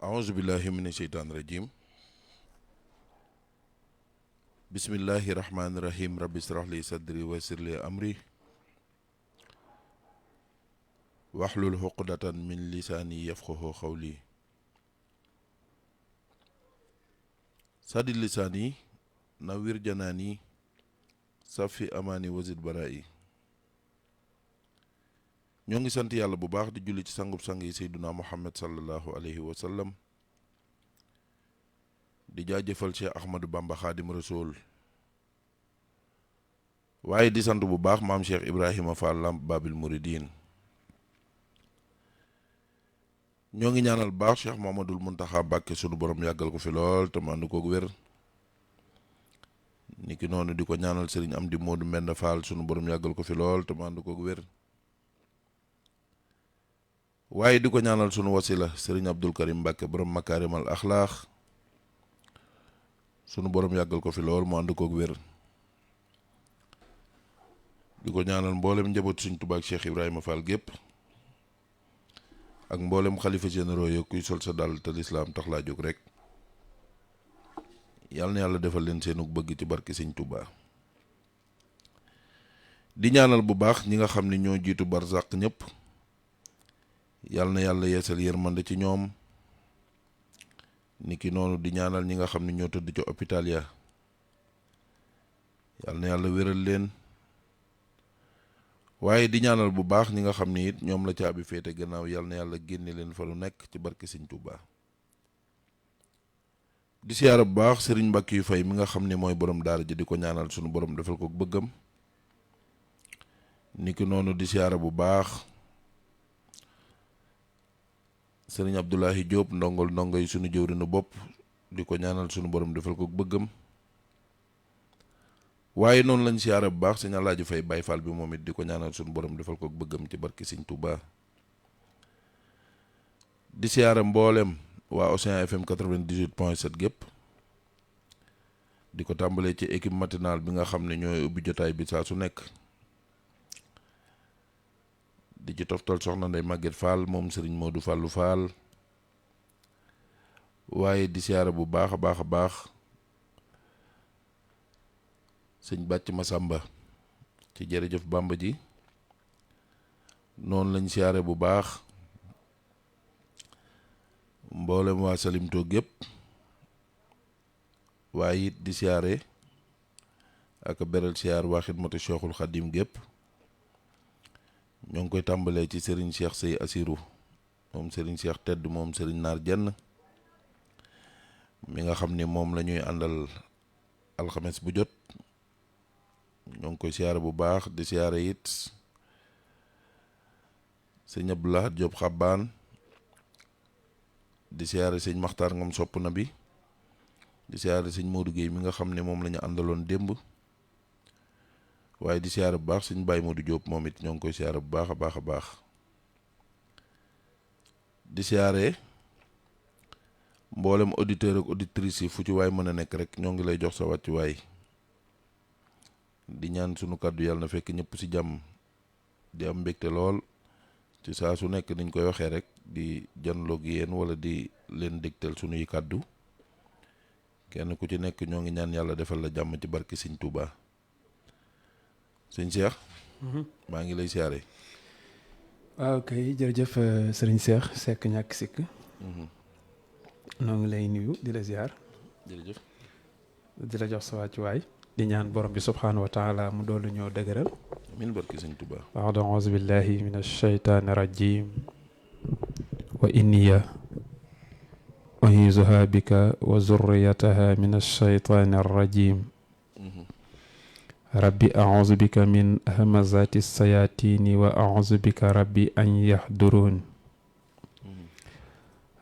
auzu billahi mina sheytaani rajim bismillahi rahmaani rahim rabbi israh li sadri wa yassir li amri wahlul uqdatan min lisaani yafqahu qawli sadi lisaani nawwir janaani safi amaani wazid baraa'i. ñoo ngi sant yàlla bu baax di julli ci sangub sang yi seyduna muhammad sallallahu alayhi wa sallam di jaajëfal Cheikh Ahmadou Bamba Xaadim Rasoul waaye di sant bu baax maam Cheikh Ibrahima Fall Lamp Babil Mouridine. ñoo ngi ñaanal baax Cheikh Mamadul Muntaxa Mbàkke sunu borom yàggal ko fi lool te mandu koog wér niki noonu di ko ñaanal sëriñ Amdi Moodu Mbend Fall sunu borom yàggal ko fi lool te mandu koog wér waaye di ko ñaanal sunu wasila sëriñ Abdul Karim Mbàkke borom makaarimal axlaax sunu borom yàggal ko fi lool mu ànd koog wér di ko ñaanal mboolem njaboot suñ Tuubaa ak Cheikh Ibrahima Fall gépp ak mboolem xalifa généraux yi kuy sol sa dal te lislaam tax laa jóg rek yàlla na yàlla defal leen seenu bëgg ci barke Sëñ Tuubaa. di ñaanal bu baax ñi nga xam ne ñoo jiitu barzaq ñëpp yàlla na yàlla yeesal yërmande ci ñoom niki noonu di ñaanal ñi nga xam ne ñoo tëdd ci hôpital ya yàlla na yàlla wéral leen waaye di ñaanal bu baax ñi nga xam ne it ñoom la caabi féete gannaaw yàlla na yàlla génne leen fa lu nekk ci barke Sëñ Tuubaa. di siyaara bu baax sëriñ Mbàkke yu fay mi nga xam ne mooy borom daara ji di ko ñaanal sunu borom defal ko bëggam niki noonu di siyaara bu baax sëriñ Abdoulahi Diop ndongo yi sunu jëwrinu bopp di ko ñaanal sunu borom defal ko bëggam waaye noonu lañ siyaara bu baax sëñ Alaaji Fay Baay Faal bi moom it di ko ñaanal sunu borom defal ko bëggam ci barki Sëñ Tuubaa. di siyaara mboolem waa Océan FM 98.7 gépp di ko tàmbalee ci équipe matinale bi nga xam ne ñooy ubbi jotaay bi saa su nekk di ci toftal soxna Ndey Maguette Fall moom Serigne Modou Fallou Fall waaye di siyaara bu baax a baax sëñ Bàcc Masamba ci jërëjëf Bàmba ji noonu lañ siyaare bu baax mboolem waa Salimto gépp waaye it di siyaare ak beral siyaar waa Xidmatu Cheikhul Xadim gépp ñoo ngi koy tàmbalee ci Serigne Cheikh Sey Assirou moom Serigne Cheikh Tedd moom Serigne Naar Jenn mi nga xam ni moom la ñuy àndal alxames bu jot ñoo ngi koy siyaare bu baax di siyaare it sëñ Abdoulaye Diop Xabbaan di siyaare sëñ Maxtaar Ngom sopp na bi di siyaare sëñ Modou Guèye mi nga xam ne moom la ñu àndaloon démb waaye di siyaare bu baax sëñ Baye Modou Diop moom it ñoo ngi koy siyaare bu baax a baax di siyaare mboolem auditeur ak auditrice yi fu ci waay mën a nekk rek ñoo ngi lay jox sa wàccuwaay di ñaan sunu kàddu yàlla na fekk ñëpp ci jàmm di am mbégte lool ci saa su nekk niñ koy waxee rek di janloog yéen wala di leen dégtal sunuy kàddu kenn ku ci nekk ñoo ngi ñaan yàlla defal la jàmm ci barki Sëñ Tuubaa. sëñ Cheikh. maa ngi lay siyaare. waaw kay jërëjëf sëriñ Cheikh Seck ñàkk sikk noo ngi lay nuyu di la ziar. jërëjëf. di la jox sa wàccuwaay. di ñaan borom bi subhaanahu wa taala mu doolu ñoo dëgëral. amiin barki Sëñ Tuubaa. wax auzu billahi min ashaytaani rajim wa inniya u'iizuha bika wa zurriyataha min ash-shaytaani ar-rajiim rabbi a'uuzu bika min hamazaati as-sayaatiini wa a'uuzu bika rabbi an yahduruun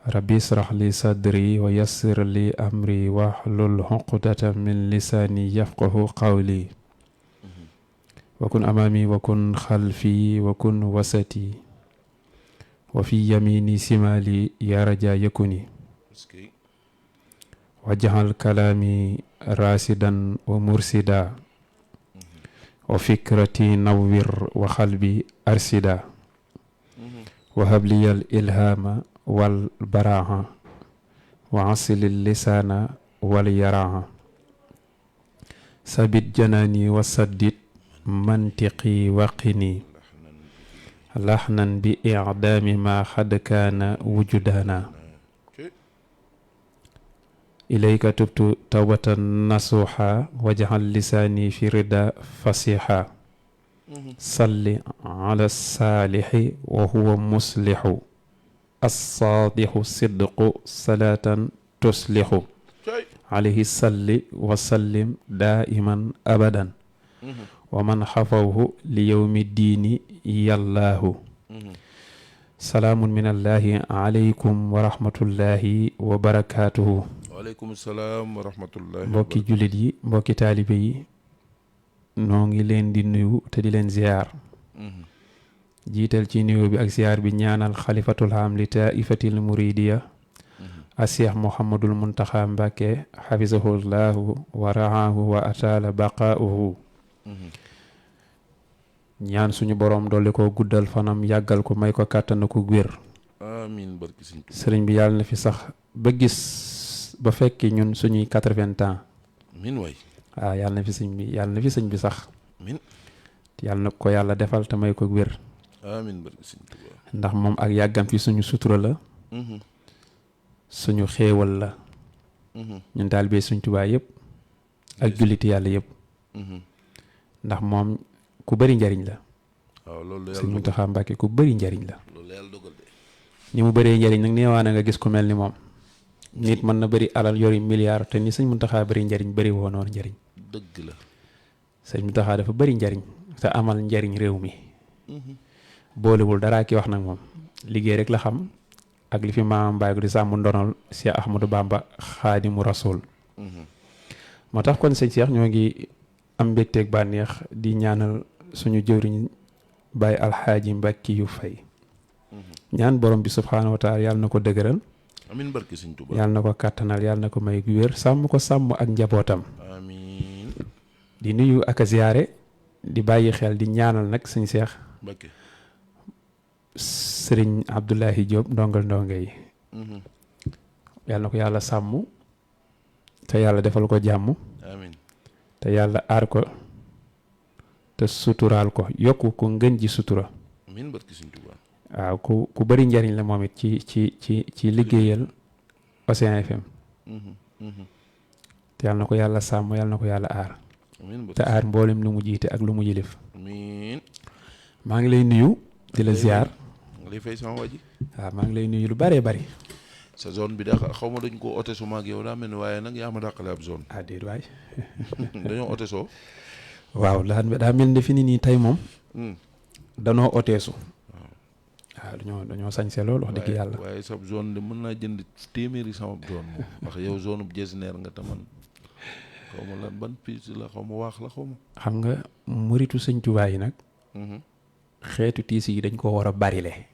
rabbi israh li sadri wa yassir li amri wahlul uqdatan min lisaani yafqahu qawli wa kun amaami wa kun xalfi wa kun wasati wa fi yamini simali ya raja yakuni waj'al kalaami rasidan wa mursida wa fikrati nawwir wa qalbi arsida wa habliyal ilhama wal baraha wa asilil lisana wal yaraha sabit janani wa saddit mantiqi waqini laxnan bi i'daami ma xad kaana wujudana ilayka tubtu tawbatan nasuha waj'al lisaani fi rida fasiha salli ala saalixi wa huwa muslixu assaadixu sidqu salaatan tuslixu alayhi salli wa sallim daa'iman abadan wa man xafawhu li yawmi diini yallaahu salaamun min allahi alaykum wa rahmatullahi wa barakaatuhu. waaleykum salaam wa rahmatullahi. mbokki jullit yi mbokki taalibe yi noo ngi leen di nuyu te di leen ziyaar jiital ci nuyu bi ak ziyaar bi ñaanal xalifatul aam li taifatil muridiya a Cheikh Mouhamadul Muntaxa Mbàkke xafisahullahu wa raahu wa ataala baqaauhu ñaan suñu boroom dolli ko guddal fanam yàggal ko may ko kàttan ko wér amiin barki sëriñ bi yàlla na fi sax ba gis ba fekki ñun suñuy 80 ans amiin waay waaw yàlla na fi sëñ bi sax amiin yàlla na ko yàlla defal te may ko wér amiin barki sëñ Tuubaa ndax moom ak yàggam fi suñu sutura la suñu xéewal la ñun daal bee suñ Tuubaa yëpp ak julliti yàlla yëpp ndax moom ku bëri njariñ la. waaw loolu Sëñ Muntaxa Mbàkke ku bëri njariñ la. loolu yàlla dogal de. ni mu bëree njariñ nag neewaa na nga gis ku mel ni moom. nit mën na bëri alal yori milliard te ni Sëñ Muntaxa bëri njariñ bëri woonoon njariñ. dëgg la. Sëñ Muntaxa dafa bëri njariñ te amal njariñ réew mi. boolewul daraa ki wax nag moom liggéey rek la xam ak li fi maamam bàyyi ko di sàmm ndonol Cheikh Ahmadou Bamba Xaadimu Rasuul. moo tax kon sëñ Cheikh ñoo ngi am mbégteeg bànneex di ñaanal suñu jëwriñ Baay Alxaaji Mbàkke yu fay ñaan borom bi subhaanahu wa taala yàlla na ko dëgëral amiin barki sëñ Tuubaa yàlla na ko kàttanal yàlla na ko may wér sàmm ko sàmm ak njabootam amiin di nuyu ak a ziyaare di bàyyi xel di ñaanal nag sëñ Cheikh Mbàkke sëriñ Abdoulahi Diop ndongal ndonga yi yàlla na ko yàlla sàmm te yàlla defal ko jàmm amiin te yàlla aar ko te suturaal ko yokku ko ngën ji sutura amiin barki sëñ Tuubaa waaw ku bëri njariñ la moom it ci liggéeyal Océan FM te yàlla na ko yàlla sàmm yàlla na ko yàlla aar te aar mboolem lu mu jiite ak lu mu yilif amiin maa ngi lay nuyu di la ziar nga lay fay sama waji waaw maa ngi lay nuyu lu bëree bëri sa zone bi da xaw ma dañ ko ote su maag yow daa mel ni waaye nag yaa ma dàqale ab zone déet waay dañoo ote soo waaw daa mel ne fi ni nii tey moom danoo oteesu waaw dañoo sañse lool wax dëgg yàlla waaye sab zone de mën naa jënd téeméeri sama zone moom ndax yow zone bu jesneer nga te man xaw ma lan ban piis la xaw ma waax la xaw ma xam nga muritu sëñ Tuubaa yi nag xeetu tiis yi dañ ko war a barile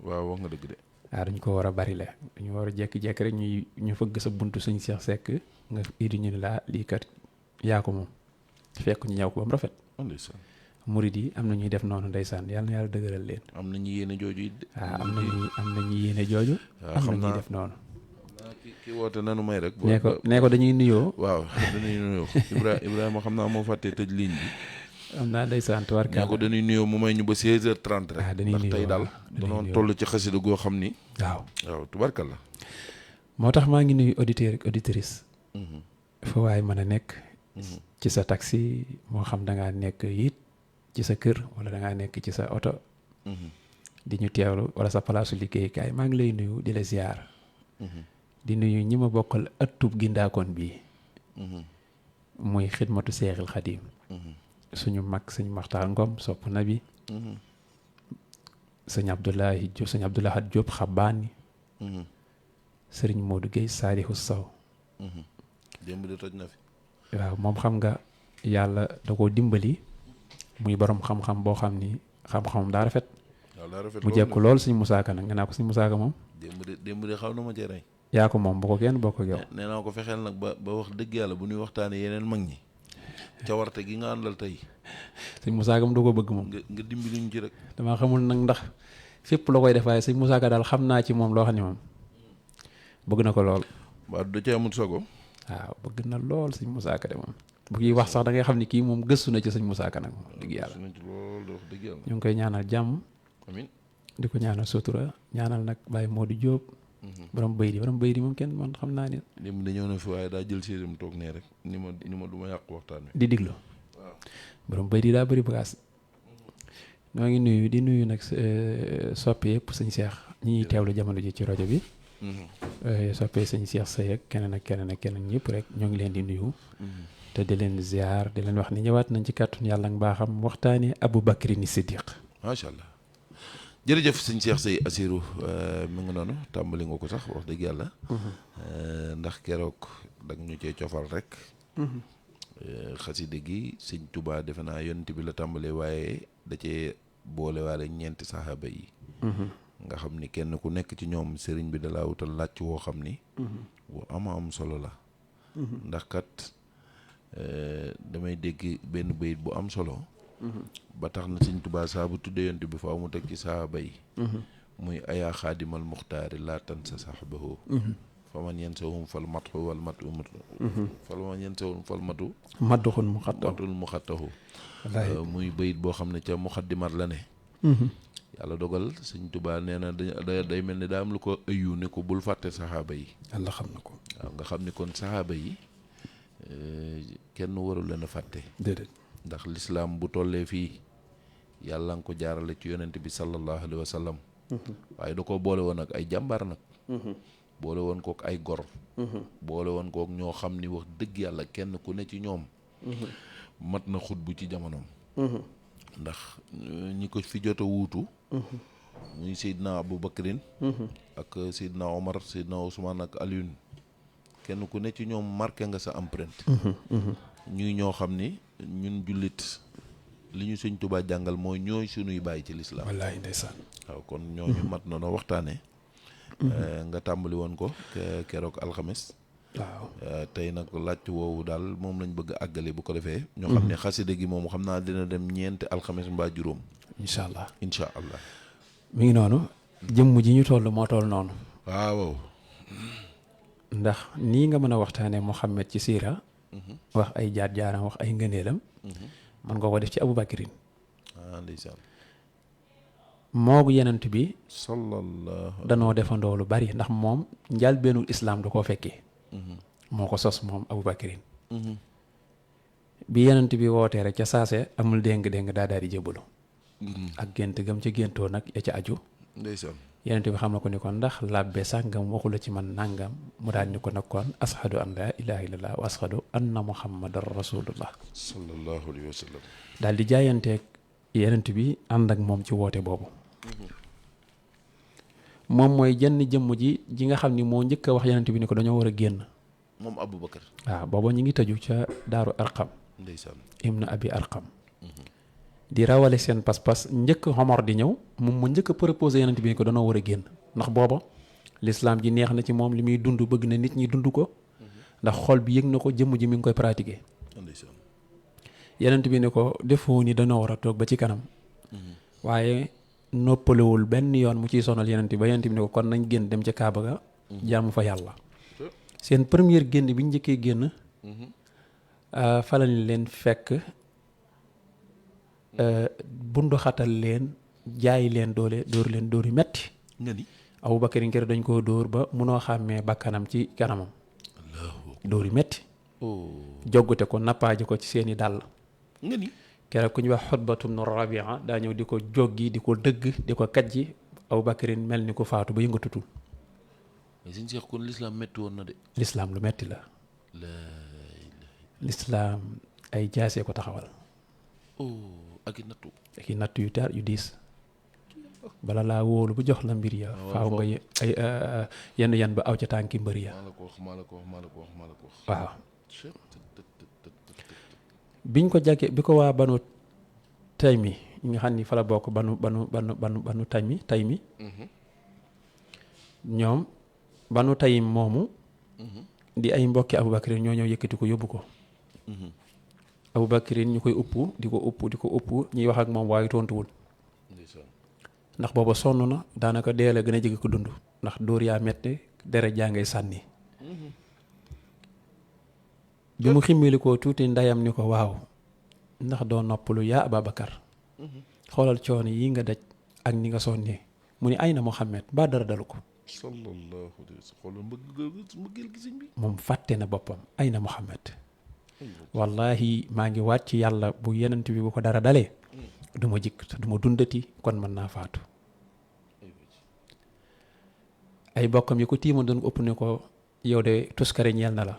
waaw wax nga dëgg de waaw dañ ko war a barile dañu war a jekki-jekki rek ñu fëgg sa buntu sëñ Cheikh Seck nga idi ñu ne laa lii kat yaa ko moom fekk ñu ñëw ko ba mu rafet ndeysaan murid yi am na ñuy def noonu ndeysaan yàlla na yàlla dëgëral leen am na ñu yéene jooju it waaw am na ñu yéene jooju am na ñuy def noonu ki woote nanu may rek nee ko dañuy nuyoo waaw dañuy nuyoo Ibrahima xam naa moo fàttee tëj ligne bi am naa ndeysaan tubarkalla nee ko dañuy nuyoo mu may ñu ba 16h30 rek ndax tey daal danoon toll ci xasida goo xam ni waaw tubarkalla moo tax maa ngi nuyu auditeur ak auditrice fa waay mën a nekk ci sa taxi moo xam da ngaa nekk it ci sa kër wala da ngaa nekk ci sa oto di ñu teewlu wala sa palaasu liggéeykaay maa ngi lay nuyu di la ziar di nuyu ñi ma bokkal ëttub gindaakoon bii muy xidmatu seexil xadim suñu mag sëñ Maxtaar Ngom sopp na bi sëñ Abdoulahat Diop xabaani sëriñ Modou Guèye Saalihu Sow démb de toj na fi waaw moom xam nga yàlla da koo dimbali muy borom xam-xam boo xam ni xam-xamam daa rafet mu jekk lool sëñ Musaa Ka nag nee naa ko sëñ Musaa Ka moom démb de xaw na ma cee rey yaa ko moom bu ko kenn bokk ak yow nee naa ko fexeel nag ba wax dëgg yàlla bu ñuy waxtaanee yeneen mag ñi cawarte gi nga àndal tey sëñ Musaa Ka mu du ko bëgg moom nga dimbali ñu ci rek damaa xamul nag ndax fépp la koy def waaye sëñ Musaa Ka daal xam naa ci moom loo xam ne moom bëgg na ko lool waaw da ci amul sogo waaw bëgg na lool sëñ Musaa Ka de moom bu kiy wax sax da ngay xam ni kii moom gëstu na ci sëñ Musaa Ka nag moom dëgg yàlla ñu ngi koy ñaanal jàmm amiin di ko ñaanal sutura ñaanal nag Baye Modou Diop borom bëy di moom kenn man xam naa ne lim dañoo ne fi waaye daa jël séeram toog nee rek ni ma du ma yàq waxtaan wi di diglu waaw borom bëy di daa bëri bagaas noo ngi nuyu di nuyu nag soppe yëpp sëñ Cheikh ñi ñuy teewlu jamono ji ci rajo bi soppe sëñ Cheikh Seye ak keneen ñëpp rek ñoo ngi leen di nuyu te di leen ziar di leen wax ni ñëwaat nañ ci kàttun yàlla ak mbaaxam waxtaani Abou Bakri ni Siddiq macha allah jërëjëf sëñ Cheikh Seye Assirou mu ngi noonu tàmbali nga ko sax wax dëgg yàlla ndax keroog dag ñu cee cofal rek xaside gi sëñ Touba defe naa yonent bi la tàmbalee waaye da cee boole waale ñeenti saxaaba yi nga xam ni kenn ku nekk ci ñoom sëriñ bi dalaa wutal làcc woo xam ni bu am solo la ndax kat damay dégg benn bayit bu am solo ba tax na sëñ Touba saa bu tuddee yonent bi faaw mu teg ci saxaaba yi muy ayaa xaadimal muxtaari laa tan sa saxbahu fa man yansahum fal matu wal matu fal man yansahum fal matu matul mu xattahu muy bayit boo xam ne ca muxaddimat la ne yàlla dogal sëñ Touba nee na day mel ni daa am lu ko ëyyu ne ko bul fàtte saxaaba yi yàlla xam na ko waaw nga xam ni kon saxaaba yi kenn warul leen a fàtte déedéet ndax lislaam bu tollee fii yàlla nga ko jaarale ci yonent bi sallallahu alayhi wa sallam waaye da ko boole woon ak ay jàmbaar nag boole woon kook ay gor boole woon kook ñoo xam ni wax dëgg yàlla kenn ku ne ci ñoom mat na xutbu ci jamonoom ndax ñi ko fi jot a wuutu muy Seydina Abou Bakrin ak Seydina Omar Seydina Ousmane ak Alioune kenn ku ne ci ñoom marqué nga sa empreinte ñuy ñoo xam ni ñun jullit li ñu sëñ Touba jàngal mooy ñooy sunuy bàyyi ci lislaam wallaahi ndeysaan waaw kon ñooñu mat na noo waxtaane nga tàmbali woon ko keroog alxames waaw tey nag laaj woowu daal moom lañ bëgg a àggale bu ko defee ñoo xam ne xasida gi moom xam naa dina dem ñeenti alxames mbaa juróom incha allah mi ngi noonu jëmm ji ñu toll moo toll noonu waaw ndax nii nga mën a waxtaanee Muhammad ci siira wax ay jaar-jaaram wax ay ngëneelam mën nga ko def ci Abou Bakrin ndeysaan moogu yenent bi sallallahu danoo defandoo lu bari ndax moom njëlbéenu islaam da koo fekkee moo ko sos moom Abou Bakrin bi yenent bi wootee rek ca saase amul déng-déng daa daal di jébbalu ak gént gam ca géntoo nag ya ca aju ndeysaan yenent bi xam na ko ni kon ndax làbbe sàngam waxu la ci man nàngam mu daal ni ko nag kon ashadu an laa ilaha illallah wa ashadu anna muhammadan rasulullah sallallahu alayhi wa sallam daal di jaayanteeg yenent bi ànd ak moom ci woote boobu moom mooy jenn jëmm ji nga xam ni moo njëkk a wax yenent bi ni ko dañoo war a génn moom Abou Bakar waaw booba ñu ngi tëju ca daaru arqam ndeysaan ibnu abi arqam di rawale seen pas-pas njëkk Omar di ñëw moom mu njëkk a proposé yenent bi ni ko dañoo war a génn ndax booba lislaam ji neex na ci moom li muy dund bëgg na nit ñi dund ko ndax xol bi yëg na ko jëmm ji mi ngi koy pratiquer yenent bi ni ko defoo ni dañoo war a toog ba ci kanam waaye noppalewul benn yoon mu ciy sonal yenent bi ba yenent bi ni ko kon nañ génn dem ca Kaaba ga jaamu fa yàlla seen première génn bi ñu njëkkee génn fa lañ leen fekk bundu xatal leen jaay leen doole dóor leen dóor yu metti nga ni Abou Bakar kër dañ koo dóor ba munoo xàmmee bakkanam ci kanamam dóor yu metti joggute ko nappaaje ko ci seeni dàll nga ni keroog ku ñuy wax Xutbatu bnu Rabia daa ñëw di ko joggi di ko dëgg di ko kajji Abubakarin mel ni ko faatu ba yëngatutul. mais suñ seex kon lislaam metti woon na de. lislaam lu metti la. lislaam ay jaasee ko taxawal. ak i nattu. ak i nattu yu tar yu diis. bala laa wóolu bu jox la mbir ya. faaw nga ay yan ba aw ca tànki mbër ya. maa la ko wax. waaw. biñ ko jàkkee bi ko waa banu Taymi ñi nga xam ni fa la bokk banu Taymi ñoom banu Taym moomu di ay mbokki Abubakarin ñoo ñëw yëkkati ko yóbbu ko. Abubakarin ñu koy upp di ko upp ñuy wax ak moom waaye tontuwul. ndax booba sonn na daanaka dee la gën a jege ko dund ndax dóor yaa metti deret jaa ngay sànni. bi mu ximmili ko tuuti ndeyam ni ko waaw ndax doo noppalu yaa Ababakar xoolal coono yi nga daj ak ni nga sonnee mu ni ay na Muhammad ba dara dalu ko. sallallahu alayhi wa sallam mbëggeel gi sëñ bi. moom fàtte na boppam ay na Muhammad wallahi maa ngi waat ci yàlla bu yenent bi bu ko dara dalee du ma jikk du ma dundati kon mën naa faatu. ay bokkam yi ko tiima doon ëpp ne ko yow de tuskare ñeel na la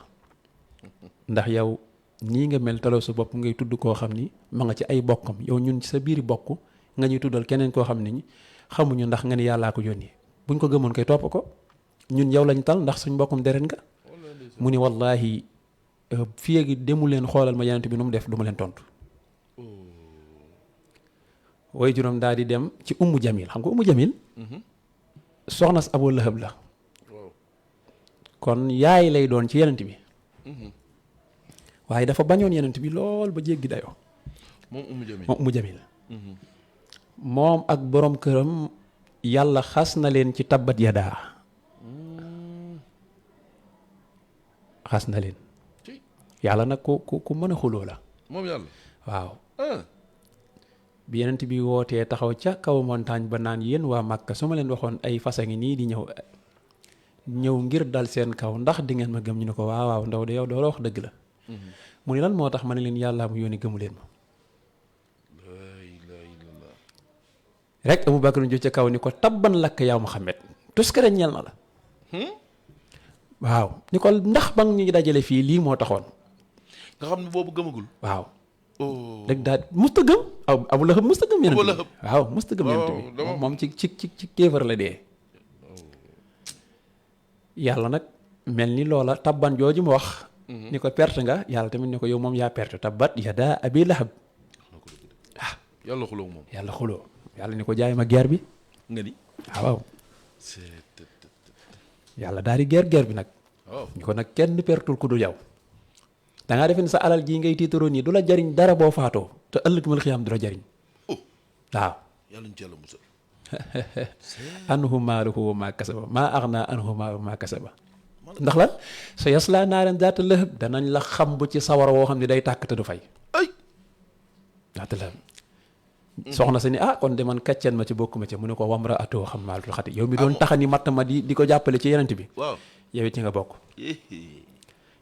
ndax yow nii nga mel taloo sa bopp ngay tudd koo xam ni ma nga ci ay bokkam yow ñun ci sa biiri bokk nga ñuy tuddal keneen koo xam ne xamuñu ndax nga ni yàllaa ko yónni buñ ko gëmoon koy topp ko ñun yow lañ tal ndax suñ bokkum deret nga. mu ni wallahi fii gi demu leen xoolal ma yenent bi nu mu def du ma leen tontu. way juróom daal di dem ci Ummu Jamil xam nga Ummu Jamil soxna si Abu Lahab la kon yaay lay doon ci yenent bi waaye dafa bañoon yenent bi lool ba jéggi dayoo moom Ummu Jamil moom ak borom këram yàlla xas na leen ci tabbat yadaa xas na leen yàlla nag ku mën a xuloo la moom yàlla waaw bi yenent bi wootee taxaw ca kaw montagne ba naan yéen waa Màkka su ma leen waxoon ay fasa ngi nii di ñëw ngir dal seen kaw ndax di ngeen ma gëm ñu ne ko waaw ndaw de yow doo la wax dëgg la mu ni lan moo tax ma ne leen yàllaa mu yónni gëmu leen ma rek Abubakar ñu ca kaw ni ko tabban lakk yaa Muhammad tuskare ñeel na la waaw ni ko ndax ba ñu dajale fii lii moo taxoon nga xam ne boobu gëmagul waaw rek daal musta gëm Abu Lahab musta gëm yenent bi waaw musta gëm yenent bi moom ci kéefar la dee yàlla nag mel ni loola tabban jooju mu wax ni ko perte nga yàlla tamit ni ko yow moom yaa perte tabbat yadaa Abi Lahab yàlla xuloo moom yàlla xuloo yàlla ni ko jaay ma guerre bi nga ni waaw yàlla daal di guerre bi nag ñu ko nag kenn pertul ku dul yow da ngaa defe ne sa alal jii ngay tiitaroo nii du la jariñ dara boo faatoo te ëllëg mal xiyaam du la jariñ waaw yàlla ñu ci yàlla musal anhu maaluhu wa maa kasaba maa aghnaa anhu maaluhu wa maa kasaba ndax la sa yaslaa naaran zaata lahab danañ la xam bu ci sawara woo xam ne day tàkk te du fay ay zaata lahab soxna sa ni kon de man kacceen ma ci bokk ma ci mu ne ko wamra atoo xam maalatul xati yow mi doon taxani matt ma di ko jàppale ci yenent bi waaw yow it ci nga bokk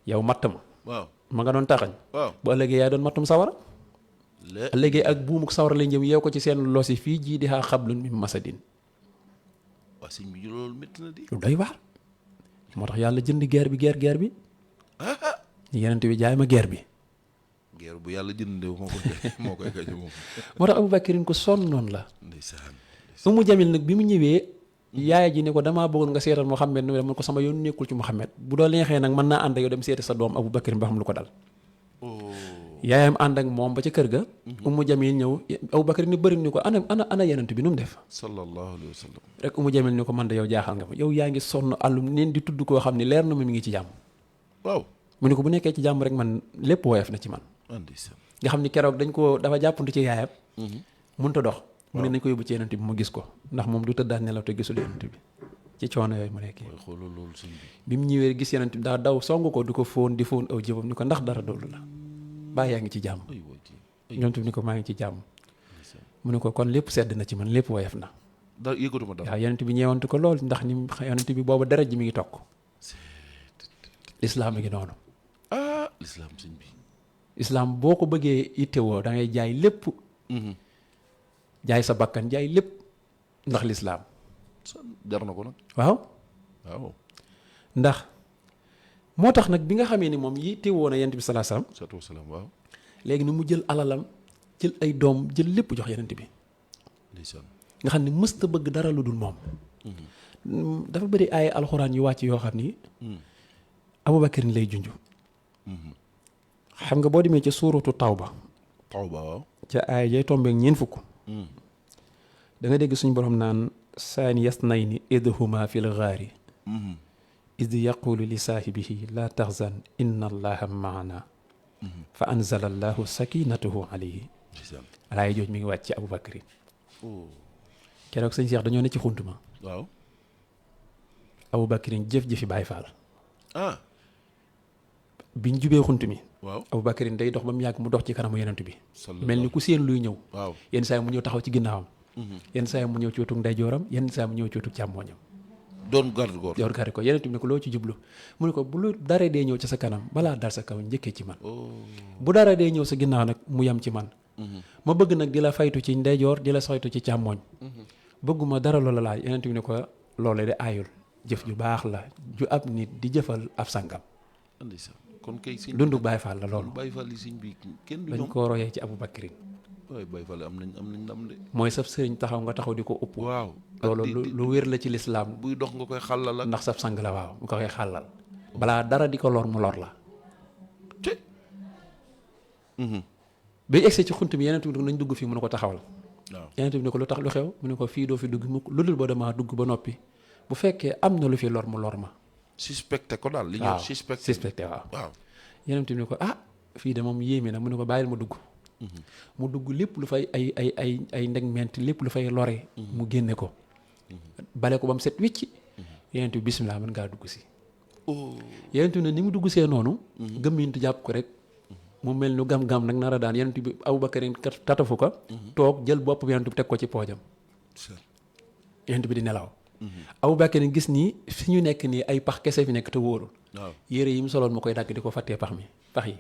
yow matt ma waaw ma nga doon taxañ waaw bu ëllëgee yaay doon mattum sawara ëllëgee ak buumuk sawara lañ jëm yeew ko ci seen losi fii jii di xaa xablun min masadin waa sëñ bi loolu métti na di lu doy waar moo tax yàlla jënd guerre bi ñu yenent bi jaay ma guerre bi guerre bu yàlla jënd moo koy gañe moom moo tax Abubakarin ko sonnoon la ndeysaan Ummu Jamil nag bi mu ñëwee yaay ji ne ko damaa bëggoon nga seetal Muhammad nu mu ko sama yoon nekkul ci Muhammad bu doo neexee nag mën naa ànd ak yow dem seeti sa doom Abubakarin ba xam lu ko dal yaayam ànd ak moom ba ca kër ga Ummu Jamil ñëw Abubakarin ni bëri ni ko ana yenent bi nu mu def sallallahu alayhi wa sallam rek Ummu Jamil ni ko man de yow jaaxal nga ma yow yaa ngi sonn àllum neen di tudd koo xam ne leer na ma mi ngi ci jàmm waaw mu ne ko bu nekkee ci jàmm rek man lépp woyof na ci man nga xam ni keroog dafa jàppantu ci yaayam mënut a dox mu ne nañ ko yóbbu ci yenent bi mu gis ko ndax moom du tëddaan nelaw te gisul yenent bi ci coono yooyu mu nekk xoolal loolu sëñ bi mu ñëwee gis yenent bi daa daw song ko du ko fóon di fóon aw jëbam ni ko ndax dara doolu la bàyyi yaa ngi ci jàmm yonent bi ni ko maa ngi ci jàmm mu ne ko kon lépp sedd na ci man lépp woyof na da yëgatuma dara waaw yenent bi ñeewantu ko lool ndax ni yenent bi booba dara ji mi ngi tokk lislaam mi ngi noonu lislaam sëñ bi islam boo ko bëggee ittewoo da ngay jaay lépp jaay sa bakkan jaay lépp ndax lislaam jar na ko nag. waaw ndax moo tax nag bi nga xamee ni moom yittewoo na yonent bi sallallahu alayhi salaam waaw. léegi ni mu jël alalam jël ay doom jël lépp jox yonent bi nga xam ne mësta bëgg dara lu dul moom dafa bëri ay alxuraan yu wàcc yoo xam ni Abubakarin lay junj xam nga boo demee ca suuratu Tawba waaw ca aay jay tombeek ñeent fukk da nga dégg suñ borom naan saani yasnayni id huma fil ghaari id yaqulu li saahibihi la taxzan inna allaha maana fa anzala allahu sakinatahu alayhi alaay jooj mi ngi wàcc ci Abubakarin keroog sëñ Cheikh dañoo ne ci xuntuma waaw Abubakarin jëf-jëfi Baay Faal biñ jubee xunt mi waaw Abubakarin day dox ba mu yàgg mu dox ci kanamu yonent bi mel ni ku seen luy ñëw waaw yenn saa yi mu ñëw taxaw ci ginnaawam yenn saa yi mu ñëw ci wetu ndeyjooram yenn saa yi mu ñëw ci wetu càmmooñam doon garde góor yor garde ko yonent bi ne ko loo ci jublu mu ne ko bu lu dara dee ñëw ci sa kanam balaa dal sa kaw njëkkee ci man bu dara dee ñëw sa ginnaaw nag mu yam ci man ma bëgg nag di la faytu ci ndeyjoor di la saytu ci càmmooñ bëgguma dara loola laaj yonent bi ne ko loola de aayul jëf ju baax la ju ab nit di jëfal ab sangam kon kay sëñ dundu Baay Faal la loolu Baay Faal yi sëñ bi kenn du dañ ñoom koo royee ci Abubakarin waaye Baay Faal am nañ ndam de mooy sab sëriñ taxaw nga taxaw di ko upp waaw loolu lu wér la ci lislaam buy dox nga koy xàllal ak ndax sab sang la waaw mu ko koy xàllal balaa dara di ko lor mu lor la bi egsee ci xunt bi yeneen bi nañ dugg fii mu ne ko taxawal waaw yeneen bi ne ko lu tax lu xew mu ne ko fii doo fi dugg mukk lu dul ba damaa dugg ba noppi bu fekkee am na lu fi lor mu lor ma suspecté ko daal li ñuy suspecté waaw yeneen bi ne ko fii de moom yéeme na mu ne ko bàyyil ma dugg mu dugg lépp lu fay ay ndeg ment lépp lu fay lore mu génne ko bale ko ba mu set wicc yeneen bi bismillah mën ngaa dugg si yeneen bi ne ni mu dugg see noonu gëmmintu jàpp ko rek mu mel nu gam-gam nag nar a daan yeneen bi Abubakarin tatafu ko toog jël bopp bi yeneen bi teg ko ci poojam yeneen bi di nelaw Abubakarin gis nii fi ñu nekk nii ay pax kese fi nekk te wóorul yére yi mu soloon mu koy dagg di ko fattee pax yi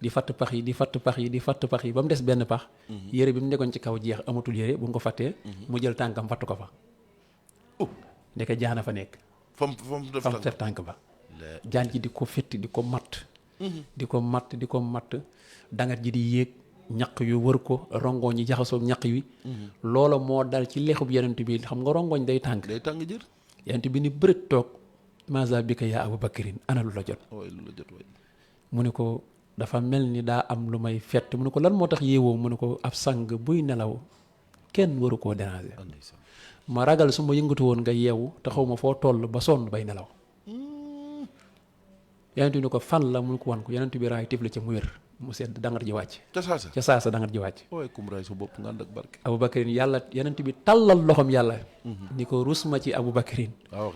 di fatt pax yi di fatt pax yi di fatt pax yi ba mu des benn pax yére bi mu nekkoon ci kaw jeex amatul yére bu mu ko fattee mu jël tànkam fatt ko fa ndeke jaana fa nekk fam def tànk ba jaan ji di ko fetti di ko matt di ko matt dangat ji di yéeg ñaq yu wër ko rongoñ yi jaxasoo ñaq wi loola moo dal ci leexub yonent bi xam nga rongoñ day tàng jër yonent bi ni bërët toog maza bi ka yaa Abubakarin ana lu la jot mu ne ko dafa mel ni daa am lu may fett mu ne ko lan moo tax yeewoo mu ne ko ab sang buy nelaw kenn waru koo déranger ma ragal su ma yëngatu woon nga yeewu te xaw ma foo toll ba sonn bay nelaw yonent bi ne ko fan la mu ne ko wan ko yonent bi raay tifli ca mu wér mu sedd dangat ji wàcc ca saasa dangat ji wàcc waaye kum raay sa bopp nga ànd ak barke Abubakarin yàlla yonent bi tàllal loxom yàlla ni ko rus ma ci Abubakarin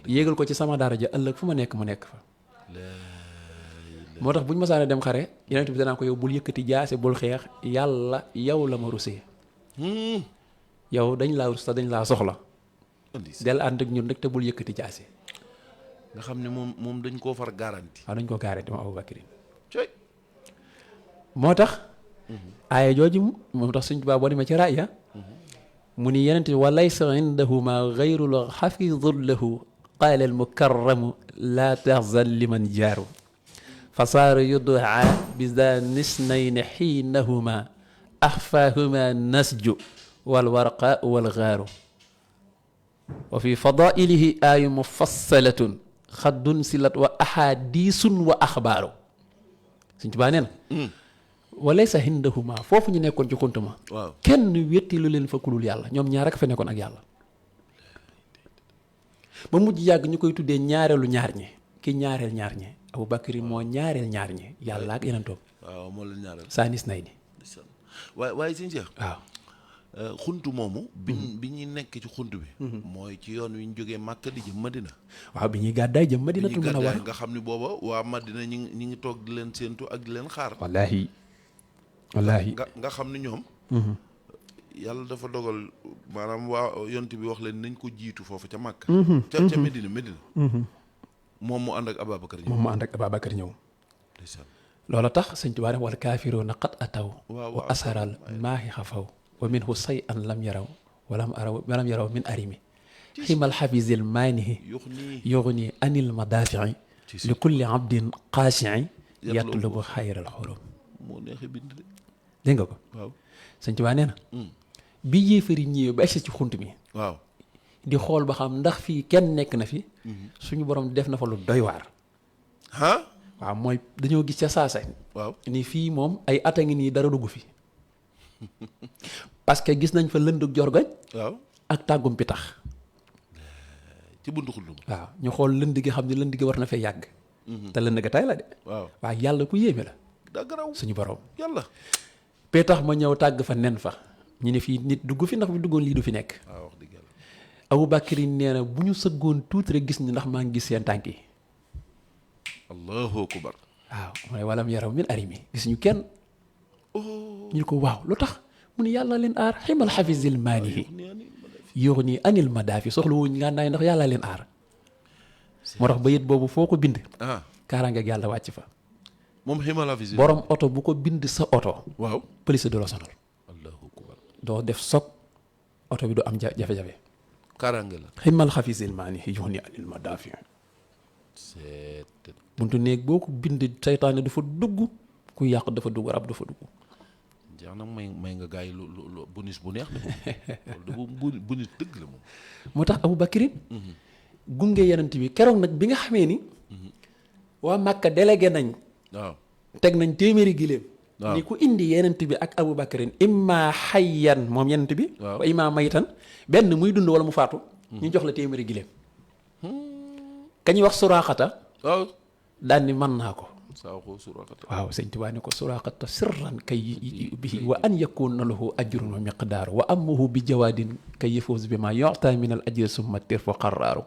yéegal ko ci sama daraja ëllëg fu ma nekk mu nekk fa moo tax bu ñu masaane dem xare yonent bi danaa ko yow bul yëkkati jaase bul xeex yàlla yow la ma rusee yow dañ laa rus te dañ laa soxla del ànd ak ñun rek te bul yëkkati jaase nga xam ne moom dañ koo far garanti waaw dañ koo garanti moom Abubakarin moo tax aaya jooju moom tax suñ tubaab boo demee ci raaya mu ni yenente wa laysa indahuma gayrul xafidun lahu qaala al mukarramu laa taxzan liman jaaru fa saara yudaa bisa nisnayni xiinahuma axfaahuma nasju walwarqa walgaaru wa fi fadailihi aayu mufassalatun xaddun silat wa ahadisun wa axbaaru suñ tubaab nee na walaysa hindahuma foofu ñu nekkoon ci xuntuma kenn wétti lu leen fa kulul yàlla ñoom ñaar rek fa nekkoon ak yàlla ba mujj yàgg ñu koy tuddee ñaareelu ñaar ñi ki ñaareel ñaar ñi Abubakar moo ñaareel ñaar ñi yàlla ak yeneen toom moo leen ñaareel saa nis nay ni waaye sëñ Cheikh waaw xuntu moomu bi ñuy nekk ci xunt bi mooy ci yoon wi ñu jógee Màkka di jëm Madina waaw bi ñuy gàddaay jëm Madinatul Munawwara nga xam ne booba waa Madina ñi ngi toog di leen séentu ak di leen xaar wallaahi nga xam ne ñoom yàlla dafa dogal maanaam waa yont bi wax leen nañ ko jiitu foofu ca Màkka ca Medina moom mu ànd ak Ababacar ñëw loola tax sëñ Tuubaa ne wal kaafiruuna qad ataw waaw wa asaral maahi xafaw wa minhu say an lam yaraw min arimi ximal xafisil maanihi yuxni anil madaafici li kulli abdin qaashici yatlubu xayral xurum. moo neexee bind de. dégg nga ko. waaw sëñ Tuubaa nee na. bi yéefari ñëwee ba egsi ci xunt mi. waaw di xool ba xam ndax fii kenn nekk na fi. suñu borom def na fa lu doy waar. ah. waaw mooy dañoo gis ca saasa. waaw ni fii moom ay at a ngi nii dara dugg fi. parce que gis nañ fa lëndug jorgoñ. waaw ak tàggum pitax. ci buntu xullum. waaw ñu xool lënd gi xam ne lënd gi war na fee yàgg. te lënd ga tay la de. waaw waaye yàlla ku yéeme la. daa garaw suñu borom. yàlla. petax ma ñëw tàgg fa nen fa. ñu ne fii nit dugg fi ndax bu duggoon lii du fi nekk. waaw wax dëgg yàlla. Abu Bakri nee na bu ñu sëggoon tuuti rek gis ni ndax maa ngi gis seen tànk yi. allahu akbar. waaw mooy walam yaraw min arimi gis ñu kenn. ñu ko waaw lu tax mu ne yàlla leen aar ximal xafisil maanihi yóox nii anil madaafi soxla wuñ ngànnaay ndax yàlla leen aar. moo tax bayit boobu foo ko bind. kaaraangeeg yàlla wàcc fa. moom ximala fi borom oto bu ko bind sa oto. waaw police du la sonal. allahu akbar. doo def soog oto bi du am jafe-jafe. kaaraange la. ximal xafisil maanihi yóox nii anil madaafi. buntu néeg boo ko bind saytaane dafa dugg ku yàq dafa dugg rab dafa dugg. jeex na may nga gars yi lu bonus bu neex de moom loolu bonus dëgg la moom. moo tax Abu Bakrin gunge yenent bi keroog nag bi nga xamee ni waa Màkka délégué nañ. waaw teg nañ téeméeri giléem. waaw ni ku indi yenent bi ak Abu Bakrin imma xayyan moom yenent bi. waaw wa imma mayitan benn muy dund wala mu faatu. ñu jox la téeméeri giléem. kañuy wax suraaxata. waaw daan ni mën naa ko. saaxoo suraaxata. waaw sëñ Tuubaa ne ko suraaxata sirran kay bihi wa an yakuna lahu ajrun wa miqdaaru wa amuhu bi jawaadin kay yafuz bi ma yu'ta min al ajri summa tirfu qarraaru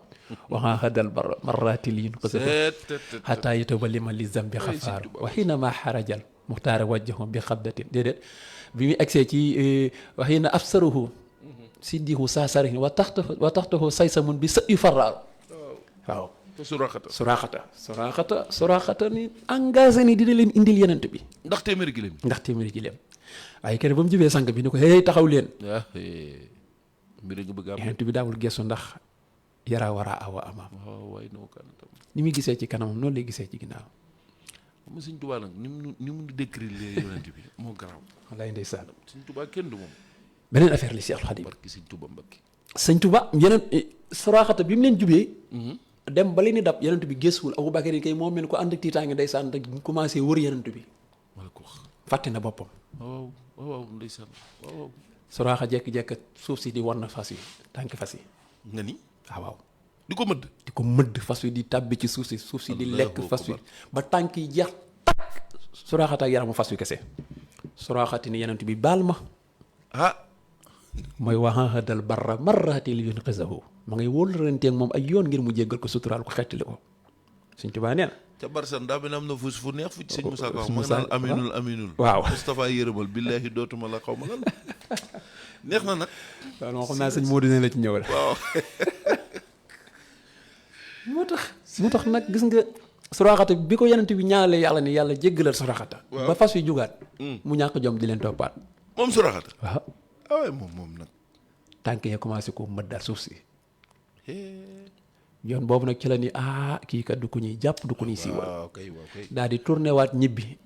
wa hadal marrati liin qasatu hatta yatabalima li zambi xafaaru wa xiinama xarajal muxtaara wajjahu bi xabdatin déedéet bi muy agsee ci wa xiina afsaruhu siddihu saasarihin wa taxtahu saysamun bi sa yu farraaru waaw suraaxata ni engagé ni dina leen indil yenent bi ndax téeméeri gileem waaye kenn ba mu jubee sànq bi ni ko hey taxaw leen mbir nga bëgg am yenent bi daawul gestu ndax yara wara awa amaam waay noo kan tam ni muy gisee ci kanamam noonu lay gisee ci ginnaaw ma Sëñ Tuubaa nag ni mu décrire yonent bi moo garaaw wallaay ndeysaan Sëñ Tuubaa kenn du moom beneen affaire li Seexul Xadiim barki Sëñ Tuubaa Mbàkke sëñ Tuubaa yeneen suraaxata bi mu leen jubee dem ba li ni dab yenent bi gëstuwul Abu Bakar yi kay moo mel ko ànd ak tiitaange ndeysaan rek commencé wër yenent bi wala ko wax fàtte na boppam waaw ndeysaan waaw suraaxa jekki-jekk suuf si di war na fas yi tànk fas yi nga ni waaw di ko mëdd fas wi di tàbbi ci suuf si di lekk fas wi ba tànk yi jeex takk suraaxata ak yaramu fas wi kese suraaxati ni yenent bi baal ma mooy waxaadal barra marraati li yunqizahu ma ngay wóoluranteeg moom ay yoon ngir mu jéggal ko suturaal ko xettali ko Sëñ Tuubaa nee na ca barsan daa mel am na fu neex fu ci Sëñ Musaa Ka ma naan aminul waaw Moustapha yërëmal billaahi dootuma la xaw ma lan neex na nag waaw moo xam naa sëñ Modou ne la ci ñëwal waaw moo tax nag gis nga suraaxata bi ko yenent bi ñaanalee yàlla ni yàlla jéggalal suraaxata ba fas wi jugaat mu ñàkk jom di leen toppaat moom suraaxata waaw waaye moom nag tànk ya commencé ko mëddaat suuf si yoon boobu nag ci la ni kii kat du ko ñuy jàpp du ko ñuy siiwal daal di tourné waat ñibbi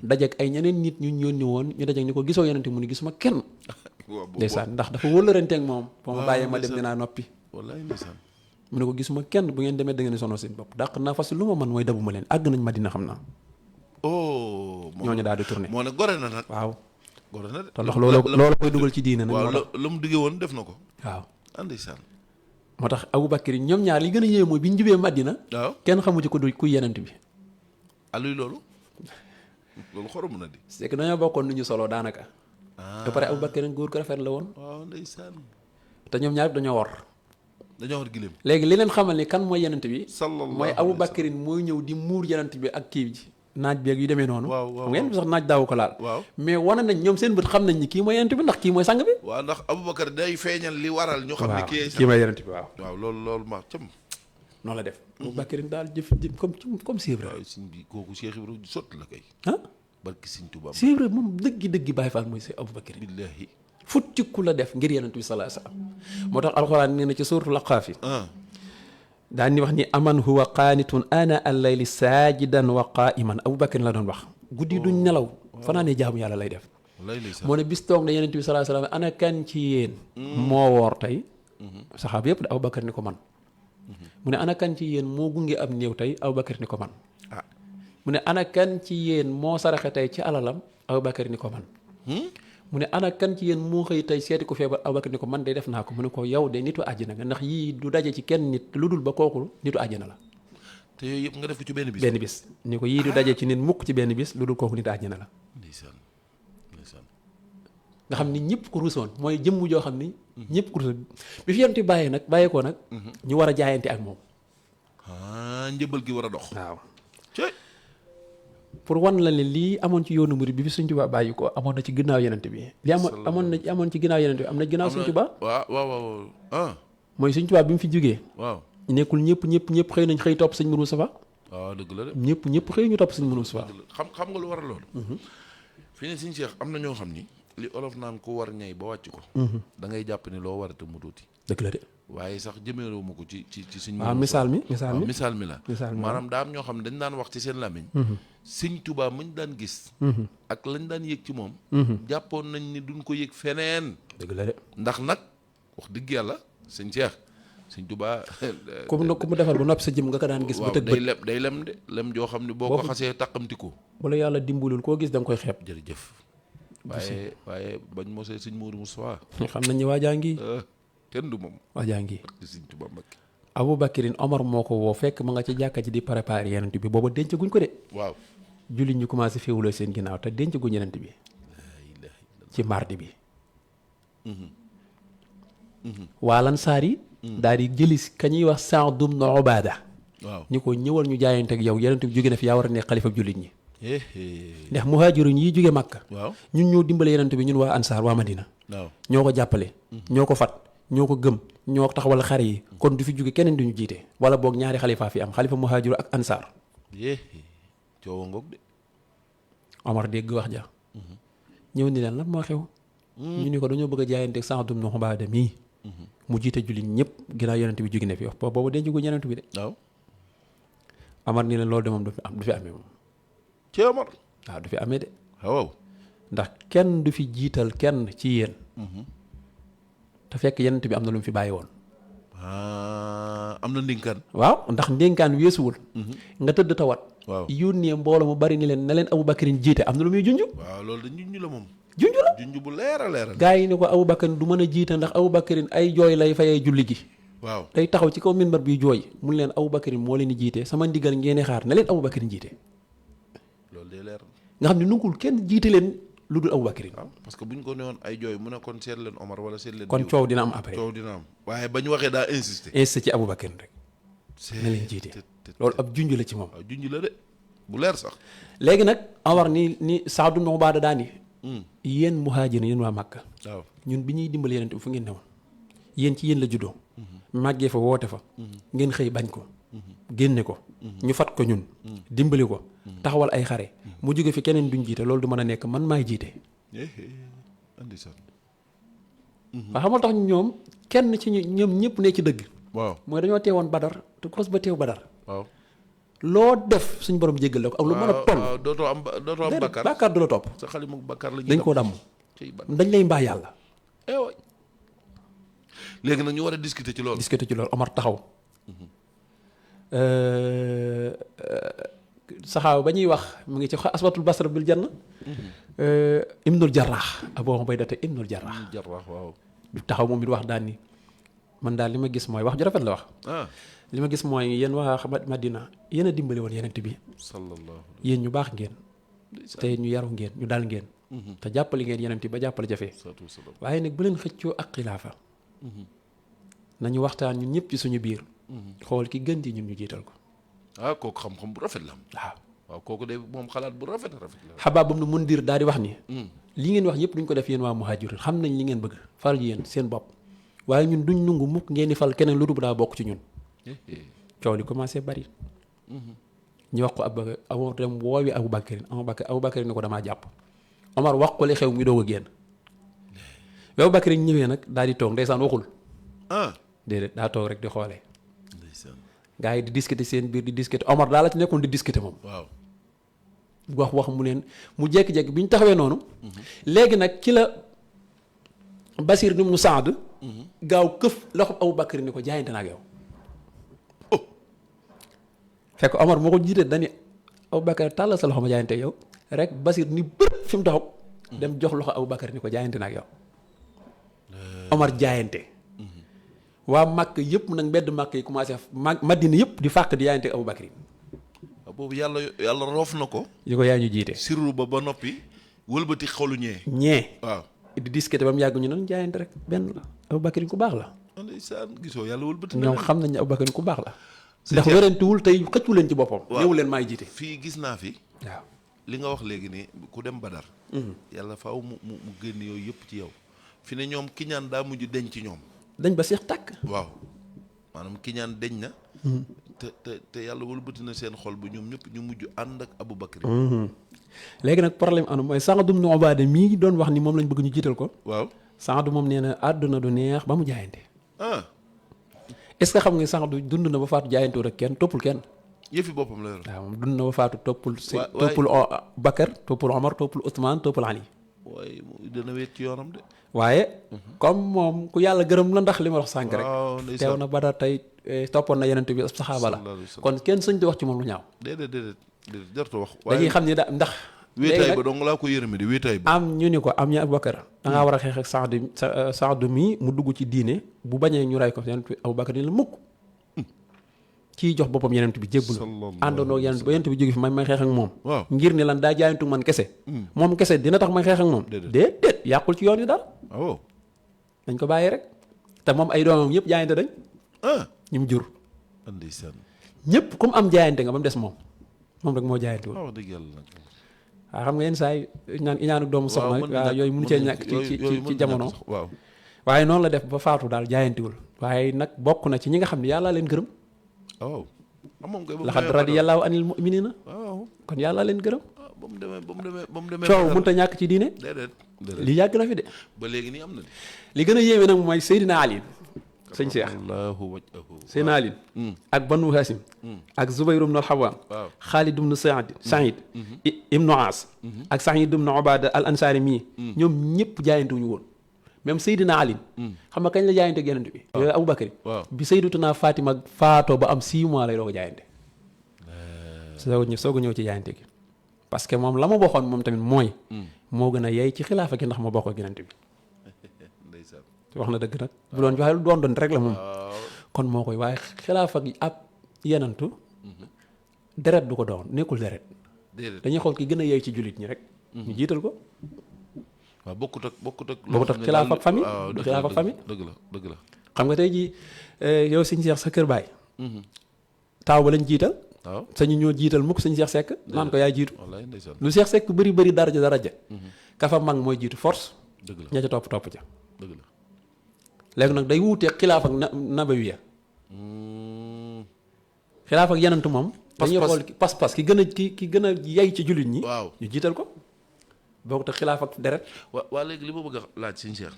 dajak ay ñeneen nit ñu yónni woon ñu dajak ni ko gisoo yenente mu ni gisuma kenn ndeysaan ndax dafa wóllëranteeg moom boo ma bàyyee ma dem dinaa noppi wallaay ndeysaan mu ne ko gisuma kenn bu ngeen demee da ngeen sonal seen bopp dàq naa fas lu ma mën mooy dabuma leen àgg nañ ma dina xam naa ñooñu daal di tourné moo ne gore na nag waaw gore na de te ndax loolu koy dugal ci diine nag waaw la mu diggee woon def na ko waaw ndeysaan moo tax Abu Bakar ñoom ñaar li gën a yéeme mooy bi ñu jubee Madina waaw kenn xamu ci ko du kuy yenent bi aluy loolu xorom na di c'est que dañoo bokkoon nu ñu solo daanaka ba pare Abu Bakar góor ko rafet la woon waaw ndeysaan te ñoom ñaar dañoo war giléem léegi li leen xamal ni kan mooy yenent bi sallallahu mooy Abu Bakar mooy ñëw di muur yenent bi ak kii ji naaj beeg yu demee noonu waaw xam ngeen bi sax naaj daawu ko laal waaw mais wane nañ ñoom seen bët xam nañ ni kii mooy yenent bi ndax kii mooy sang bi waaw ndax Aboubacar day feeñal li waral ñu xam ne kii mooy yenent bi waaw loolu ma cam noonu la def Abubakarin daal jëf comme c'est vrai waaye sëñ bi kooku Cheikh Ibra sotti la kay ah barki sëñ Tuubaa c'est vrai moom dëggi Baay Faal mooy si Abubakarin billaahi futtiku la def ngir Yonent bi sallallahu alayhi wasallam moo tax alxuraan nee na ci suuratul Aqaaf daan ni wax ni aman huwa qaanitun ana al-layli saajidan wa qaa'iman Abubakarin la doon wax guddi duñ nelaw fanaanee jaamu yàlla lay def moo ne bis toog na Yonent bi sallallahu alayhi wasallam ana kan ci yéen moo woor tey saxaaba yëpp de Abubakar ni ko man mu ne ana kan ci yéen moo gunge am néew tey Abubakar ni ko man mu ne ana kan ci yéen moo saraxe tey ci alalam Abubakar ni ko man mu ne ana kan ci yéen moo xëy tey seeti ko feebar Abubakar ni ko man de def naa ko mu ne ko yow de nitu àjjana nga ndax yii du daje ci kenn nit lu dul ba kooku nitu àjjana la te yooyu yëpp nga def ko ci benn bis ni ko yii du daje ci nit mukk ci benn bis lu dul kooku nitu àjjana la ndeysaan nga xam ni ñëpp ko ruusoon mooy jëmm joo xam ni ñëpp ko ruusoon bi fi Yonent bi bàyyeekoo nag ñu war a jaayante ak moom njëbal gi war a dox waaw pour wan la ne lii amoon ci yoonu murid bi Sëñ Tuubaa bàyyi ko amoon na ci ginnaaw Yonent bi li amoon ci ginnaaw Yonent bi am na ginnaaw Sëñ Tuubaa waaw mooy Sëñ Tuubaa bi mu fi jógee waaw nekkul ñëpp xëy nañ xëy topp Sëñ Mourou Moustapha waaw dëgg la de ñëpp xëy ñu topp Sëñ Mourou Moustapha xam nga lu war a loolu fi ne Sëñ Cheikh am na ñoo xam ni li olof naan ko war ñay ba wàcc ko da ngay jàpp ni loo war a te mu tuuti dëgg la de waaye sax jëmeeloo ma ko ci Sëñ waaw misaal mi la maanaam daa am ñoo xam ne dañ daan wax ci seen làmmiñ Sëñ Tuubaa mañ daan gis ak lañ daan yëg ci moom jàppoon nañ ni duñ ko yëg feneen dëgg la de ndax nag wax dëgg yàlla Sëñ Cheikh Sëñ Tuubaa ku mu defar bu noppi sa jëm nga ko daan gis ba tëg bët day lem de lem joo xam ne boo ko xasee tàqamti ko wala yàlla dimbalul koo gis da nga koy xeeb jërëjëf waaye bañ mosee Sëñ Mourou Moustapha xam nañ ni waajaa ngi kenn du moom waajaa ngi Sëñ Tuubaa Mbakke Abubakarin Omar moo ko woo fekk ma nga ci jàkka ji di préparer Yonent bi booba denc guñ ko de waaw jullit ñu commencé féewuloo seen ginnaaw te denc guñ Yonent bi ci mardi bi waa Lansaar yi daal di jëli ka ñuy wax Saad ibn Ubaada waaw ñu ko ñëwal ñu jaayante ak yow Yonent bi jóge na fi yaa war a nekk xalifa jullit ñi ndax muhaajiruñ yi jóge Makka waaw ñun ñoo dimbale Yonent bi ñun waa Ansaar waa Madina waaw ñoo ko jàppale ñoo ko fat ñoo ko gëm ñoo taxawal xare yi kon du fi jóge keneen duñu jiite wala boog ñaari xalifa fi am xalifa muhaajiru ak Ansaar coowa ngoog de Omar dégg wax ja ñëw ni leen lan moo xew ñu ni ko dañoo bëgg a jaayante ak Saad ibn Ubaada mii mu jiite jullit ñëpp ginnaaw Yonent bi jóge na fi wax boobu denc gu Yonent bi de waaw Omar ni leen loolu de moom du fi amee moom ci Omar waaw du fi amee de waaw ndax kenn du fi jiital kenn ci yéen te fekk Yonent bi am na lu mu fi bàyyi woon am na ndénkaan waaw ndax ndénkaan weesuwul nga tëdd tawat waaw yónnee mbooloo mu bari ni leen na leen Abubakarin jiite am na lu muy junj waaw loolu da junj la moom junj la junj bu leer a leer gaa yi ni ko Abubakarin du mën a jiite ndax Abubakarin ay jooy lay fayee julli gi waaw day taxaw ci kaw minbar bi jooy mun leen Abubakarin moo leen di jiite sama ndigal ngeen di xaar na leen Abubakarin jiite loolu day leer nga xam ne nungul kenn jiite leen lu dul Abubakarin waaw parce que bu ñu ko newoon ay jooy mu ne kon seet leen Omar wala seet leen kon coow dina am après coow dina am waaye ba ñu waxee daa insisté ci Abubakarin rek na leen jiite loolu ab junj la ci moom waaw junj la de bu leer sax léegi nag Omar ni Saad ibn Ubaada daa ni yéen muhaajir yéen waa Makka waaw ñun bi ñuy dimbali Yonent bi fu ngeen newoon yéen ci yéen la juddoo màggee fa woote fa ngeen xëy bañ ko génne ko ñu fat ko ñun dimbali ko taxawal ay xare mu jóge fi keneen duñ jiite loolu du mën a nekk man maay jiite andi sax waaw xamal tax ñoom kenn ci ñoom ñëpp ne ci dëgg waaw mooy dañoo teewoon Badar te kos ba teew Badar waaw loo def suñ borom jéggal la ko ak lu mën a toll dootoo am bakkaar bàkkaar du la topp sa xalimu bakkaar la dañ koo damm dañ lay mbaa yàlla léegi nag ñu war a discuter ci loolu Omar taxaw saxaaw ba ñuy wax mu ngi ci aswatul basra bil janna ibnul jarraax Abu Ubaydata ibnul jarraax waaw taxaw moom it wax daan ni man daal li ma gis mooy wax ju rafet la wax li ma gis mooy yéen waa Madina yéen a dimbali woon Yonent bi sallallahu yéen ñu baax ngeen te ñu yaru ngeen ñu dal ngeen te jàppale ngeen Yonent bi ba jàppale jafe waaye nag bu leen xëccoo ak xilaafa nañu waxtaan ñun ñëpp ci suñu biir xool ki gën di ñun ñu jiital ko kooku xam-xam bu rafet la waaw kooku de moom xalaat bu rafet la Xabaab ibn Mundir daal di wax ni li ngeen wax yëpp duñ ko def yéen waa muhaajirin xam nañ li ngeen bëgg fal yéen seen bopp waaye ñun duñ nungu mukk ngeen di fal keneen lu dul daa bokk ci ñun coow li commencé bari ñu wax ko Abubakar Omar dem woowi Abubakar ni ko damaa jàpp Omar wax ko li xew mi doog a génn bi Abubakar ñëwee nag daal di toog ndeysaan waxul déedéet daa toog rek di xoolee gars yi di discuter seen biir di discuter Omar daal la ci nekkoon di discuter moom wax mu leen mu jékki-jékki bi ñu taxawee noonu léegi nag ci la Basir ibn Saad gaaw këf loxo Abubakar ni ko jaayante na ak yow fekk Omar moo ko jiite dani Abubakar tàllal sa loxo ma jaayante yow rek Basir ni bërëb fi mu taxaw dem jox loxo Abubakar ni ko jaayante na ak yow Omar jaayante waa Màkk yëpp nag mbedd Màkk yi commencé Madina yëpp di fàq di jaayante ak Abubakar boobu yàlla roof na ko yi ko yaa ñu jiite sirru ba noppi wëlbati xolu ñee waaw di discuter ba mu yàgg ñu ne jaayante rek benn la Abubakar ku baax la ndeysaan gisoo yàlla wëlbati ñoom xam nañ ne Abubakar ku baax la ndax wérantuwul tey xëccu leen ci boppam néewu leen maay jiite fii gis naa fi waaw li nga wax léegi ni ku dem Badar yàlla faaw mu génn yooyu yëpp ci yow fi ne ñoom kiñaan daa mujj deñ ci ñoom dañ ba seex tàkk waaw maanaam kiñaan deñ na te yàlla wëlbati na seen xol bu ñoom ñëpp ñu mujj ànd ak Abubakar léegi nag problème anu mooy Saad ibn Ubaada mii doon wax ni moom lañ bëgg ñu jiital ko waaw Saad moom nee na àdduna du neex ba mu jaayante est-ce que xam nga Saad dund na ba faatu jaayante rek kenn toppul kenn yëfi boppam la yor waaw moom dund na ba faatu toppul Bakar toppul Omar toppul Ousmane toppul Ali waaye dana wéet ci yoonam de waaye comme moom ku yàlla gërëm la ndax li ma wax sànk rek teew na Badar tey toppoon na yeneen bi saxaaba la kon kenn sëñ di wax ci moom lu ñaaw déedéet jartu wax dañuy xam ni ndax wéetaay ba dong laa ko yërëme di wéetaay ba am ñu ni ko am ñu Abubakar dangaa war a xeex ak Saadu mii mu dugg ci diine bu bañee ñu ray ko yeneen bi Abubakar ni la mukk kii jox boppam yeneen bi jébbul àndandoo yeneen ba yeneen bi jóge fi may xeex ak moom ngir ni lan daa jaayantu man kese moom kese dina tax may xeex ak moom déedéet yàqul ci yoon yi daal dañ ko bàyyi rek te moom ay doomam yëpp jaayante dañ ñu mu jur ñëpp comme am jaayante nga ba mu des moom rek moo jaayante wul wax dëgg yàlla nag waaw xam nga yenn saa yi naan iñaanu doomu soxna waaw yooyu mënu cee ñàkk ci jamono waaw waaye noonu la def ba faatu daal jaayantewul waaye nag bokk na ci ñi nga xam ne yàlla leen gërëm waaw laxad radiyallaahu anil mu'miniina waaw kon yàlla leen gërëm ba mu demee coow mënut a ñàkk ci diine li yàgg na fi de ba léegi nii am na li gën a yéeme nag mooy Seydina Ali sëñ Cheikh Seydina Ali ak Banu Hasim ak Zubayr ibn al-Awwam Xaalid ibn Saïd ibnu Aas ak Saïd ibn Ubaada al Ansaari mii ñoom ñëpp jaayante wuñu woon même Seydina Ali xam nga kañ la jaayante ak Yonent bi yooyu Abubakar bi Sayyidatuna Fatima faatoo ba am 6 mois lay doo ko jaayante soog a ñëw ci jaayante gi parce que moom la ma waxoon moom tamit mooy moo gën a yey ci xilaafa gi ndax ma bokk ak Yonent bi wax na dëgg nag bu doon joxe lu doon rek la moom kon moo koy waaye xilaafa gi ab yenantu deret du ko doon nekkul deret dañuy xool ki gën a yey ci jullit ñi rek ñu jiital ko waaw bokkut ak xilaafa ak famille du xilaafa ak famille dëgg la xam nga tey ji yow sëñ Cheikh sa kër baay taaw ba lañ jiital waaw sañu ñoo jiital mukk sëñ Cheikh Seck naan ko yaay jiitu lu Cheikh Seck bëri daraja ka fa mag mooy jiitu force ña ca topp ca dëgg la léegi nag day wuutee xilaaf ak nabawiya xilaaf ak yenantu moom dañuy xool pas-pas ki gën a yey ci jullit ñi ñu jiital ko boo ko te xilaaf ak deret waa léegi li ma bëgg a laaj sëñ Cheikh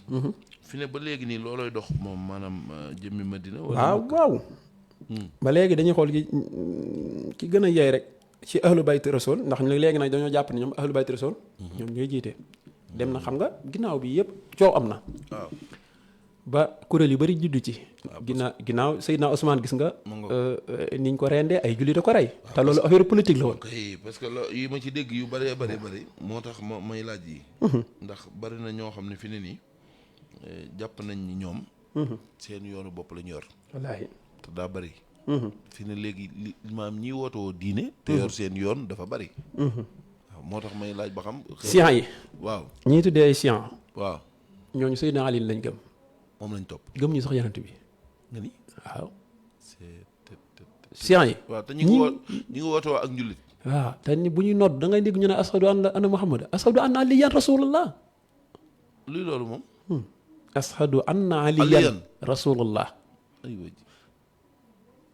fi ne ba léegi nii loolooy dox moom maanaam jëmmi Madina waaw ba léegi dañuy xool ki gën a yey rek ci ahlu bayti rasul ndax léegi nag dañoo jàpp ne ñoom ahlu bayti rasul ñoom ñooy jiite dem na xam nga ginnaaw bi yëpp coow am na ba kuréel yu bari juddu ci ginnaaw Seydina Ousmane gis nga niñ ko rendee ay jullit a ko rey te loolu affaire politique la woon parce que yi ma ci dégg yu bëree bëri moo tax may laaj yi ndax bari na ñoo xam ne fi ne nii jàpp nañ ni ñoom seen yoonu bopp la ñu yor wallaahi te daa bëri fi ne léegi maam ñi wootoo diine te yor seen yoon dafa bëri waaw moo tax may laaj ba xam siyan yi waaw ñii tuddee ay siyan waaw ñooñu Seydina Ali lañ gëm moom lañ topp gëm ñu sax Yonent bi nga ni waaw siyan yi waaw te ñu ngi wootoo ak njullit waaw te ni bu ñuy nodd da ngay dégg ñu ne ashadu an anna Muhammad ashadu anna aliyan rasulullah luy loolu moom ashadu anna aliyan rasulullah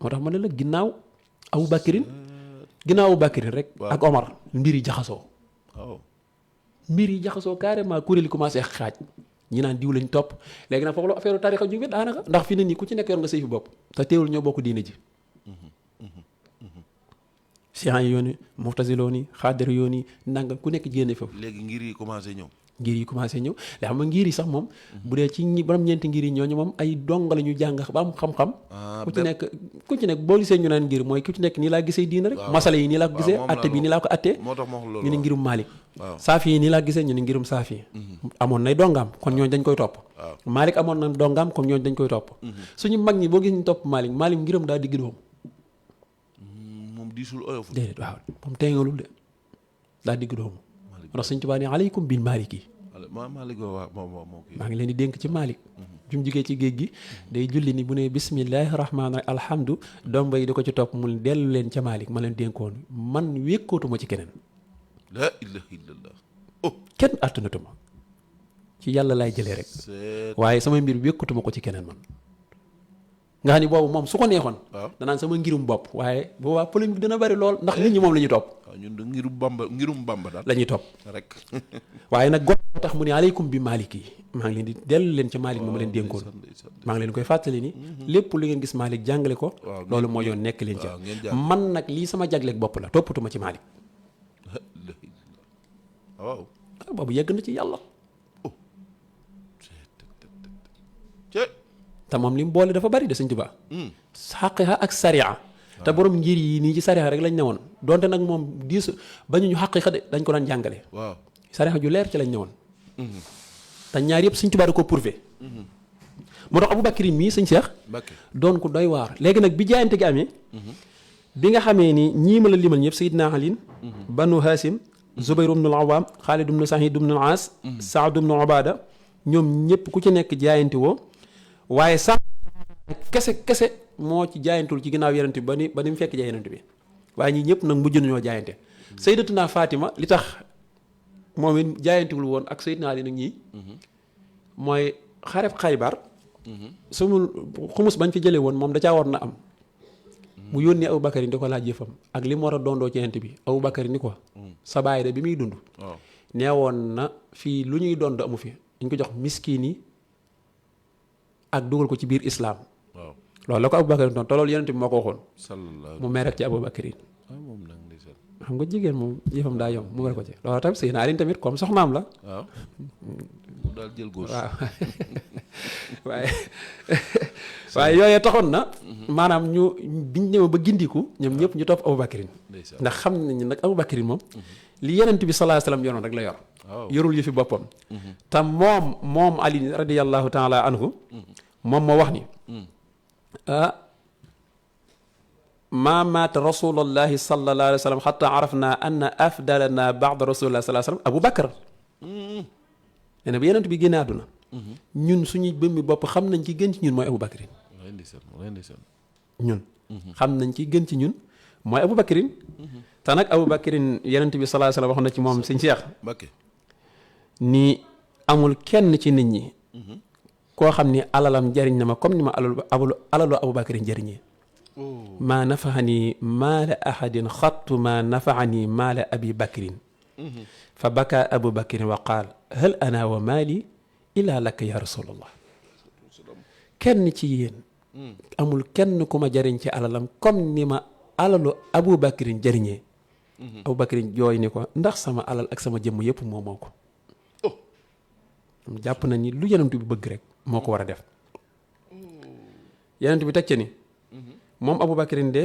moo tax ma ne la ginnaaw Abu Bakrin rek ak Omar mbir yi jaxasoo carrément kuréel yi commencé xaaj ñi naan diw lañ topp léegi nag foofu la affaire tarixa ju daanaka ndax fi ne nii ku ci nekk yor nga say fi bopp te teewul ñoo bokk diine ji Chiites yi yooni Mu'taziloon yi Xaadir yooni nangam ku nekk génne foofu léegi ngir yi commencé ñëw léegi xam nga ngir yi sax moom bu dee ci borom ñeenti ngir yi ñooñu moom ay donga la ñu jàng ba am xam-xam ku ci nekk boo gisee ñu naan ngir mooy ku ci nekk nii laa gisee diina rek masala yi nii laa ko gisee atte bi nii laa ko attee ñu ne ngirum Maalik Saafi yi nii laa gisee ñu ne ngirum Saafi amoon nay dongaam kon ñooñu dañ koy topp Maalik amoon na dongaam comme ñooñu dañ koy topp suñu mag ñi boo gis ñu topp Maalik ngiram daa digg doom diisul oyof déedéet waaw moom teengalul de daa digg doomu ndax Sëñ Tuubaa ne aleykum bil Maaliki maa ngi leen di dénk ci Maalik bi mu jugee ci géej gi day julli ni bu ne bismillahi rahmaani rahim alhamdu domba yi di ko ci topp mu dellu leen ca Maalik ma leen dénkoon man wékkootuma ci keneen la ilaha illallah kenn attanatuma ci yàlla laay jëlee rek waaye sama mbir wékkootuma ko ci keneen man nga xam ni boobu moom su ko neexoon danaan sama ngirum bopp waaye boobaa polémique dina bari lool ndax nit ñi moom la ñuy topp ñun de ngirum bamba daal la ñuy topp rek waaye nag got moo tax mu ne aleykum bi Maalik yi maa ngi leen di dellu leen ca Maalik ma leen dénkoon maa ngi leen koy fàttali ni lépp lu ngeen gis Maalik jàngale ko loolu moo yoon nekk leen ca man nag lii sama jagleeg bopp la toppatuma ci Maalik waaw boobu yegg na ci yàlla te moom li mu boole dafa bari de Sëñ Tuubaa xaqiqa ak sariya te borom ngir yi nii ci sariya rek lañ ne woon donte nag moom diisu bañu ñu xaqiqa de dañ ko daan jàngale waaw sariya ju leer ci lañ ne woon te ñaar yëpp Sëñ Tuubaa da ko prouvé moo tax Abu Bakri mii Sëñ Seex doon ko doy waar léegi nag bi jaayante gi amee bi nga xamee ni ñii ma la limal ñëpp Seydina Ali Banu Haasim Zubayr ibn al-Awwam Xaalid ibn Saïd ibn al-Aas Saad ibn Ubaada ñoom ñëpp ku ci nekk jaayante woo waaye sax kese moo ci jaayantul ci ginnaaw yenent bi ba ni mu fekk jaay yenent bi waaye ñii ñëpp nag mujj nañoo jaayante Sayyidatuna Fatima li tax moom it jaayantewul woon ak Sayyidina Ali nag ñii mooy xareb Xaybar sumul xumus bañ fi jëlee woon moom da caa war na am mu yónnee Abu Bakar di ko laaj jëfam ak li mu war a dondoo ci yenent bi Abu Bakar ni ko sa baay de bi muy dund nee woon na fii lu ñuy dond amu fi dañ ko jox miskin yi ak dugal ko ci biir islam loolu la ko Aboubacar doon te loolu yonent bi moo ko waxoon mu mer rek ci Aboubacar yi xam nga jigéen moom yëfam daa yomb mu mer ko ci loolu tamit Seydina Ali tamit comme soxnaam la waaw mu daal jël góos waaw waaye yooyee taxoon na maanaam ñu biñ ñëw ba gindiku ñoom ñëpp ñu topp Aboubacar ndax xam nañu nag Aboubacar moom li yonent bi sallallahu alayhi wasallam yoroon rek la yor yorul yëfi boppam te moom Ali radiyallahu taala anhu moom moo wax ni maa maata rasulullahi sallallahu alayhi wa sallam xata arafna anna afdalana baada rasulillahi sallallahu alayhi wa sallam Abu Bakar nee na bi yenent bi génne àdduna ñun suñuy bëmmi bopp xam nañ ci gën ci ñun mooy Abu Bakrin ñun xam nañ ci gën ci ñun mooy Abu Bakrin te nag Abu Bakrin yenent bi sallallahu alayhi wa sallam wax na ci moom sëñ Cheikh ni amul kenn ci nit ñi koo xam ni alalam jariñ na ma comme ni ma alalu Abu Bakrin jariñee maa nafaani maala ahadin xattu maa nafaani maala abi bakrin fa baka abu bakrin wa qaal hal ana wa maali ila laka ya rasulallah kenn ci yéen amul kenn ku ma jariñ ci alalam comme ni ma alalu abu bakrin jariñee abu bakrin jooy ni ko ndax sama alal ak sama jëmm yëpp moo ko jàpp na ni lu yenentu bi bëgg rek moo ko war a def yenentu bi teg ca ni moom Aboubacrine de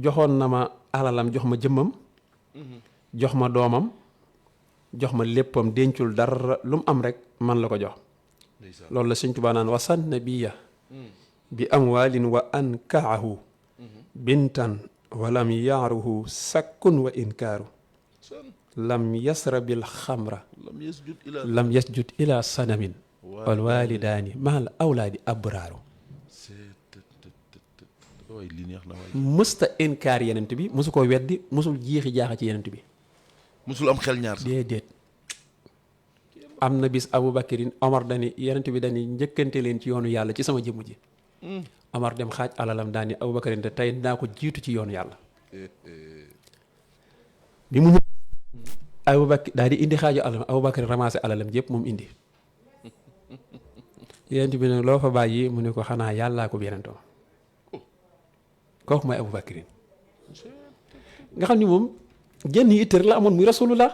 joxoon na ma alalam jox ma jëmmam jox ma doomam jox ma léppam dencul dara lu mu am rek man la ko jox loolu la Sëñ Tuubaa naan wasan nabiya bi amwaalin wa ankaahu bintan wa lam yaaruhu sakkun wa inkaaru lam yasrabil xamra lam yasjud ila sanamin wal waalidaani mahal awlaadi abraaru mësta inkaar yenent bi mësu ko weddi mësul jiixi jaaxa ci yenent bi mësul am xel ñaar sax déedéet am na bis Aboubacrine Omar dani yenent bi dani njëkkante leen ci yoonu yàlla ci sama jëmm ji Omar dem xaaj alalam daal ni Abubakarin te tey dinaa ko jiitu ci yoonu yàlla. bi mu ñëw Abubakar daal di indi xaaju alalam Abubakarin ramassé alalam yëpp moom indi. Yonent bi ne loo fa bàyyi mu ne ko xanaa yàllaa ko yonentam kooku mooy Abubakarin nga xam ni moom genn yitte rek la amoon muy rasulullah.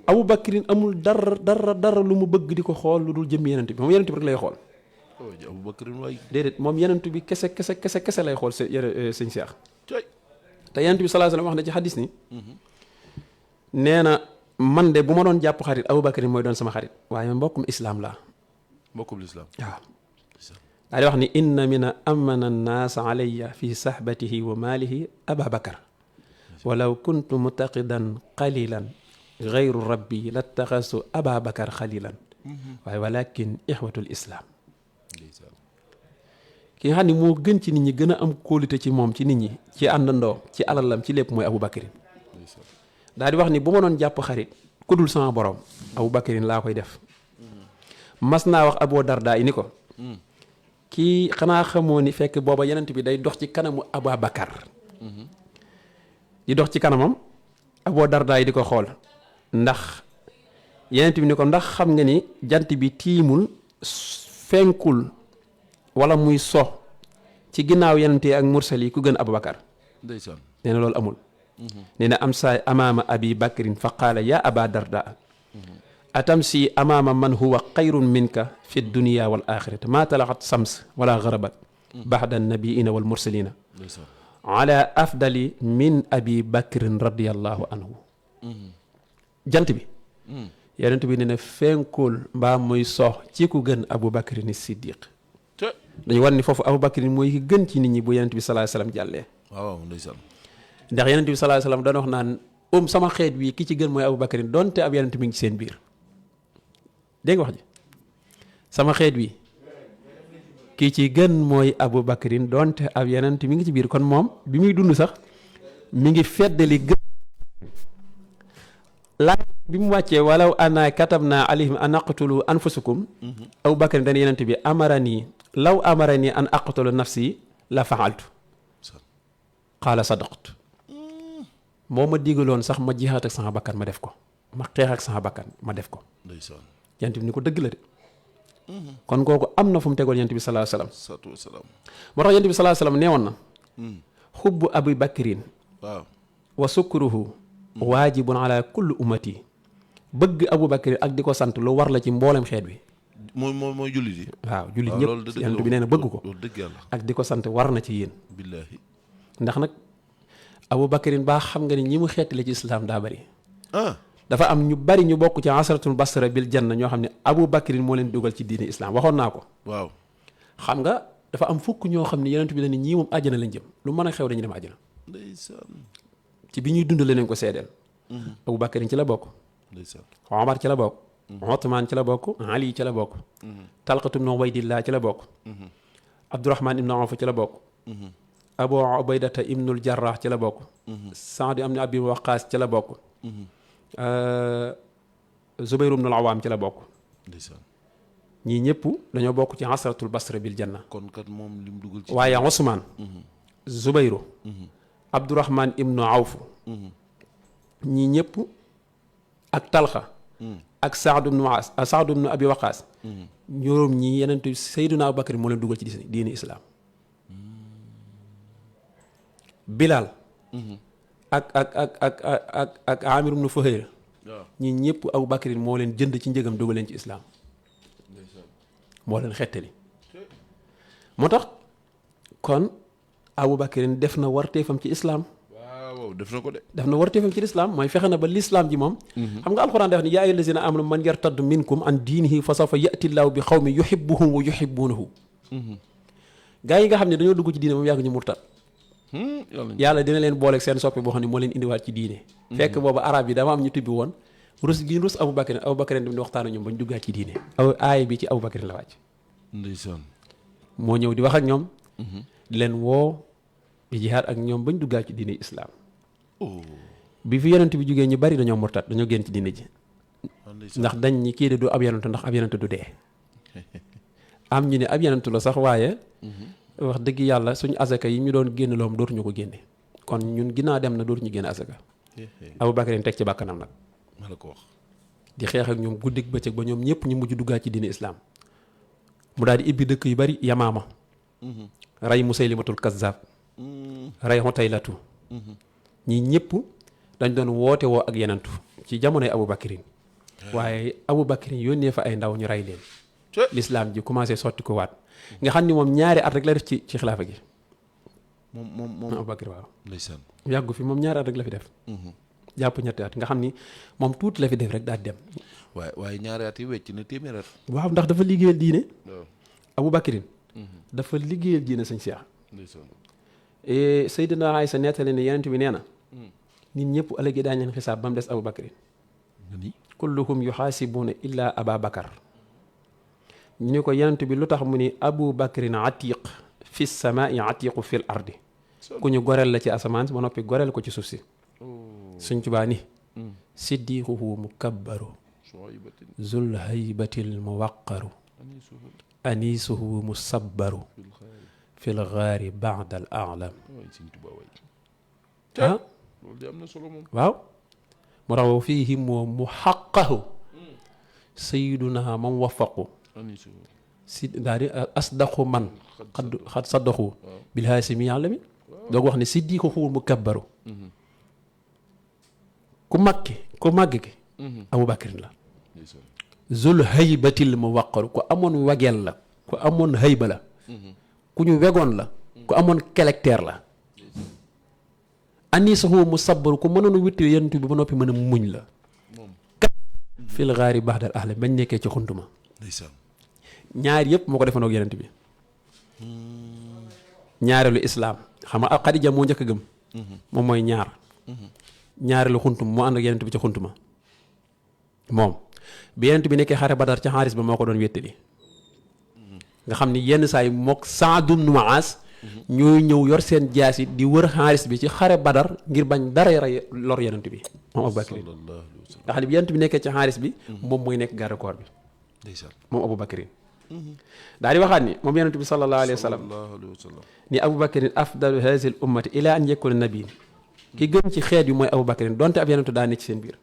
Abubakarin amul dara lu mu bëgg di ko xool lu dul jëm Yonent bi moom Yonent bi rek lay xool. Abubakarin waay déedéet moom Yonent bi kese lay xool sëñ Seex te Yonent bi sallallahu alayhi wasallam wax na ci xadis ni nee na man de bu ma doon jàpp xarit Abubakarin mooy doon sama xarit waaye mbokkum islaam laa. mbokkum lislaam waaw daa di wax ni inna min amana annaas alayya fi sahbatihi wa maalihi Ababakar walaw kuntu mutaqidan qalilan gayru rabbi lattaxasu Ababakar xalilan waaye walakin ixwatul islaam ki nga xam ne moo gën ci nit ñi gën a am kóolute ci moom ci nit ñi ci àndandoo ci alalam ci lépp mooy Abubakarin daa di wax ni bu ma doon jàpp xarit ku dul sama borom Abubakarin laa koy def. mas naa wax Abu Darda yi ni ko kii xanaa xamoo ni fekk booba Yonent bi day dox ci kanamu Abubakar di dox ci kanamam Abu Darda yi di ko xool ndax Yonent bi ni ko ndax xam nga ni jant bi tiimul fenkul wala muy so ci ginnaaw Yonent yi ak mursal yi ku gën Abubakar ndeysaan nee na loolu amul nee na am saa amaama Abi Bakrin fa qaala yaa Aba Darda atamsi amaama man huwa xayrun minka fi dunia wal axirati maa talaxat sams wala garabat baxda nabiina wal mursalina ala afdali min abi bakrin radiallahu anhu jant bi Yonent bi ne na fenkool mbaa muy sox ci ku gën Abu Bakrin Siddiq dañu war ni foofu Abu Bakrin mooy ki gën ci nit ñi bu Yonent bi sallallahu alayhi wasallam jàllee waaw ndeysaan ndax Yonent bi sallallahu alayhi wasallam doon wax naan sama xeet wi ki ci gën mooy Abu Bakrin donte ab Yonent mi ngi ci seen biir dégg nga wax ji sama xeet wi kii ci gën mooy Abu Bakrin donte ab Yonent mi ngi ci biir kon moom bi muy dund sax mi ngi feddali gën laa bi mu wàccee walaw ana katabna alayhim an aqtulu anfusakum Abu Bakrin dana Yonent bi amarani law amarani an aqtulu nafsi la faaltu qaala sadaqtu moo ma digaloon sax ma jihaat ak sama bakkan ma def ko ma xeex ak sama bakkan ma def ko Yonent bi ni ko dëgg la de kon kooku am na fu mu tegoon Yonent bi sallallahu alayhi wasallam moo tax Yonent bi sallallahu alayhi wasallam nee woon na xubbu Abu Bakrin wa sukruhu waajibun ala kulli ummati bëgg Abu Bakrin ak di ko sant lu war la ci mboolem xeet bi mooy jullit yi waaw jullit ñëpp Yonent bi nee na bëgg ko ak di ko sant war na ci yéen billaahi ndax nag Abu Bakrin baa xam nga ni ñi mu xeetale ci islaam daa bari ah dafa am ñu bari ñu bokk ci asratul basra bil janna ñoo xam ne Abu Bakrin moo leen dugal ci diine islaam waxoon naa ko waaw xam nga dafa am fukk ñoo xam ne Yonent bi la ni ñii moom àjjana lañ jëm lu mën a xew dañu dem àjjana ndeysaan ci bi ñuy dundale nañ ko seedeel Abu Bakrin ci la bokk ndeysaan Omar ci la bokk Othman ci la bokk Ali ci la bokk Talqatu ibn Ubaydillah ci la bokk Abdurahman ibn Awf ci la bokk Abu Ubaydata ibnul Jarrah ci la bokk Saad ibn Abi Waqaas ci la bokk Zubayr ibn al-Awwam ci la bokk ndeysaan ñii ñëpp dañoo bokk ci asratul basra bil janna kon kat moom lim dugal ci waaye Usmaan Zubayru Abdurahman ibnu Awf ñii ñëpp ak Talxa ak Saad ibnu Abi Waqaas ñoom ñii Yonent bi Seydina Abu Bakr moo leen dugal ci diini islaam Bilal ak Amir ibnu Fuhayra ñii ñëpp Abu Bakrin moo leen jënd ci njëgam dugal leen ci islaam moo leen xettali moo tax kon Abu Bakrin def na warteefam ci islaam waaw def na ko de def na warteefam ci islaam mooy fexe na ba lislaam ji moom xam nga alxuraan def ni yaa ayyuhal lazina amanu man yartadda minkum an diinihi fa sawfa ya'ti llaahu bi qawmin yuhibbuhum wa yuhibbuunahu gaa yi nga xam ne dañoo dugg ci diine moom yàgg ñu murtad yàlla dina leen booleeg seen soppi boo xam ne moo leen indiwaat ci diine fekk boobu arab yi dama am ñu tubbi woon rus gi rus Abu Bakrin dem di waxtaan ak ñoom ba ñu duggaat ci diine aay bi ci Abu Bakrin la wàcc ndeysaan moo ñëw di wax ak ñoom di leen woo di jihaad ak ñoom ba ñu duggaat ci diine islaam bi fi Yonent bi jógee ñu bari dañoo murtad dañoo génn ci diine ji ndax dañ ñi kii de du ab yonent ndax ab yonent du dee am ñu ne ab yenentu la sax waaye wax dëgg yàlla suñu asaka yi ñu doon génn loom dootuñu ko génne kon ñun ginnaaw dem na dootuñu génne asaka Abubakar teg ci bàkkanam nag ma la ko wax di xeex ak ñoom guddik bëccëg ba ñoom ñëpp ñu mujj duggaat ci diine islaam mu daal di ibbi dëkk yu bari Yamaama rey Musaylimatul Kazzab rey Utaylatu ñi ñëpp dañ doon woote woo ak yenentu ci jamonoy Abubakarin waaye Abubakarin yónnee fa ay ndaw ñu rey leen l'islam ji commencé sotti ko waat nga xam ni moom ñaari at rek la def ci xilaafa gi moom Abubakar waaw ndeysaan yàggu fi moom ñaari at rek la fi def jàpp ñetti at nga xam ni moom tuuti la fi def rek daal dem waaye ñaari at yi wecc na téeméer at waaw ndax dafa liggéeyal diine Abubakarin dafa liggéeyal diine sëñ Cheikh ndeysaan Seydina Aysa nettali ne yenent bi nee na nit ñëpp ëllëg daañu leen xisaab ba mu des Abubakarin kulluhum yuxaasibuuna illa Aba Bakar ñu ne ko yenent bi lu tax mu ni Abubakarin atiq fi samaai atiqu fil ardi ku ñu goreel la ci asamaan ba noppi goreel ko ci suuf si Sëñ Tuubaa ni siddiquhu mukabbaru zul haybatil muwaqaru anisuhu musabbaru fil gaari baada al aalam ah loolu de am na solo moom waaw mu tax fiihim mu xaqahu sayiduna man wafaqu si daal di asdaqu man xad saddaqu bil haasimi yàlla mi doog wax ne siddiquhu mukabbaru ku màgg ki Abubakarin la zul haybatil muwaqaru ku amoon wegeel la ku amoon hayba la ku ñu wegoon la ku amoon caractère la anisahu mu sabbaru ku mënoon witti yentu bi ba noppi mën a muñ la fil gaari ba'dal ahli bañ nekkee ci xuntuma ñaar yëpp moo ko defoon ak yenent bi ñaareelu islaam xam nga Xadija moo njëkk a gëm moom mooy ñaareelu xuntum moo ànd ak yenent bi ci xuntuma moom bi yenent bi nekkee xare Badar ca xaaris ba moo ko doon wéttali nga xam ni yenn saa yi mook Saad ibn Muaaz ñooy ñëw yor seen jaas yi di wër xaaris bi ci xare Badar ngir bañ dara rey lor yenent bi moom Abubakar nga xam ne bi yenent bi nekkee ci xaaris bi moom mooy nekk garde corps bi moom Abubakar daal di waxaat ni moom yenent bi sallallahu alayhi wa sallam ni Abubakarin afdalu hazihi l ummati ila an yakuna nabiyin ki gën ci xeet yu mooy Abubakarin donte ab yenentu daa nekk ci seen biir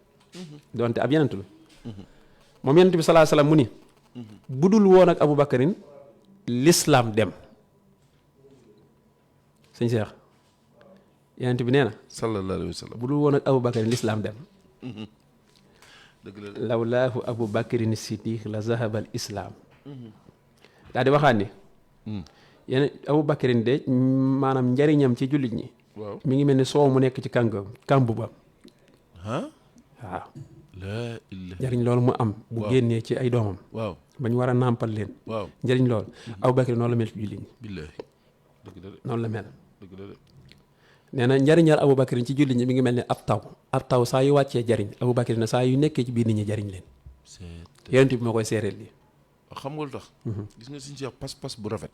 donte ab yenentu la moom yenent bi sallallahu alayhi wa sallam mu ni budul woon ak Abubakarin l'islam dem sëñ Cheikh yenent bi nee na sallallahu alayhi wa sallam budul woon ak Abubakarin l'islam dem dëgg la lawlaahu Abubakarin siddiq la zahaba al islam daal di waxaat ni yeneen Abubakarin de maanaam njariñam ci jullit ñi waaw mi ngi mel ni soow mu nekk ci kàmbu ba ah waaw laa ilaaha njariñ loolu mu am bu génnee ci ay doomam waaw ba ñu war a nàmpal leen waaw njariñ loolu Abubakarin noonu la mel ci jullit ñi billaahi dëgg la de noonu la mel dëgg la de nee na njariñal Abubakarin ci jullit ñi mi ngi mel ni ab taw saa yu wàccee jariñ Abubakarin na saa yu nekkee ci biir nit ñi jariñ leen yonent bi moo koy seereel lii xam nga lu tax gis nga suñu Cheikh pas-pas bu rafet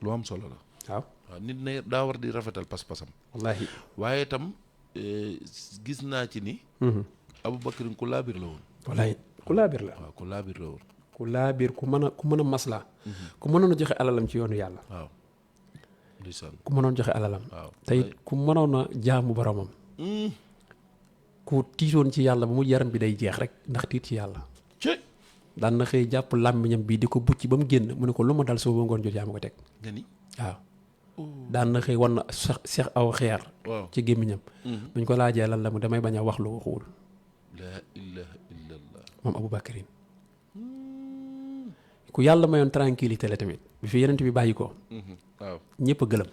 lu am solo la waaw nit na daa war di rafetal pas-pasam wallaahi waaye itam gis naa ci ni Abubakarin ku laabir la woon wallaahi ku laabir la waaw ku laabir la woon ku laabir ku mën a maslaa ku mënoon a joxe alalam ci yoonu yàlla waaw ndeysaan ku mënoon joxe alalam waaw te it ku mënoon a jaamu boromam ku tiitoon ci yàlla ba mu yaram bi day jeex rek ndax tiit ci yàlla daan na xëy jàpp làmmiñam bii di ko bucc ba mu génn mu ne ko lu ma dal suba ba ngoon jot yaa ma ko teg waaw daan na xëy wan na seex aw xeer ci gémmiñam buñ ko laajee lan la mu damay bañ a wax lu waxuwul laa ilaha illallah moom Abubakarin ku yàlla mayoon tranquillité la tamit bi fi yenent bi bàyyi ko waaw ñëpp a gëlëm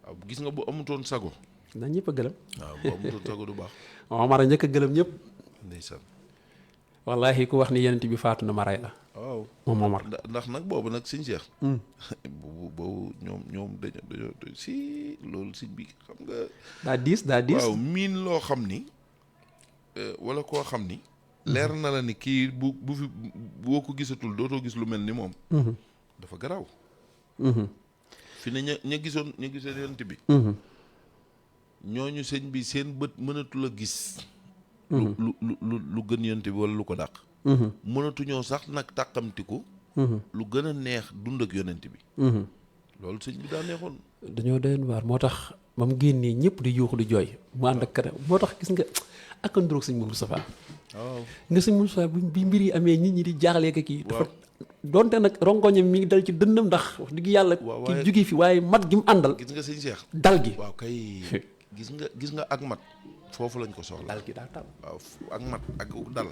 waaw gis nga bu amutoon sago ndax ñëpp a gëlëm waaw bu amutoon sago du baax Omar a njëkk a gëlëm ñëpp ndeysaan wallahi ku wax ni yenent bi faatu na ma rey la waaw moom Omar ndax nag boobu nag sëñ Cheikh boobu ñoom dañoo si loolu sëñ bi xam nga daa diis waaw miin loo xam ni wala koo xam ni leer na la ni kii bu fi boo ko gisatul dootoo gis lu mel ni moom dafa garaaw fi ne ña gisoon yonent bi ñooñu sëñ bi seen bët mënatul a gis lu gën yonent bi wala lu ko dàq mënatuñoo sax nag tàqamtiku lu gën a neex dund ak yonent bi loolu sëñ bi daa neexoon dañoo doon waar moo tax ba mu génnee ñëpp di yuuxu di jooy mu ànd ak kanam moo tax gis nga ak a nduroog sëñ Moustapha waaw nga sëñ Moustapha bi mbir yi amee nit ñi di jaaxlee ko kii dafa donte nag rongoñam mi ngi dal ci dënnam ndax wax dëgg yàlla ki jóge fi waaye mat gi mu àndal gis nga sëñ Cheikh dal gi waaw kay gis nga ak mat foofu lañ ko soxla dal gi daa tal waaw ak mat ak dal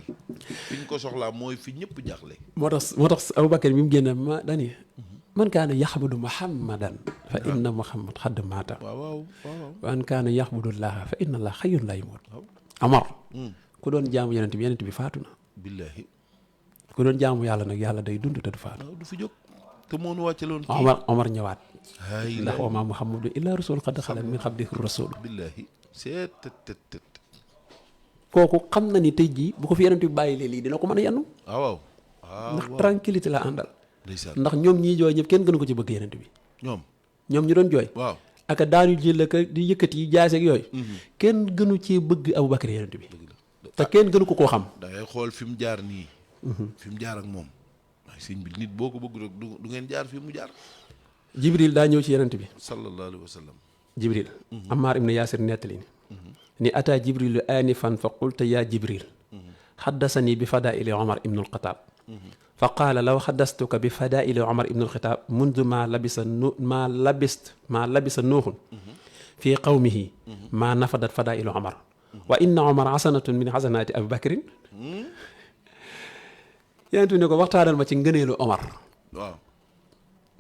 fi ñu ko soxlaa mooy fi ñëpp jaaxle moo tax Aboubacar bi mu génne ma dani man kaana yaxbudu muhammadan fa inna muhammad xadd maata waaw man kaana yaxbudullaha fa inna allah xayyun laa yamuut amar ku doon jaamu yonent bi faatu na billaahi ku doon jaamu yàlla nag yàlla day dund te du faatu du fi jóg te moonu wàcce loon Omar ñëwaat ndax wa maa muhammadu illaa rasul qad xalat min qablihi rasul billaahi seet kooku xam na ni tey jii bu ko fi yonent bi bàyyi lee lii dina ko mën a yenn waaw ndax tranquillité la àndal ndeysaan ndax ñoom ñii jooy ñëpp kenn gënu ko ci bëgg yonent bi ñoom ñu doon jooy waaw aka daanu jël ka di yëkkati yi jaaseeg yooyu kenn gënu ci bëgg Aboubacar yonent bi te kenn gënu ko koo xam da ngay xool fi mu jaar nii fi mu jaar ak moom waaye sëñ bi nit boo ko bëgg rek du ngeen jaar fi mu jaar Jibril daa ñëw ci yonent bi sallallahu alayhi wa sallam Jibril Ammar ibn Yaasir nettali ni ataa Jibrilu aanifan fa qulta yaa Jibril xaddasani bi fadaili Omar ibnu alxataab fa qaala law xaddastuka bi fadaili Omar ibnu alxataab mundu maa labisa nuuxun fi qawmihi maa nafadat fadailu Omar wa inna Omar xasanatun min xasanaati Abi Bakrin yonent bi ne ko waxtaanal ma ci ngëneelu Omar waaw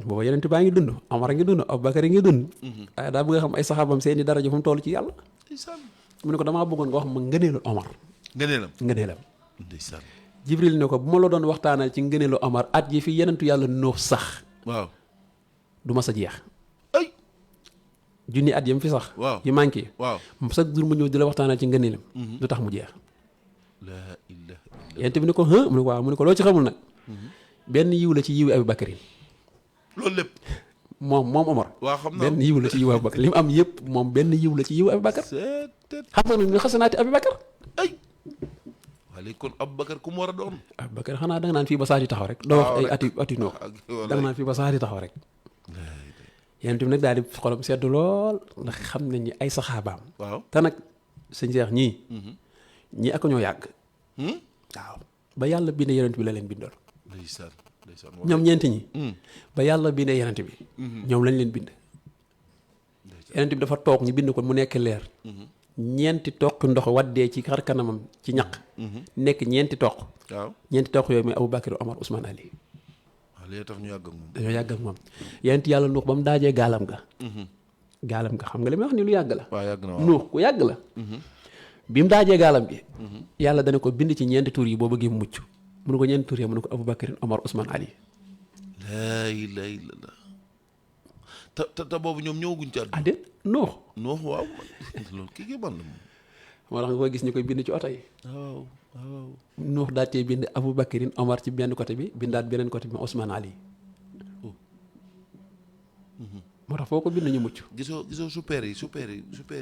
booba yonent baa ngi dund Omar a ngi dund Abubakar a ngi dund waaye daa bëgg a xam ay saxaabam seeni daraja fu mu toll ci yàlla mu ne ko damaa bëggoon nga wax ma ngëneelu Omar ngëneelam ndeysaan Jibril ne ko bu ma la doon waxtaanal ci ngëneelu Omar at yi fi yenentu yàlla Nuux sax waaw du ma sa jeex ay junni at yam fi sax waaw yi manqué waaw chaque jour mu ñëw di la waxtaanal ci ngëneelam du tax mu jeex laa ilaaha illa yent bi ne ko mu ne ko waaw mu ne ko loo ci xamul nag benn yiw la ci yiwu Abi Bakrin loolu lépp moom Omar waaw xam naa benn yiw la ci yiwu Abi Bakar li mu am yëpp moom benn yiw la ci yiwu Abi Bakar xasana min xasanaati Abi Bakar ay waa léegi kon Aboubacar ku mu war a doon Abi Bakar xanaa da nga naan fii ba saati taxaw rek doo wax ay ati noo da nga naan fii ba saati taxaw rek yent bi nag daal di xolam sedd lool ndax xam nañ ni ay saxaabaam waaw te nag sëñ Seex ñii ak ñoo yàgg waaw ba yàlla bindee yonent bi la leen bindoon ndeysaan ñoom ñeenti ñi ba yàlla bindee yonent bi ñoom lañ leen bind yonent bi dafa toog ñu bind ko mu nekk leer ñeenti toq ndox waddee ci xar kanamam ci ñaq nekk ñeenti toq waaw ñeenti toq yooyu mooy Aboubacar Omar Ousmane Ali waaw li tax ñu yàgg ak moom dañoo yàgg ak moom yonent yàlla Nuux ba mu daajee gaalam ga xam nga li may wax ni lu yàgg la waaw yàgg na Nuux ku yàgg la bi mu daajee gaalam gi yàlla dana ko bind ci ñeenti tur yi boo bëggee mucc mu ne ko ñeenti tur yi mu ne ko Aboubacar Omar Ousmane Ali laa ilaaha illallaah te boobu ñoom ñëwaguñ ci àdduna déet Nuux waaw loolu kii man la moom moo tax nga koy gis ñu koy bind ci oto yi waaw Nuux daa cee bind Aboubacar Omar ci benn côté bi bindaat beneen côté bi Ousmane Ali moo tax foo ko bind ñu mucc gisoo super yi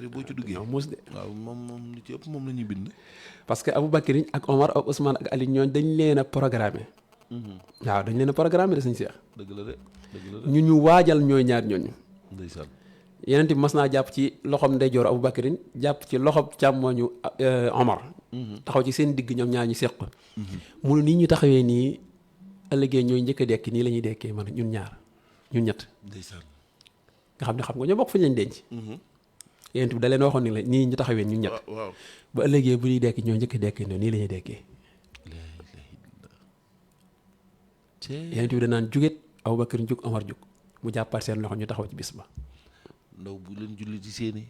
boo ci duggee waaw muus de waaw moom li ci ëpp moom la ñuy bind parce que Aboubacar ak Omar ak Ousmane ak Ali ñooñ dañ leen a programmé waaw dañ leen a programmé de sañ seex dëgg la de ñu waajal ñooy ñaar ñooñu ndeysaan yeneen bi mas naa jàpp ci loxom ndeyjoor Aboubacar jàpp ci loxom càmmooñu Omar taxaw ci seen digg ñoom ñaar ñu seq munu nii ñu taxawee nii ëllëgee ñooy njëkk a dekki nii la ñuy dekkee man ñun ñaar ñun ñett ndeysaan nga xam ne xam nga ñoo bokk fa ñu leen denc yeneen bi da leen waxoon ni la nii ñu taxawee ñun ñett waaw ba ëllëgee bu ñuy dekki ñoo njëkk a dekkee noonu nii la ñuy dekkee yeneen bi danaan juget Aboubacar jug Omar jug mu jàppaat seen loxo ñu taxaw ci bis ba ndaw bu leen julli ci seeni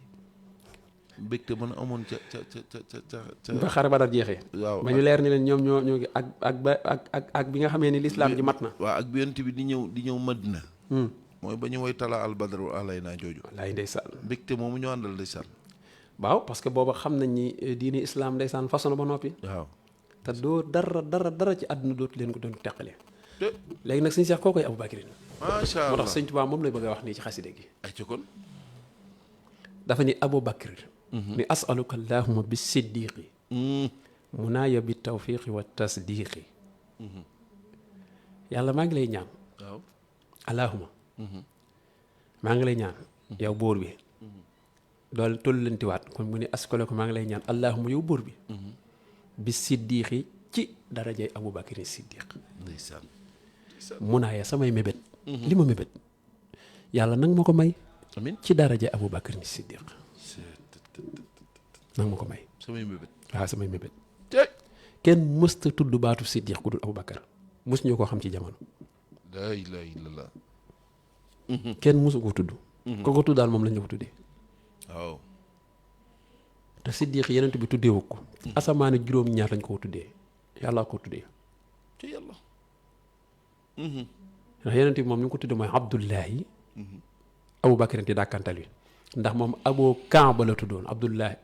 mbégte mën a amoon ca ba xare ba dal jeexee waaw ba ñu leer ni leen ñoom ñoo ngi ak bi nga xamee ni lislaam ji mat na waaw ak bi yonent bi di ñëw Madina mooy ba ñu woy tala al badru alayna jooju wallaay ndeysaan mbégte moomu ñu àndal ndeysaan waaw parce que booba xam nañ ni diini islam ndeysaan façon ba noppi waaw te doo dara ci àdduna dootu leen ko doon teqale léegi nag suñu seex koo koy Aboubacar macha allah moo tax sëñ Tuubaa moom lay bëgg a wax nii ci xaside gi ay ci kon dafa ni Aboubacar ni asaluka allahuma bi siddiqi munaaya bi tawfiqi wa tasdiqi yàlla maa ngi lay ñaan waaw allahuma maa ngi lay ñaan yow buur bi dool tollantiwaat kon mu ne askale ko maa ngi lay ñaan allahuma yow buur bi bi siddiqi ci darajay Abubakar Siddiq ndeysaan munaaya samay mébét li ma mébét yàlla nang ma ko may amiin ci darajay Abubakar Siddiq nang ma ko may samay mbébét waaw samay mébét tey kenn mësta tudd baatu Siddiq ku dul Abubakar mës ñu ko xam ci jamono laa ilaaha illallaah kenn mësu ko tudd ko ko tuddaal moom lañ la ko tuddee waaw te Siddiq yenent bi tuddeewu ko asamaani juróom-ñaar lañ ko tuddee yàlla ko tuddee ci yàlla ndax yenent bi moom ni mu ko tuddee mooy Abdullahi Abubakar di dàkkantal wi ndax moom Abu Kaaba la tuddoon Abdullahi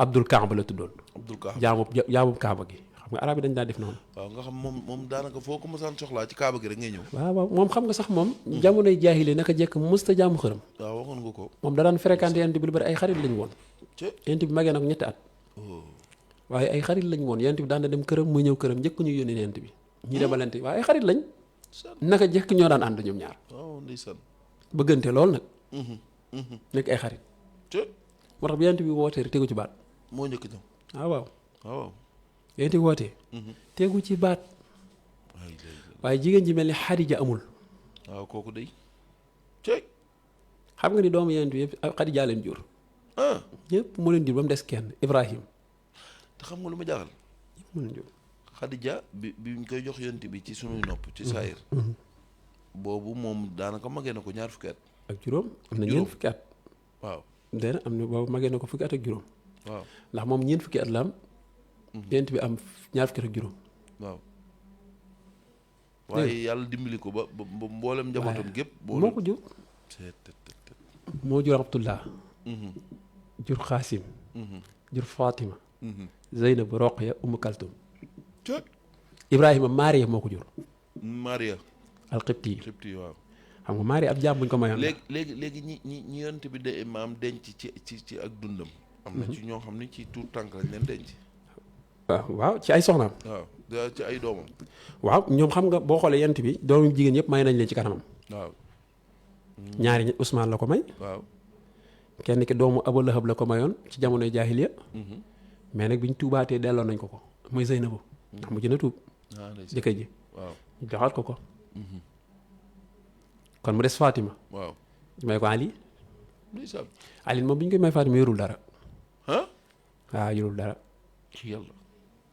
Abdul Kaaba la tuddoon Abdul Kaaba jaamu Kaaba gi xam nga arab yi dañ daan def noonu waaw nga xam moom daanaka foo ko mosaan soxlaa ci kaaba gi rek ngay ñëw waaw moom xam nga sax moom jamonoy jaahili naka jekk musta jaamu xërëm waaw waxoon nga ko moom da daan fréquenté yent bi lu bari ay xarit lañ woon ci yent bi magee na ko 2 at waaye ay xarit lañ woon yent bi daan na dem këram muy ñëw këram njëkk ñu yónni yent bi ñi demalante waaye ay xarit lañ naka jekk ñoo daan ànd ñoom ñaar waaw ndeysaan bëggante lool nag nekk ay xarit ci moo tax bi yent bi wootee tegu ci baat moo njëkk ñëw waaw waaw yent bi wootee tegu ci baat waaye jigéen ji mel ni Xadija amul waaw kooku day ci xam nga ni doomu yent bi yëpp Xadija leen jur ah ñëpp moo leen jur ba mu des kenn Ibrahim te xam nga lu ma jaaxal ñëpp moo leen jur Xadija bi ñu koy jox yonent bi ci sunuy nopp ci saayir boobu moom daanaka magee na ko 2 fukki at ak juróom am na Juróom. 4 fukki at waaw dana am na boobu magee na ko fukki at ak juróom waaw ndax moom 4 fukki at la am yent bi am 2 fukki at ak juróom waaw waaye yàlla dimbali ko ba mboolem njabootam gépp moo ko jur moo jur Abdullah jur Xaasim jur Fatima Zeynab Roqya Umm Kaltum Ibrahima Maariya moo ko jur Maria alxibti yi xibti waaw xam nga Maariya ab jaam buñ ko mayoon la léegi ñi yonent bi de maam denc ci ak dundam am na ci ñoo xam ne ci tuur tànk lañ leen denc waaw ci ay soxnaam waaw ci ay doomam waaw ñoom xam nga boo xoolee yent bi doomu jigéen yëpp may nañ leen ci kanamam waaw ñaari Ousmane la ko may waaw kenn ki doomu Abu Lahab la ko mayoon ci jamonoy jaahiliya mais nag bi ñu tuubaatee delloo nañ ko mooy Zeynabu ndax mu jën a tuub jëkkër ji waaw ñu joxaat ko kon mu des Fatima waaw may ko Ali ndeysaan Ali moom bi ñu koy may Fatima yorul dara ah waaw yorul dara ci yàlla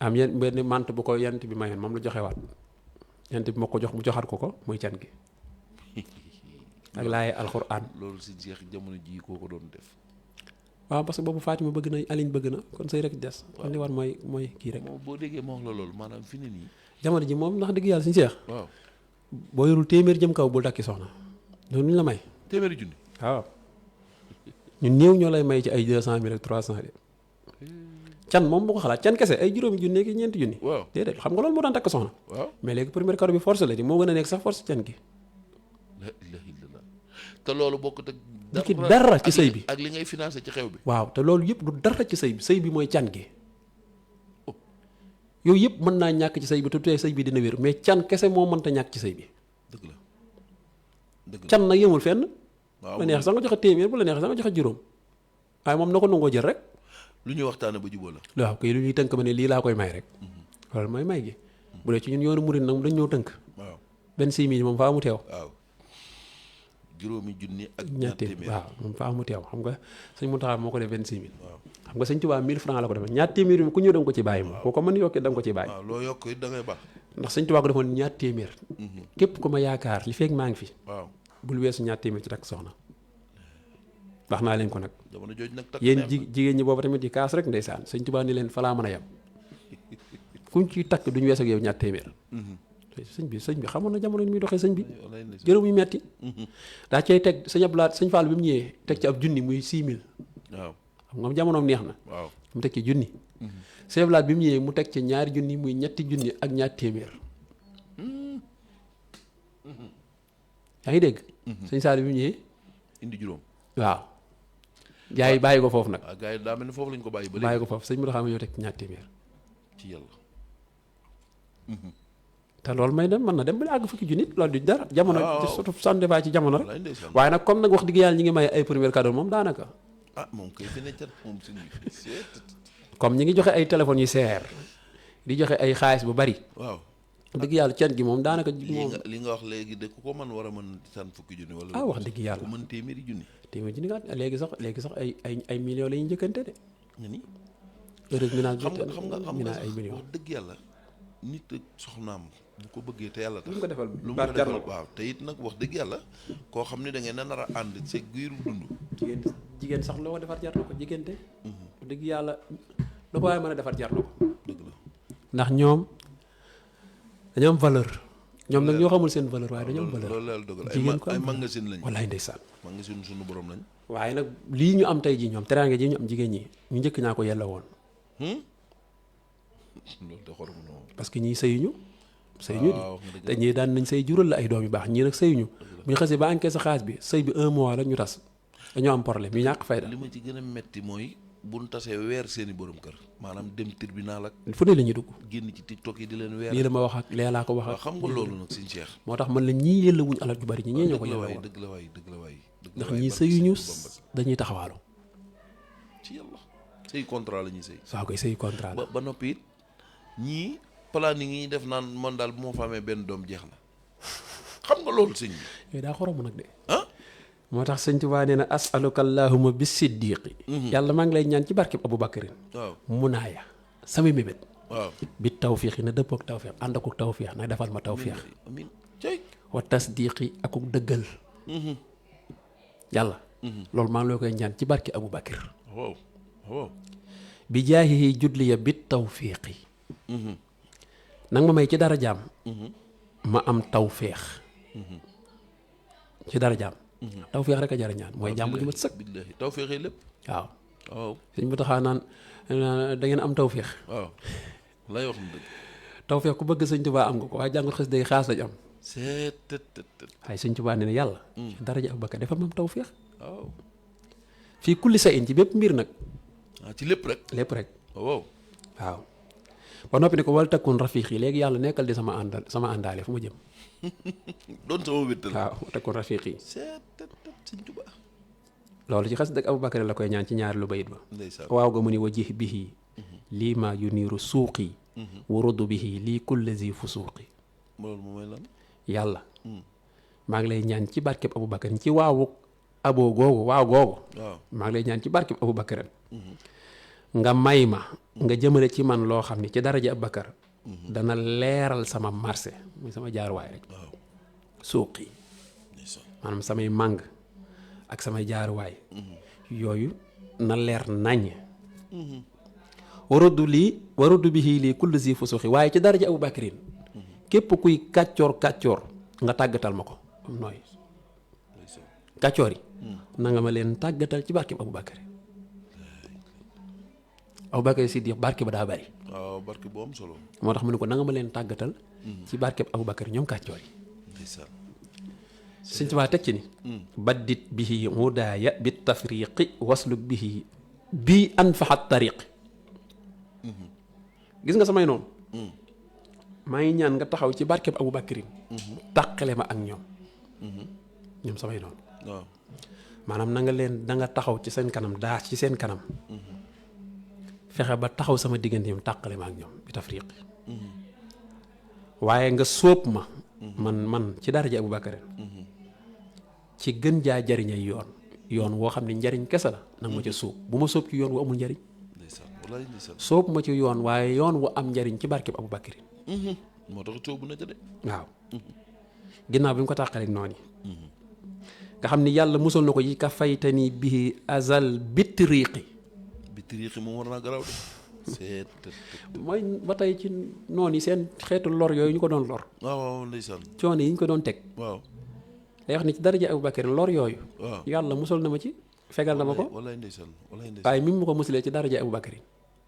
am yenn benn mant bu ko yent bi mayoon moom la joxewaat yent bi moo ko jox mu joxaat ko muy can gi ak laaye alxuraan loolu si jeex jamono ji koo ko doon def waaw parce que boobu Fatima bëgg na Aline bëgg na kon sëy rek des li war mooy kii rek moom boo déggee ma wax la loolu maanaam fi ne nii jamono ji moom ndax dëgg yàlla suñu seex waaw boo yorul téeméer jëm kaw bul takki soxna loolu ñu la may téeméeri junni waaw ñun néew ñoo lay may ci ay 200.000 ak 300 de can moom bu ko xalaat can kese ay juróomi junni ki 4 junni waaw déedéet xam nga loolu moo daan takk soxna waaw mais léegi premier kado bi force la di moo gën a nekk sax force can gi la ilaha illallah te loolu bokkut ak du ci dara ci sëy bi ak li ngay financé ci xew bi waaw te loolu yëpp du dara ci sëy bi mooy can gi yooyu yëpp mën naa ñàkk ci sëy bi te tey sëy bi dina wér mais can kese moo mënta ñàkk ci sëy bi dëgg la dëgg la can nag yemul fenn waaw bu la neex sax nga joxe téeméer bu la neex sax nga joxe juróom waaye moom na ko nangoo jël rek lu ñuy waxtaane ba jubóo la waaw kay lu ñuy tënk ma ne lii laa koy may rek loolu mooy may gi bu dee ci ñun yoonu murid nag dañ ñëw tënk waaw 26 000 moom faa mu teew waaw juróomi junni ak ñaar téeméer waaw moom faa mu teew xam nga sëñ Mountakha moo ko def 26 000 waaw xam nga sëñ Tuubaa 1000 francs la ko defee ñaar téeméer yi ku ñëw da nga ko ci bàyyi moom boo ko mën yokkee da nga ko ci bàyyi waaw loo yokk it da ngay baax ndax sëñ Tuubaa ko defoon ñaar téeméer képp ku ma yaakaar li feeg maa ngi fi waaw bul weesu ñaar téeméer ci takk soxna wax naa leen ko nag jamono jooju nag takk yéen neex na. jigéen ñi boobu tamit di kaas rek ndeysaan sëñ Tuubaa ni leen falaa mën a yem kuñ ciy takk duñu wees ak yow ñaar téeméer sëñ bi xamoon na jamono ni muy doxee sëñ bi Walaay ndeysaan. jërëm yu metti daa cay teg sëñ Ablaat sëñ Fall bi mu ñëwee teg ci ab junni muy 6 000 waaw xam nga jamonoom neex na waaw mu teg ci junni sëñ Ablaat bi mu ñëwee mu teg ci ñaari junni muy ñetti junni ak ñaar téeméer yaa ngi dégg sëñ Saali bi mu ñëwee indi juróom waaw gars yi bàyyi ko foofu nag waaw gars yi daa mel ni foofu lañ ko bàyyi ba bàyyi léegi ko foofu sëñ bi dafa ñëw teg ci ñaar téeméer ci yàlla te loolu may dem mën na dem ba àgg fukki junni loolu du dara jamono surtout sans débat ci jamono rek wallaay ndeysaan. waaye nag comme nag wax dëgg yàlla ñi ngi may ay premier cadeau moom daanaka ah moom kay fi ne cat moom suñu comme ñi ngi joxe ay téléphones yu seer di joxe ay xaalis bu bari waaw dëgg yàlla can gi moom daanaka li nga wax léegi de ku ko mën war a mën san fukki junni wala ah wax dëgg yàlla ku mën téeméeri junni téeméer junni nga léegi sax ay millions la ñuy njëkkante de nga ni heureuse ménage xam nga ménage ay millions wax dëgg yàlla nit ak soxnaam bu ko bëggee te yàlla tax lu mu ko defal lu mu ko defal waaw te it nag wax dëgg yàlla koo xam ne da ngeen a nar a ànd sa giiru dund jigéen sax loo ko defar jar na ko jigéen te wax dëgg yàlla lu ko waaye mën a defar jar na ko dëgg la ndax ñoom dañoo am valeur ñoom nag ñoo xamul seen valeur waaye dañoo am valeur loolu la dogal jigéen ko ay am magasin lañ wallaay ndeysaan magasin suñu borom lañ waaye nag lii ñu am tey ji ñoom teraange ji ñu am jigéen ñi ñu njëkk ñaa ko yella woon loolu de xorom noonu parce que ñii sëyuñu di waaw te ñii daan nañ sëy jural la ay doom yu baax ñii nag sëyuñu bu ñu xasee ba enquête sa xaalis bi sëy bi 1 mois la ñu tas dañoo am problème ñu ñàkk fayda li ma ci gën a metti mooy buñ tasee weer seeni borom kër maanaam dem tribunal ak fu ne la ñuy dugg génn ci tiktok yi di leen weer lii la ma wax ak lee laa ko wax waaw ak xam nga loolu nag suñu Cheikh moo tax man la ñii yëlla wuñ alal ju bari ñi ñee ñoo ko dëgg la yella waay woon dëgg la waay dëgg la waay ndax ñii sëyuñu dañuy taxawaalu ci yàlla sëy contrat la ñuy sëy soo koy sëy contrat la ba noppi it ñii planning yi def naan man daal bu ma fa amee benn doom jeex na xam nga loolu sëñ bi yooyu daa xoromu nag de ah moo tax sëñ Tuubaa nee na asaluka allahuma bi siddiqi yàlla maa ngi lay ñaan ci barkeb Abu Bakarin waaw munaaya sama mébét waaw bi tawfiix yi na dëppook tawfiix ànd akuk tawfiix nag defal ma tawfiix amin cey wa tasdiqi akuk dëggal yàlla loolu maa ngi lay koy ñaan ci barke Abu Bakar waaw waaw bi jaahihi judliya bi tawfiiqi nag ma may ci dara jaam ma am tawfiix ci dara jaam tawfiix rek a jara ñaan mooy jàmm ju mat sëkk billaahi taw feexee lépp waaw waaw sëñ bu taxaa naan da ngeen am tawfiix waaw lay wax na dëgg tawfiix ku bëgg sëñ Tuubaa am nga ko waaye jàngut xës day xaas lañ am seet waaye sëñ Tuubaa ne yàlla daraja Abu Bakar defal ma am tawfiix waaw fii kulli sa in ci bépp mbir nag ci lépp rek lépp rek waaw waaw ba noppi ne ko wal takkun rafiq yi léegi yàlla nekkal di sama àndaale fu ma jëm doon sama wéttal waaw wal takkun rafiq yi seet sëñ Tuubaa loolu ci xas dëgg Abu Bakar la koy ñaan ci ñaari lu bayit ba ndeysaan waaw ga mu ni wajih bihi lii maa yu niiru suuqi wurudu bihi lii kulle zi fu suuqi loolu moom mooy lan yàlla maa ngi lay ñaan ci barkeb Abu Bakar ci waawu aboo googu waaw googu waaw maa ngi lay ñaan ci barkeb Abu Bakar nga may ma nga jëmale ci man loo xam ne ci daraja Abu Bakar dana leeral sama marché muy sama jaaruwaay rek waaw suuqi ndeysaan maanaam samay màng ak samay jaaruwaay yooyu na leer naññ warudu bihi lii kulli zi fusuxi waaye ci daraja Abu Bakarin képp kuy kàccoor nga tàggatal ma ko am nooy ndeysaan kàccoor yi na nga ma leen tàggatal ci barke Abu Bakar Abu Bakar Siddiq barke ba daa bari waaw barke bu am solo moo tax mu ne ko na nga ma leen tàggatal ci barke Abu Bakar ñoom kàccoor yi ndeysaan Sëñ Tuubaa teg ci ni baddit bihi hudaaya bi tafriqi wasluk bihi bii anfaxat tariq gis nga samay noonu maa ngi ñaan nga taxaw ci barkeb Abu Bakarin tàqale ma ak ñoom samay noonu waaw maanaam na nga leen da nga taxaw ci seen kanam daa ci seen kanam fexe ba taxaw sama diggante yi tàqale ma ak ñoom bi tafriq waaye nga sóob ma man ci daraja Abu Bakarin ci gën jaa jariñay yoon woo xam ne njariñ kese la nag ma ca sóob bu ma sóob ci yoon wu amul njariñ ndeysaan wallaay ndeysaan sóob ma ci yoon waaye yoon wu am njariñ ci barkeb Abu Bakarin moo tax coow bu na ca de waaw ginnaaw bi mu ko tàqaleeg noonu nga xam ni yàlla musal na ko yi ka faytani bihi azal bitriqi bi tiriixi moom war naa garaaw de seet mooy ba tey ci noonu yi seen xeetu lor yooyu ñu ko doon lor waaw waaw ndeysaan coono yi ñu ko doon teg waaw day wax ni ci daraja Abu Bakarin lor yooyu waaw yàlla musal na ma ci fegal na ma ko wallaay ndeysaan wallaay ndeysaan waaye mi mu ko musalee ci daraja Abu Bakarin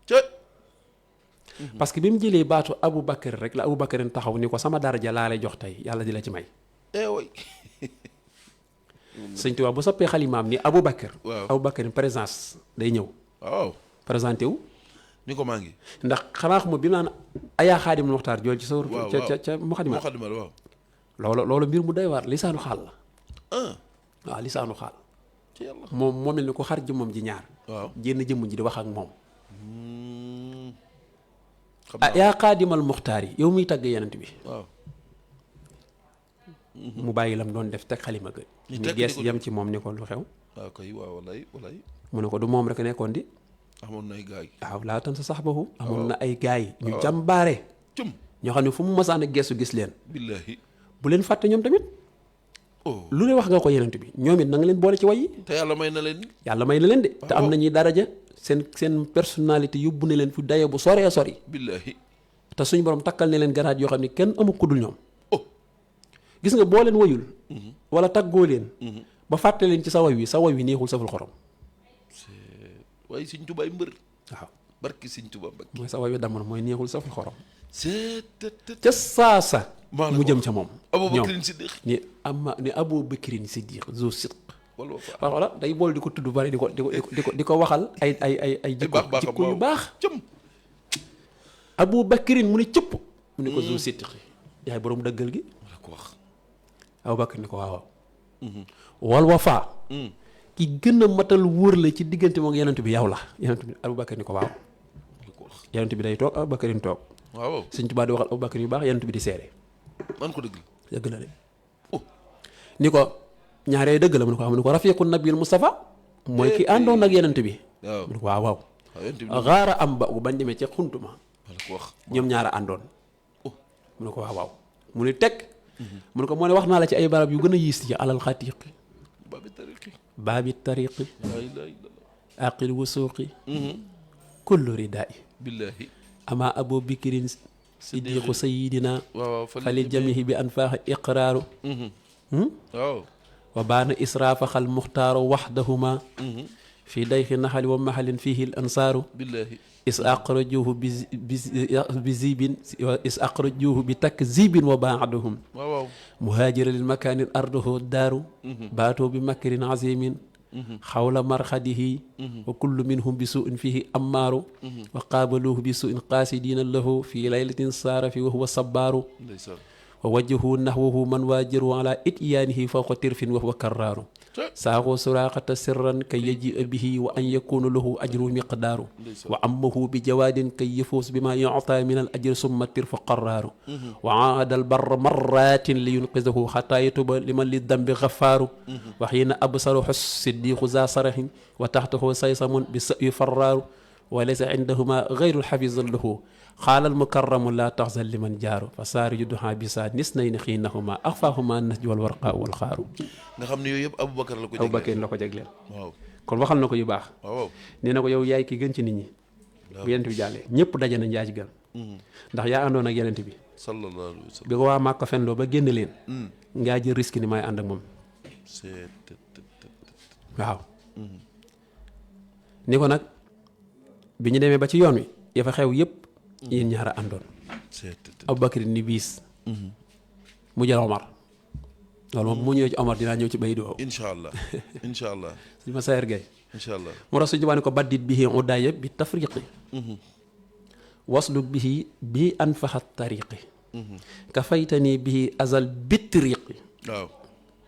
ca parce que bi mu jëlee baatu Abu Bakar rek la Abu Bakarin taxaw ni ko sama daraja laa lay jox tey yàlla di la ci may way Sëñ Tuubaa bu soppee xalimaam ni Abu Bakar waaw Abu Bakarin présence day ñëw waaw présenté wu ni ko maa ngi. ndax xanaa xamul bi mu naan ayaa xaadimul muxtaar jool ci sawar ca muxadima waaw loolu mbir mu doy waar lisaanu xaal la ah waaw lisaanu xaal ci yàlla moom moo mel ni ko xar jëmmam ji ñaar waaw jénn jëmm ji di wax ak moom xam naa yaa xaadimal muxtaar yi yow muy tagg yenent bi waaw mu bàyyi lam doon def teg xalima ga ñu ñu teg gees di ko yem ci moom ni ko lu xew waaw kay waaw walay mu ne ko du moom rek nekkoon di amoon nay gaay waaw laa tan sa sax bahu amoon na ay gaay ñu waaw. jàmbaare cum ñoo xam ne fu mu masaan a geesu gis leen billahi bu leen fàtte ñoom tamit oh lu ne wax nga ko yenent bi ñoom it na nga leen boole ci way yi te yàlla may na leen yàlla may na leen de te am waaw. nañuy daraja seen personnalité yóbbu ne leen fu daye bu soree sori billahi te suñu borom takkal ne leen garaat yoo xam ne kenn amu ku dul ñoom oh gis nga boo leen wayul wala taggoo leen ba fàtte leen ci sa way wi neexul saful xorom waaye Sëñ Tuubaa mbër waaw barki Sëñ Tuubaa Mbàkke mooy sa way wi damm na mooy neexul saful xorom c'est ca saasa maa la mu ko jëm wax. ca moom Abubakrin Siddiq ni Abu Bakrin Siddiq zu sidq wala fa waaw voilà day bool di ko tudd bari di ko waxal ay jikko baax baaxam jikko yu baax cëm Abu Bakrin mu ne cëpp mu ne ko zu sidq yaay boroom dëggal gi wala ko wax Abu Bakr ni ko waaw wal wafa ki gën a matal wóor la ci diggante moom yenent bi yow la yenent bi Abu Bakr ni ko waaw wala ko wax yenent bi day toog Abu Bakrin toog waaw Sëñ Tuubaa di waxal Abu Bakr yu baax yenent bi di seere man ko dëgg dëgg la de oh ni ko ñaaree dëgg la mu ne ko xam ne ko rafiqu nabil Mustafa mooy ki àndoon ak yenent bi waaw mu ne ko waaw waaw waaw yéen tamit xaara am ba bañ demee ca xuntuma wala ko wax ñoom ñaara àndoon oh mu ne ko waaw waaw mu ne teg mu ne ko moo ne wax naa la ci ay barab yu gën a yiis ci alal xatiqi baabi tariqi baabi tariqi laa ilaaha illallah aqil wusuqi kullu ridaa'i billahi ama abu bikirin siddiqu sayidina waaw falil jamihi bi anfaaxa iqraaru waaw wa baana israafa xal muxtaaru waxdahuma fi dayxi naxali wa maxalin fihi l ansaaru billahi is aqrajuhu bi zibin is aqrajuhu bi takzibin wa baaduhum waaw waaw muhaajira lil makaanin arduhu daaru baatoo bi makrin azimin xawla marxadihi wa kullu minhum bi suin fihi ammaaru wa qaabaluuhu bi suin qaasidiina lahu fi laylatin saara fi wa huwa sabbaaru ndeysaan wa wajjahu naxwahu man waajaru ala ityaanihi fawqa tirfin wa huwa karraaru saaxoo suraaqata sirran kay yajia bihi wa an yakuna lahu ajru miqdaaru wa ammahu bi jawaadin kay yafuus bima yuta min al ajri summa tirfa qarraaru wa aada al barra marratin li yunqizahu xataa yatuba liman li dambi xafaaru wa xiina absaru xus siddiqu za sarahin wa taxtahu saysamun bi sa'i farraaru wa laysa indahuma gayru lxafizan lahu xaalal mukarramu laa taxzan liman jaaru fa saari judduha bisa nis nay ni xiinahuma axfaahuma nasj wal warqaa wal xaaru nga xam ne yooyu yëpp Aboubacar la ko Abu Bakr la ko jagleel waaw kon waxal na ko yu baax waaw nee na ko yow yaay ki gën ci nit ñi bu yenent bi jàllee ñëpp daje nañ yaa ci gën ndax yaa àndoon ak yenent bi sallallahu alayhi wa sallam bi ko waa Màkka fenloo ba génn leen ngaa jël risque ni may ànd ak moom waaw ni ko nag bi ñu demee ba ci yoon wi ya fa xew yëpp yéen ñaar a àndoon Abu Bakr ni biis mu jël Omar loolu moom mu ñëwee ci Omar dinaa ñëw ci bay doo incha allah incha allah suñu ma sayer gay incha allah mu tax suñu ni ko baddit bihi udaaya bi tafriqi wasluk bihi bi anfaxat tariqi ka faytani bihi azal bitriqi waaw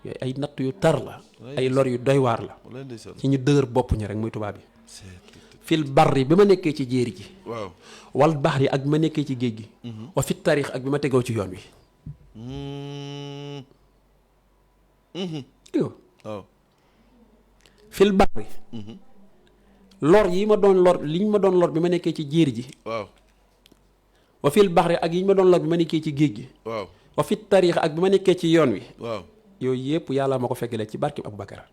yooyu ay natt yu tar la ay lor yu doy waar la wala ndeysaan ci ñu dëgër bopp ñi rek muy tubaab yi fil barri bi ma nekkee ci jéeri ji waaw wal baxri ak bi ma nekkee ci géej gi wa fi tarix ak bi ma tegoo ci yoon wi waaw fil barri lor yi ma doon lor liñ ma doon lor bi ma nekkee ci jéeri ji waaw wa fil baxri ak yi ñu ma doon lor bi ma nekkee ci géej gi waaw wa fi tarix ak bi ma nekkee ci yoon wi waaw yooyu yëpp yàlla ma ko fekkale ci barkib Abu Bakar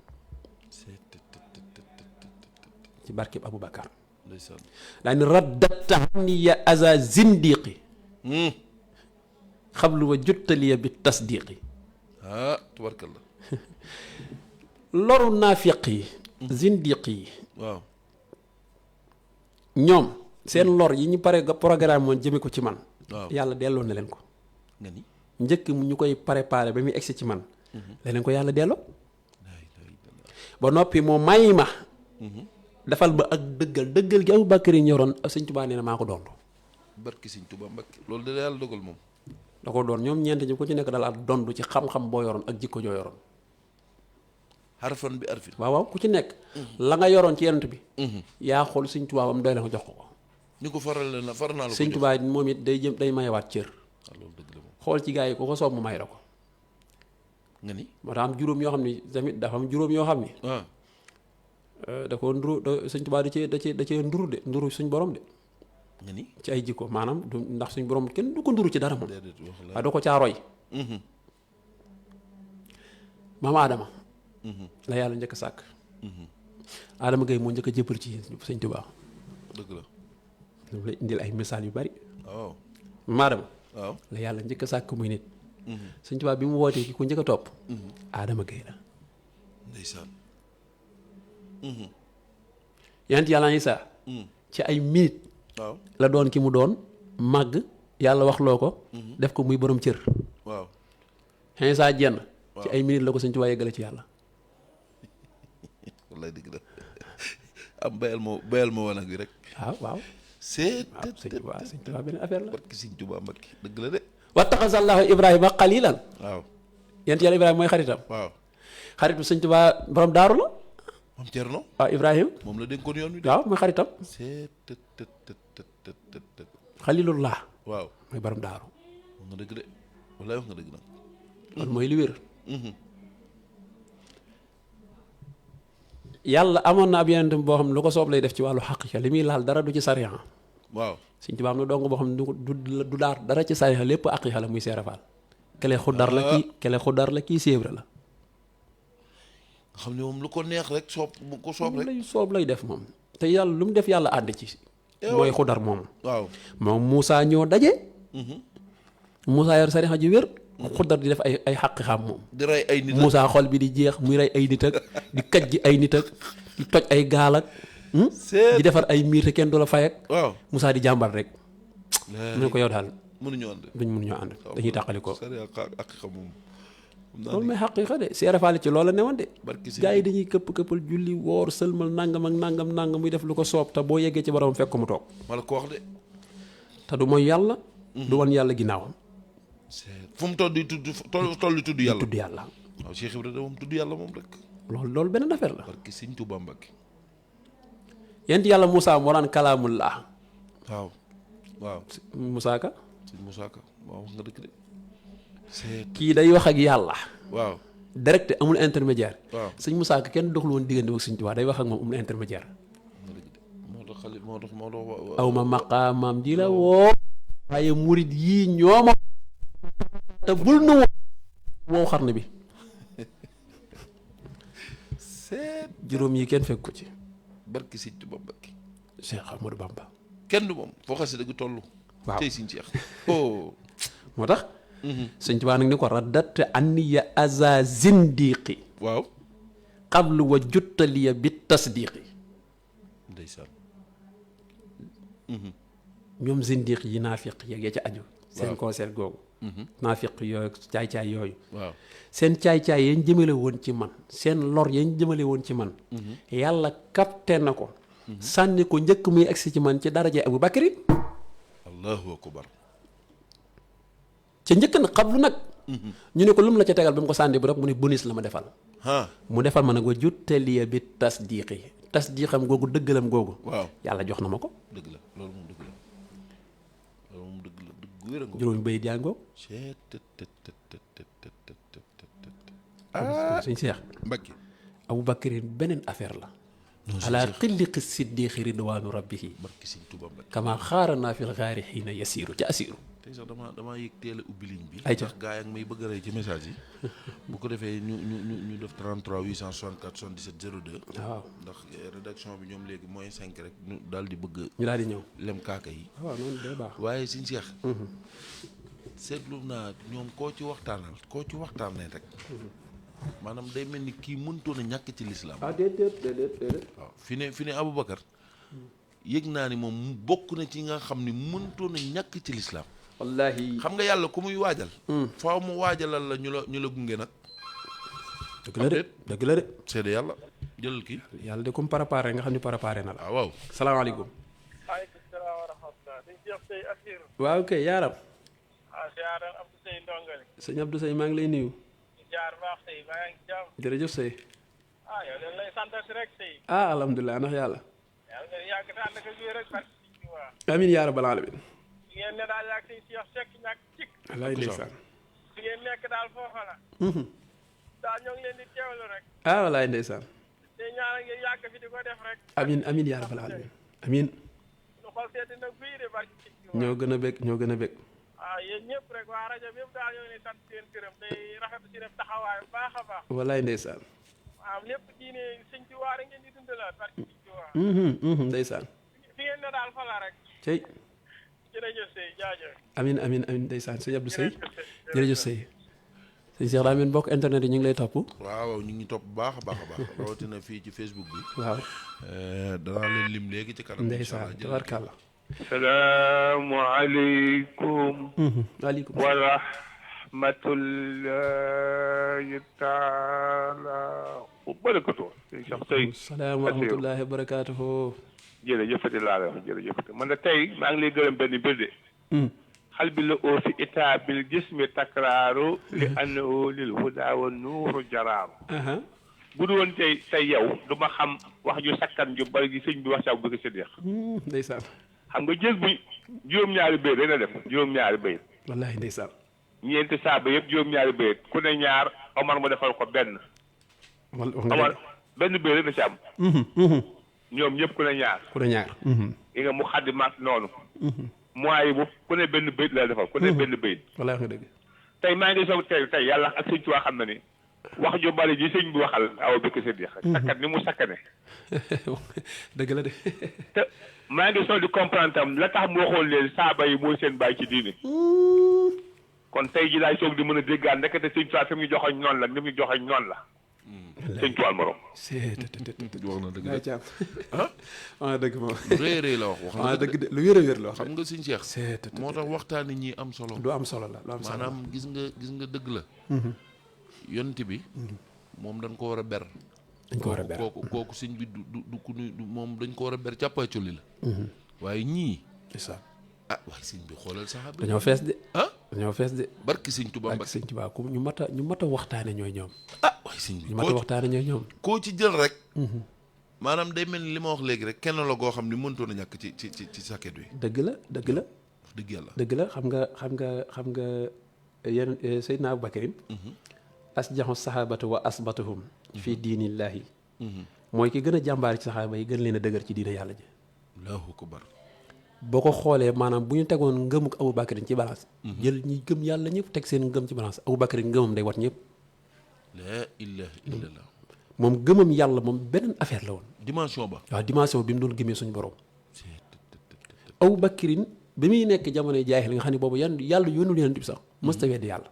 ci barkib Abu Bakar ndeysaan daa ni raddatta anni ya aza zindiqi xablu wa juttaliya bi tasdiqi ah tubarkalla loru naafiq yi zindiq yi waaw ñoom seen lor yi ñu pare programme woon jëme ko ci man waaw yàlla delloo na leen ko nga ni njëkk ñu koy préparé ba muy egsi ci man leneen ko yàlla delloo ba noppi moo may ma defal ba ak dëggal gi Abubakar yi ñoroon sëñ Tuubaa nee na maa ko doon. barki Sëñ Tuubaa Mbàkke loolu da yàlla dogal moom. da ko doon ñoom ñeent ñi ku ci nekk daal ak dondu ci xam-xam boo yoroon ak jikko joo yoroon. harfan bi arfin. waaw ku ci nekk. la nga yoroon ci yonent bi. yaa xool sëñ Tuubaa bam doy la nga jox ko. ñu ko faral na far naa la ko sëñ Tuubaa moom it day mayewaat cër. loolu dëgg la moom. xool ci gaa yi ku ko soob mu may la ko. nga ni. moo tax am juróom yoo xam ni tamit dafa am juróom yoo xam ni. da ko nduru sëñ Tuubaa da cee nduru suñ borom de. nga ni ci ay jikko maanaam du ndax suñ borom kenn du ko nduru ci dara moom. déedéet wax la waaye doo ko caaroy. maam Adama. la yàlla njëkk a sàkk. Adama Gaye moo njëkk a jébbal ci sëñ Tuubaa. dëgg la. loolu lay indil ay misaal yu bari. waaw. maam Adama. waaw la yàlla njëkk a sàkk muy nit. sëñ Tuubaa bi mu wootee ki ko njëkk a topp. Adama Gaye la. ndeysaan. yonent yàlla Isaa ci ay minute waaw la doon ki mu doon màgg yàlla wax loo ko. def ko muy borom cër. waaw. Isaa jenn ci ay minute la ko sëñ Tuubaa yeggale ci yàlla. wallaay dëgg la am bayal ma wanag bi rek. waaw. c'est waaw sëñ Tuubaa benn affaire la. barki Sëñ Tuubaa Mbàkke dëgg la de. wattaxazallaahu Ibrahima xaliilan. waaw. yonent yàlla Ibrahima mooy xaritam. waaw. xarit bu sëñ Tuubaa borom daaru la. moom Cerno. waaw Ibrahima. moom la dénkoon yoon wi de. waaw mooy xaritam. c'est xalilullah waaw. mooy borom daaru. wax nga dëgg de wallaay wax nga dëgg nag. loolu mooy li wér. yàlla amoon na ab yonent boo xam ne lu ko soob lay def ci wàllu xaqiqa li muy laal dara du ci sariya. waaw. sëñ Tuubaa am na dong boo xam ne du daar dara ci sariya lépp aqiqa la muy seerafaal. kele xuddar la kii séebra la. nga xam ne moom lu ko neex rek bu ko soob rek. lay soob lay def moom. te yàlla lu mu def yàlla ànd ci. mooy xuddar moomu. waaw. moom Moussa ñoo daje. Moussa yor sariya ji wér. xuddar di def ay xaqiqaam moom. di rey ay nit. Moussa xol bi di jeex muy rey ay nit ak di kaj ji ay nit ak di toj ay gaal ak. di defar ay miir te kenn du la fay ak. waaw. Moussa di jàmbar rek. mu ne ko yow daal mënuñu ànd. mënuñoo ànd dañuy tàqali ko. sariya ak xam moom. loolu mooy xaqiqa de seerafaale ci loola newoon de. barki si gars yi dañuy këppal julli woor sëlmal nangam ak nangam muy def lu ko soob te boo yeggee ci borom fekk ko mu toog. ma la ko wax de. te du mooy yàlla. du wan yàlla ginnaawam. fu mu toll di tudd yàlla. tudd yàlla. waaw Cheikh Ibrahima moom tudd yàlla moom rek. loolu beneen affaire la. barki Sëñ Tuubaa Mbàkke. yent yàlla Moussa moo daan kalaamullah. waaw. waaw. Moussa Ka. sëñ Moussa Ka waaw wax nga dëgg de. kii day wax ak yàlla. waaw. direct amul intermédiaire. waaw sëñ Moussa Ka kenn doxul woon diggante ak sëñ Tuubaa day wax ak moom amul intermédiaire. moo tax xale moo tax aw ma maqaamam ji la woo. waaye murit yii ñooma te bul nu woo xarn bi. juróom yi kenn fekk ko ci. barki Sëñ Tuubaa Mbàkke. Cheikh Ahmadou Bamba. kenn du moom foo xasee dëgg toll. waaw tey Sëñ Cheikh. oh. moo tax. sëñ Tuubaa nag ni ko raddat anniya aza zindiqi. waaw. qablu wa juttaliya bi tasdiqi. ndeysaan. ñoom zindiq yi naafiq yeeg ya ca aju. seen concert googu. naafiq yooyu caay-caay yooyu. waaw. seen caay-caay yañ jëmale woon ci man seen lor yañ jëmale woon ci man. yàlla capté na ko. sànni ko njëkk muy agsi ci man ci daraje Abu Bakri. allahu akbar. ca njëkk nag xablu nag. ñu ne ko lu mu la ca tegal ba mu ko sànni bu rek mu ne bonus la ma defal. mu defal ma nag wa juttaliya bi tasdiqi tasdiqam googu dëggalam googu. waaw yàlla jox na ma ko. dëgg la loolu moom dëgg la loolu moom dëgg la dëgg wér a ngo. juróomi bayit yaa ngoog. suñ seex. Mbacke. Abu Bakrin beneen affaire la. ala xilliqi siddiqi ridwaanu rabbihi. barki Sëñ Tuubaa Mbacke. kama xaaranaa fil xaari xiina yasiiru ca asiiru. tey sax damaa yëg teel a ubbi ligne bi. ayca ndax gaa yi ak may bëgg a rey ci message yi. bu ko defee ñu def 33 864 77 02. waaw ndax rédaction bi ñoom léegi mooy 5 rek ñu daal di bëgg. ñu daal di ñëw lem kaaka yi. waaw noonu day baax. waaye Sëñ Cheikh. seetlu naa ñoom koo ci waxtaanee rek. maanaam day mel ni kii mënutoon a ñàkk ci lislaam. déedéet. waaw fi ne Aboubacar. yëg naa ni moom bokk na ci nga xam ni mënutoon a ñàkk ci lislaam. wallaahi. xam nga yàlla ku muy waajal. faaw mu waajalal la ñu la gunge nag. dëgg la de dëgg la de. seede yàlla jëlal kii. yàlla de comme préparé nga xam ne préparé na la. waaw. salaamaaleykum. waaleykum salaam wa rahmatulah. dañ jox say assir. waaw kay yaaram. siyaaral Abdou Seye ndongali. sëñ Abdou Seye maa ngi lay nuyu. jaar baax Seye maa ngi jàmm. jërëjëf Seye. yow leen lay sant si rek Seye. alhamdulilah ndax yàlla. yàlla nga yàgg te ànd ak wér rek barke si waa. amiin yaa rabbal alamin. fi ngeen ne daal yàgg si Cheikh Seck ñàkk cik. wallaay ndeysaan. fi ngeen nekk daal foofa la. daal ñoo ngi leen di teewlu rek. wallaay ndeysaan. te ñaanal ngeen yàgg fi di ko def rek. amiin yaa rabbal alamin. amiin. ñu xool seeti nag fii de barke si waa. ñoo gën a bég ñoo gën a bég. yéen ñëpp rek waa rajo bi yëpp daal ñoo ngi leen sant seen këram tey rafetlu si def taxawaay bu baax a baax. wallaay ndeysaan. waaw lépp diine sëñ ci waa rek ngeen di dundalaat barke sëñ ci waa. ndeysaan. fi ngeen ne daal fa la rek. cey. jërëjëf Seye jaajëf. amiin ndeysaan sëñ Abdou Seye. jërëjëf Seye. sëñ Cheikh daa mel mbokk internet yi ñu ngi lay topp. waaw ñu ngi topp bu baax a baax a baax rawatina fii ci Facebook bi. waaw. danaa leen lim léegi ci kanam. ndeysaan tabarkàlla. salaamualeykum. waaleykum wa rahmatullahi taala wa barakatuh. Cheikh Seye. salaam wa rahmatullahi wa barakatuhu. jërëjëfati laa la wax jërëjëfati man de tey maa ngi lay gërëm benn mbir de. xal bi la oo fi état bil jismi takraaru li annahu lil huda wa nuuru jaraaru. bu du woon tey yow du ma xam wax ju sakkan ju bari gi sëñ bi wax ci Abu Bakar Siddiq. ndeysaan. xam nga jës bu juróom-ñaari béy dana def juróom-ñaari béy. wallahi ndeysaan. ñeenti saaba yëpp juróom-ñaari béy ku ne ñaar Omar mu defal ko benn. Omar benn béy rek na ci am. ñoom ñëpp ku ne ñaar. ku ne ñaar. yi nga mu xaddi maat noonu. mois yi bu ku ne benn béy la defal ku ne benn béy. wallahi wax nga dëgg. tey maa ngi soog tey yàlla ak sëñ Tuubaa xam na ni wax ju bari ji sëñ bi waxal Abu Bakar Siddiq. sakkat ni mu sakkane. dëgg la de. te maa ngi soog di comprendre tam la tax mu waxoon leen saaba yi mooy seen bàyyi ci diine. kon tey ji laay soog di mën a déggaan ndekete sëñ Tuubaa fi mu joxoñ noonu la ni mu joxoñ noonu la. sëñ Tuubaa morom. wax na dëgg de. wax na dëgg moom. lu rëy la wax na dëgg de lu wér a wér la wax. xam nga sëñ Cheikh. moo tax waxtaani ñi am solo. du am solo la lu am solo la maanaam gis nga dëgg la. yonent bi. moom dañ ko war a ber. dañ ko war a ber kooku sëñ bi du ku moom dañ ko war a ber càppaacoli la. waaye ñii. c'est ça. waaye sëñ bi xoolal saxaaba dañoo fees de. dañoo fees de. barki sëñ Tuubaa barki sëñ Tuubaa ku ñu mat a waxtaane ñooy ñoom. waaye sëñ bi ñu mat a waxtaane ñooy ñoom. koo ci jël rek. maanaam day mel ni li ma wax léegi rek kenn la goo xam ni mëntoon a ñàkk ci sakket wi. dëgg la wax dëgg yàlla. dëgg la xam nga yéen Seydina Abu Bakarin. asjaxu saxaabatu wa asbatuhum fi diinillahi. mooy ki gën a jàmbaar ci saxaaba yi gën leen a dëgër ci diine yàlla ji. allahu akbar. boo ko xoolee maanaam bu ñu tegoon ngëmuk Abu Bakarin ci balance. jël ñi gëm yàlla ñëpp teg seen ngëm ci balance Abu Bakarin ngëmam day wat ñëpp. laa ilaaha illallah. moom gëmam yàlla moom beneen affaire la woon. dimension ba. waaw dimension bi mu doon gëmee suñu borom. Abu Bakarin bi muy nekk jamonoy jaahil nga xam ne boobu yàlla yónnu leen bi sax mësta weddi yàlla.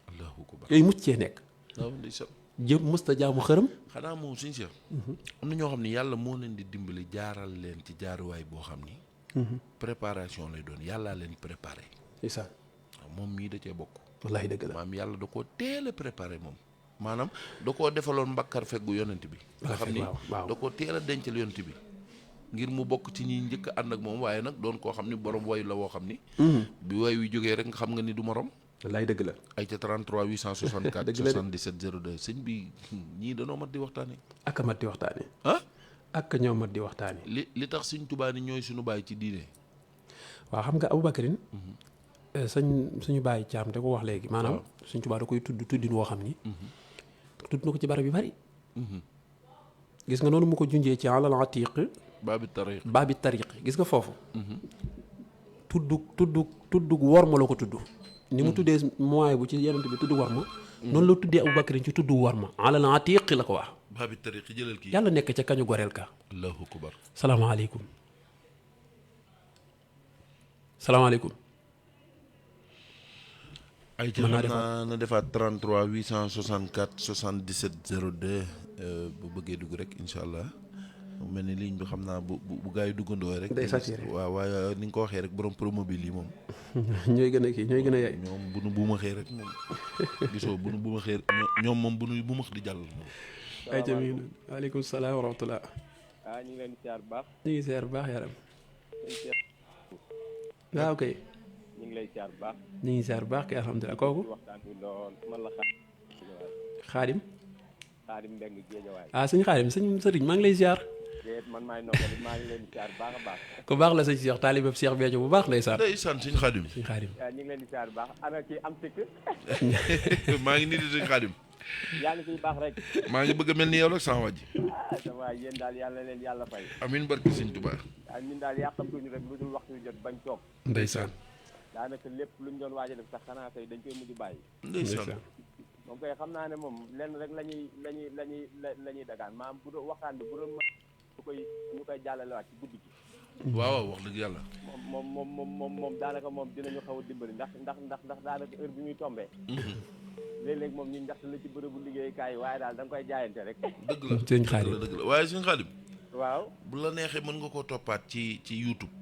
allahu akbar. yooyu mucc cee nekk. waaw ndeysaan. mësta jaamu xërëm. xanaa moom suñu Cheikh. am na ñoo xam ne yàlla moo leen di dimbali jaaral leen ci jaaruwaay boo xam ni. préparation lay doon yàllaa leen préparé. c'est ça. moom mii da cee bokk. wallaahi dëgg la maam yàlla da koo teel a préparé moom. maanaam da koo defaloon mbakkar feggu yonent bi. nga xam ni da koo teel a dencal yonent bi. ngir mu bokk ci ñi njëkk ànd ak moom waaye nag doon koo xam ni borom way la woo xam ni. bi way wi jógee rek nga xam nga ni du morom. wallaay dëgg la. ay ca 33 864. 77 02 sëñ bi ñii danoo mat di waxtaanee. ak a mat di waxtaanee. ak ñoo mat di waxtaanee. li tax suñ Tuubaa ni ñooy suñu baay ci diine. waaw xam nga Abu Bakarin. suñu bàyyi caam da ko wax léegi. maanaam suñ Tuubaa da koy tuddin woo xam ni. tudd na ko ci barab yu bari. gis nga noonu mu ko junjee ci alal atiq. baabi tariq gis nga foofu. tudd wor ma la ko tudd. ni mu tuddee mooy bu ci yenent bi tudd war ma. noonu la tuddee Abu Bakarin ci tudd war ma alal atiq la ko wax. baabi tariq jëlal kii. yàlla nekk ca kañu goreel ka. allahu akbar. salaamaaleykum. salaamaaleykum. ay ci xam naa na defaat 33 864 77 02 bu bëggee dugg rek incha allah mu mel ni ligne bi xam naa bu gaa yi duggandoo rek. day saturé waaw waaye ni nga ko waxee rek borom promobile yi moom. ñooy gën a kii ñooy gën a yaay. ñoom bu nu buumaxee rek moom gisoo bu nu buumaxee ñoom moom bu nu buumax di jàll. ay jamiin waaleykum salaam wa rahmatulah. ñu ngi leen di siyaar bu baax. ñu ngi siyaar bu baax yaram. waaw kay. ñu ngi lay siyaar bu baax. ñu ngi siyaar bu baax kay alhamdulilah kooku. waxtaan bi lool man la Xaadim. Xaadim Mbeng Géejawaay. sëñ Xaadim sëñ sëriñ maa ngi lay siyaar. déet man maay noppali maa ngi leen di siyaar bu baax a baax. ku baax la sëñ Cheikh taalibab Cheikh Béthio bu baax ndeysaan. ndeysaan sëñ Xaadim. sëñ Xaadim. ñu ngi leen di siyaar bu baax ana ci am sikk. maa ngi nii di sëñ Xaadim. yaa ngi fiy baax rek. maa ngi bëgg a mel ni yow rek sama wàjj. sama yéen daal yàlla leen yàlla fay. amiin barki sëñ Tuubaa. ñun daal yàqamtuñu rek lu dul waxtu jot bañ toog. ndeysaan. daanaka lépp luñ doon waaj a def sax xanaa tey dañ koy mujj bàyyi. ndeysaan. moom koy xam naa ne moom lenn rek la ñuy dagaan maam bu doon waxtaan bi bu doon mën ñu koy jàllalewaat ci guddi gi. waaw wax dëgg yàlla. moom daanaka moom dinañu xaw a dimbali ndax daanaka heure bi muy tombee. léeg-léeg moom ñu njaxt la ci bërëbu liggéeyukaay yi waaye daal da nga koy jaayante rek. dëgg la sëñ Xaadim dëgg la waaye sëñ Xaadim. waaw bu la neexee mën nga koo toppaat ci YouTube.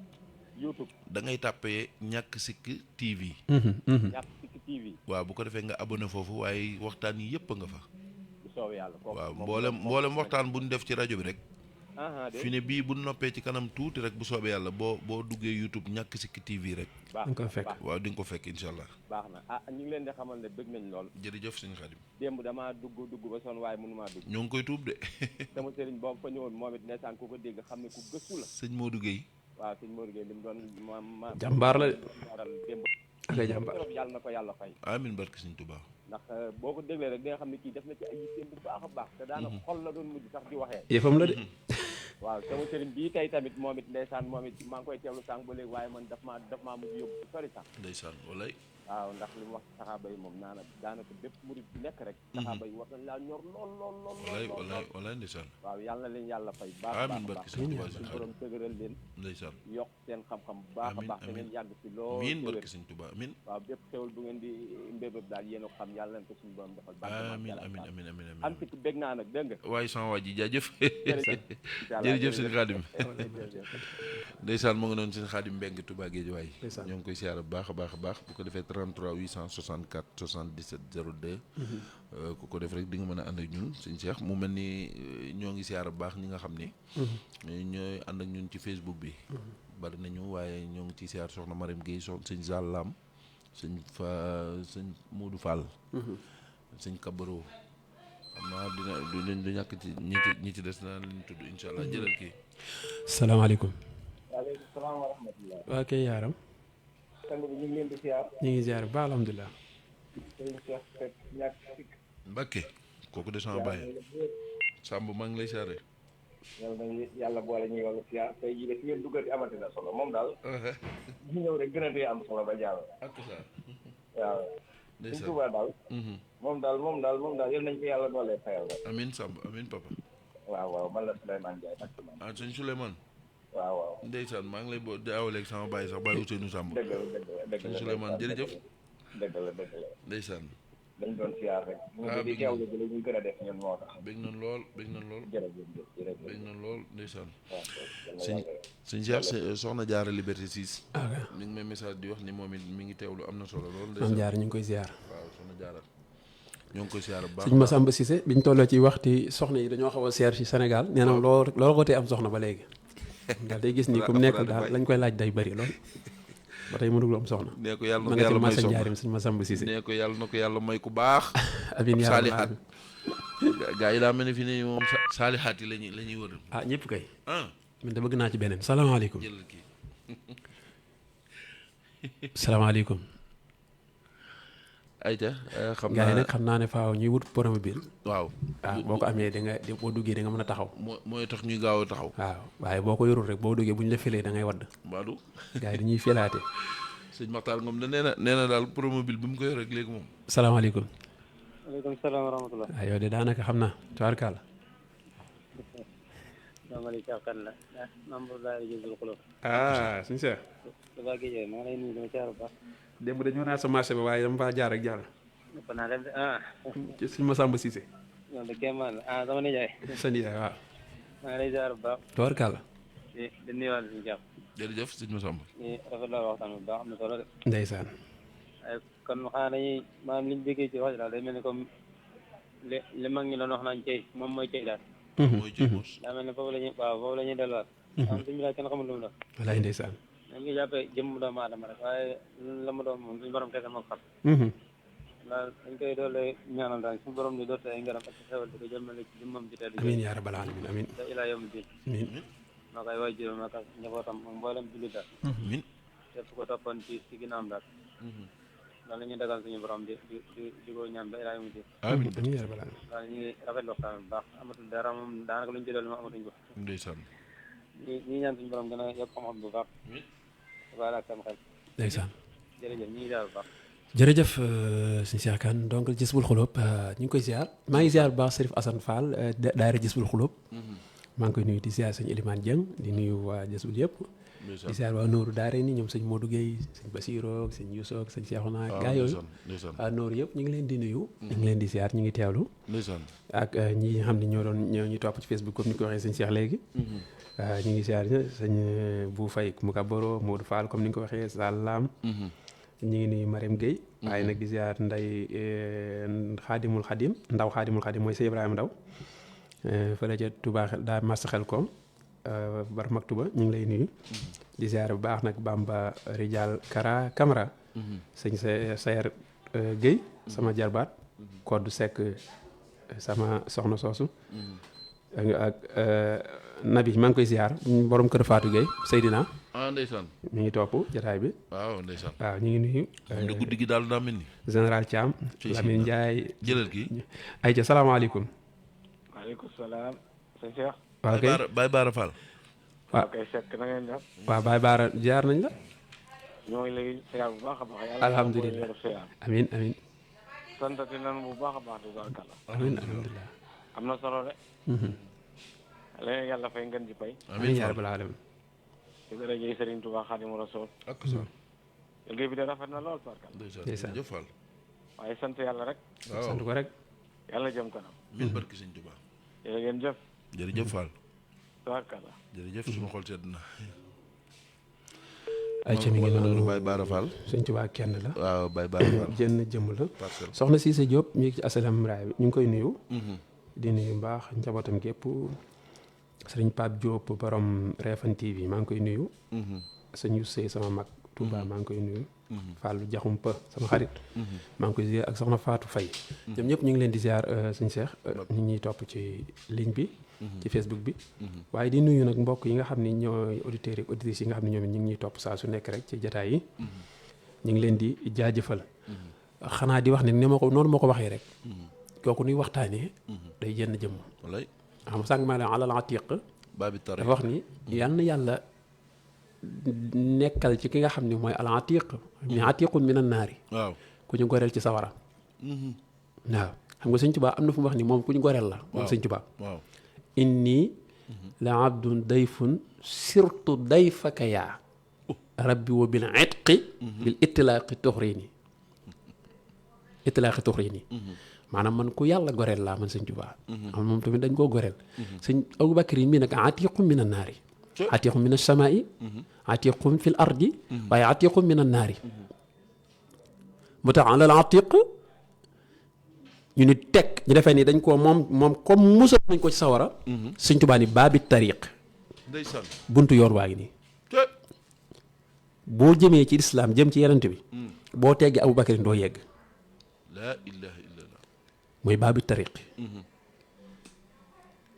da ngay tàppee ñàkk sikk TV. ñàkk sikk TV. waaw bu ko defee nga abonné foofu waaye waxtaan yi yëpp nga fa. bu soobee yàlla waaw mboolem waxtaan bu ñu def ci rajo bi rek. fi ne bii bu noppee ci kanam tuuti rek bu soobee yàlla boo duggee YouTube ñàkk sikk TV rek. baax nga ko fekk waaw di nga ko fekk incha allah. baax na ñu ngi leen di xamal ne bëgg nañ lool. jërëjëf sëñ Xaadim. démb damaa dugg ba sonn waaye mënumaa dugg. ñoo ngi koy tuub de. sama sëriñ boobu fa ñëwoon moom it ndeysaan ku ko dégg xam ne ku gëstu la. sëñ Modou Guèye. waaw sëñ Modou Guèye li mu doon ma jàmbaar la de. démb. ak ay jàmbaar yàlla na ko yàlla fay. amiin barke sëñ Tuubaa. ndax boo ko déglee rek di nga xam ne kii def na ci ay yitteem bu baax a baax. te daanaka xol la doon mujj sax di waxee. yëfam la de. waaw sama sëriñ bii tey tamit moom it ndeysaan moom it maa ngi koy teewlu sànq ba léegi waaye man daf maa mujj yóbbu bu sori sax. ndeysaan walay. waaw ndax li mu wax ci saxaaba yi moom daanaka bépp murid bi nekk rek. saxaaba yi war nañ laa ñor lool. walay ndeysaan. waaw yàlla na leen yàlla fay baax amiin barke sëñ Tuubaa suñu borom tëgëral leen. ndeysaan. yokk seen xam-xam bu baax a baax te ngeen yàgg ci lool. amiin barke sëñ Tuubaa amiin. waaw bépp xewal bu ngeen di mbébéb daal yéen a xam yàlla leen ko suñu borom defal. amiin am ci bég naa nag dégg nga. waaye sama waa ji jaajëf. jërëjëf sëñ Xaadim. ndeysaan mu ngi noonu sëñ Xaadim Mbeng Touba Guédiawaye. ñoo ngi koy siyaar bu baax a baax bu ko defee 33 864 77 02. ku ko def rek di nga mën a ànd ak ñun sëñ Cheikh mu mel ni ñoo ngi siyaar bu baax ñi nga xam ni. ñooy ànd ak ñun ci Facebook bi. bari nañu waaye ñoo ngi ciy siyaar soxna Mariam Guèye sëñ Zal Lam sëñ Modou Fall. sëñ Kabaro. xam naa du ñàkk ci ñi ci des naa leen tudd incha allah jëlal kii. salaamaaleykum. waaleykum salaam wa rahmatulah. waa kay yaaram. sang bi ñu ngi leen di siyaar. ñu ngi ziar ba alhamdulilah. sëñ Cheikh Seck ñàkk sikk. Mbakke kooku de sama bàyyi. Samb maa ngi lay siyaare. yàlla boole ñuy wàllu siyaar tey jii de fi ngeen duggati amati na solo moom daal. ñu ñëw rek gën a dee am solo ba jàll. ak sa. waaw. ndeysaan suñ Tuubaa daal. moom daal yal nañ ko yàlla doolee fayal rek. amiin Samb amiin papa. waaw man la Souleymane Ndiaye nag. sëñ Souleymane. waaw. ndeysaan maa ngi lay di awaleeg sama bàyyi sax bàyyi Ousseynou Samb. dëgg la sëñ Souleymane jërëjëf. dëgg la. ndeysaan. dañ doon siyaar rek. ñu di teewlu bi la ñu gën a def ñun moo tax. bég nañ lool. jërëjëf. bég nañ lool ndeysaan. sëñ sëñ Cheikh soxna Jaara Liberté 6. mi ngi may message di wax ni moom it mi ngi teewlu am na solo lool. Maam Jaara ñu ngi koy ziar. waaw soxna Jaara ñoo ngi koy siyaar bu baax. sëñ Massamba Cissé biñ tolloo ci waxti soxna yi dañoo xaw a seer ci Sénégal nee na loolu ko tee am soxna ba léegi. daal day gis ni ku mu nekkal daal lañ koy laaj day bari lool. ba tey mënugul am soxna. nee ko yàlla na ko yàlla may soxna njaarim sëñ Massamba Cissé. nee ko yàlla na ko yàlla may ku baax. amiin yaa saalihaat gaa yi daa mel ni fi ne moom saalihaat yi la ñuy wër. ñëpp kay. ah man de bëgg naa ci beneen salaamaaleykum. jëlal kii. salaamaaleykum. ayca xam gaa yi nag xam naa ne faaw ñuy wut promobile. waaw boo ko amee boo duggee da nga mën a taxaw. mooy tax ñuy gaaw a taxaw. waaw waaye boo ko yorul rek boo duggee bu ñu la filee da ngay wadd. Badou. gaa yi dañuy filaate. sëñ Maxtaar Ngom de nee na daal promobile bi mu ko yor rek léegi moom. salaamaaleykum. waaleykum salaam wa rahmatulah. waaw yow de daanaka xam naa tubaarkàlla. salaamaaleykum kan la membre daal di jël xulóo. suñu seex. Touba Guédiawaye maa ngi lay nuyu dama caar bu baax. démb dañoo naa sa marché ba waaye dama faa jaar ak jàll. ëpp naa def ci suñu Massamba Cissé. ñoom de kéemaan la sama nijaay. sa nijaay waaw. maa ngi lay ziar bu baax. tubarkàlla. di nuyuwaat suñu jàpp. jërëjëf sëñ Massamba. ñu rafetlu waxtaan bu baax am na solo de. ndeysaan. kon xanaa dañuy maanaam liñ déggee ci wax daal day mel ni comme li mag ñi doon wax naan cey moom mooy cey daal. mooy ci mos. daa mel ne foofu la ñuy delluwaat. am suñu daal kenn xamul lu mu doon. walaay ndeysaan. dañ ngi jàppee jëmm doomu aadama rek waaye la mu doon moom suñu borom kese moo ko xam. daal dañ koy doole ñaanal daal suñu borom di dootee ay ngaram ak xewal di ko jëmale ci jëmmam ci tedd. amiin yaa rabbal aalamiin amiin. da ilaa yawmi diin. amiin. maa koy waay juróom ak njabootam moom mboolem jullit daal. amiin. képp ko toppoon ci ginnaawam daal. loolu la ñuy dagal suñu borom di ko ñaan ba ilaa yawmi diin. amiin amiin yaa rabbal aalamiin. waaw ñu ngi rafetlu waxtaan bu baax amatul dara moom daanaka lu ñu ci doon moom amatuñ ko. ndeysaan. ñi ñaan suñu borom gën a yokk xam-xam bu baax. voilà ak sama xel. ndeysaan. jërëjëf ñu ngi ziar bu baax. jërëjëf sëñ Cheikh Kane donc Jazboul Xuloob ñu ngi koy ziar maa ngi ziar bu baax Serif Assane Fall daayira Jazboul Xuloob. maa ngi koy nuyu di ziar sëñ Elimane Dieng di nuyu waa Jazboul yëpp. di ziar waa Nooru Daare ni ñoom sëñ Modou Guèye sëñ Basirou sëñ Youssou sëñ Cheikhouna gaa yooyu. waa Nooru yëpp ñu ngi leen di nuyu. ñu ngi leen di ziar ñu ngi teewlu. ak ñi nga xam ne ñoo ñu topp ci Facebook comme ni ko waxee sëñ Cheikh léegi. ñu ngi ziar sëñ Bu Fay mu Kaboro Modou Fall comme ni nga ko waxee Salam. ñu ngi nuyu Mariam Gueye. waaye nag di ziar nday Xaadimul Xadim mooy sëñ Ibrahima Ndaw fële ca Touba daa mas xel koom bar Maktuba ñu ngi lay nuyu. di ziar bu baax nag Bamba Rijal Kara Camara. sëñ Sayer Gueye sama jarbaat. Koddu Seck sama soxna soosu. ak Nabi maa ngi koy ziar borom kër Fatou Gueye Seydina. ndeysaan. mi ngi topp jotaay bi. waaw ndeysaan. waaw ñu ngi nuyu. moom de guddi gi daal daa mel ni. général Thiam. Lamine Ndiaye. jëlal kii. ayca salaamaaleykum. waaleykum salaam. sëñ Cheikh. waaw kay Baye Bara Fall. waaw kay Seck na ngeen def. waaw Baye Bara ziar nañ la. ñoo ngi lay ziar bu baax a baax. alhamdulilah amiin amiin. santati nan bu baax a baax di barkalla. amiin alhamdulilah. am na solo de. léegi yàlla fay ngeen ji pay. amiin yaa rabbal aalamiin. ci daraja Serigne Touba Xaadimu Rasuul. ak sa. liggéey bi de rafet na lool barkalla. ndeysaan jëf Fall. waaye sant yàlla rek. waaw sant ko rek. yàlla jëm kanam. min barki sëñ Touba. jërëjëf. jërëjëf Fall. barkalla. jërëjëf suñu xol sedd na. ayca mi ngi noonu Baye Bara Fall. sëñ Tuubaa kenn la. waaw Baye Bara Fall. jënn jëmm la. parcelle. soxna Cissé Diop mi ngi ci asalam raay bi ñu ngi koy nuyu. di nuyu mbaax njabootam gépp sëriñ Pape Diop borom Refane TV maa ngi koy nuyu. sëñ Youssé sama mag Touba maa ngi koy nuyu. Fallou Diakhoumpa sama xarit. maa ngi koy ziar ak soxna Fatou Faye. ñoom ñëpp ñu ngi leen di ziar sëñ Cheikh nit ñuy topp ci ligne bi. ci Facebook bi. waaye di nuyu nag mbokk yi nga xam ni ñooy auditeurs ak auditrices yi nga xam ne ñoom ñu ngi ñuy topp saa su nekk rek ci jataay yi. ñu ngi leen di jaajëfal. xanaa di wax ne ni ma ko noonu ma ko waxee rek. kooku nuy waxtaanee. day jenn jëmm. wallaay. xam nga sànq maa leen alal atiq. Babi Tari dafa wax ni yal na yàlla nekkal ci ki nga xam ne mooy al atiq. mi atiqun minan naari. waaw ku ñu goreel ci sawara. waaw xam nga sëñ Tuubaa am na fu mu wax ni moom ku ñu goreel la. moom sëñ Tuubaa. waaw. inni la abdun dayfun surtout dayfaka yaa rabbi wa bil itqi bil itlaaqi tuxrini maanaam man ku yàlla goreel laa man sëñ Tuubaa xam moom tamit dañ koo goreel sëñ Abubakar yi mii nag atiqum min an naari atiqum min as-samaa'i atiqum fil ardi waaye atiqum min an naari mu tax alal atiq ñu ni teg ñu defee ni dañ koo moom comme musal nañ ko ci sawara sëñ Tuubaa ni baabi tariq ndeysaan. buntu yoon waa ngi nii boo jëmee ci lislaam jëm ci yenent bi boo teggee Abubakar doo yegg laa ilaha illallah. mooy baabi tariq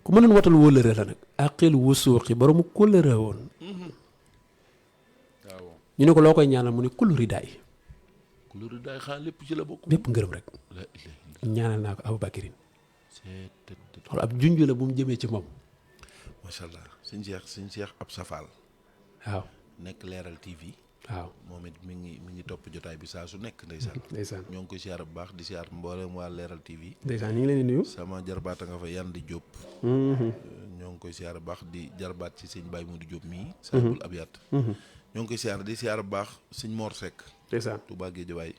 ku mënoon watal wóllëre la nag aqil wusuuqi boroomu kóllëre woon waaw. ñu ne ko loo koy ñaanal mu ne kullu ridaay ku lu daay xaan lépp ci la bokk. lépp ngërëm rek laa ilaha ñaanal naa ko Abubakarin illallah. xool ab junj la bu mu jëmee ci moom macha allah sëñ Cheikh Absa Fall. waaw nekk Leeral TV. waaw moom it mi ngi topp jotaay bi saa su nekk ndeysaan. ndeysaan ñoo ngi koy siyaar bu baax di siyaar mboolem waa Leeral TV. ndeysaan ñu ngi leen di nuyu sama jarbaata nga fa yan di Diop. ñoo ngi koy siyaar bu baax di jarbaat ci sëñ Baye Modou Diop mii. Sahibul Abiyat. ñoo ngi koy siyaar di siyaar bu baax sëñ Mor Seck. ndeysaan Touba Guédiawaye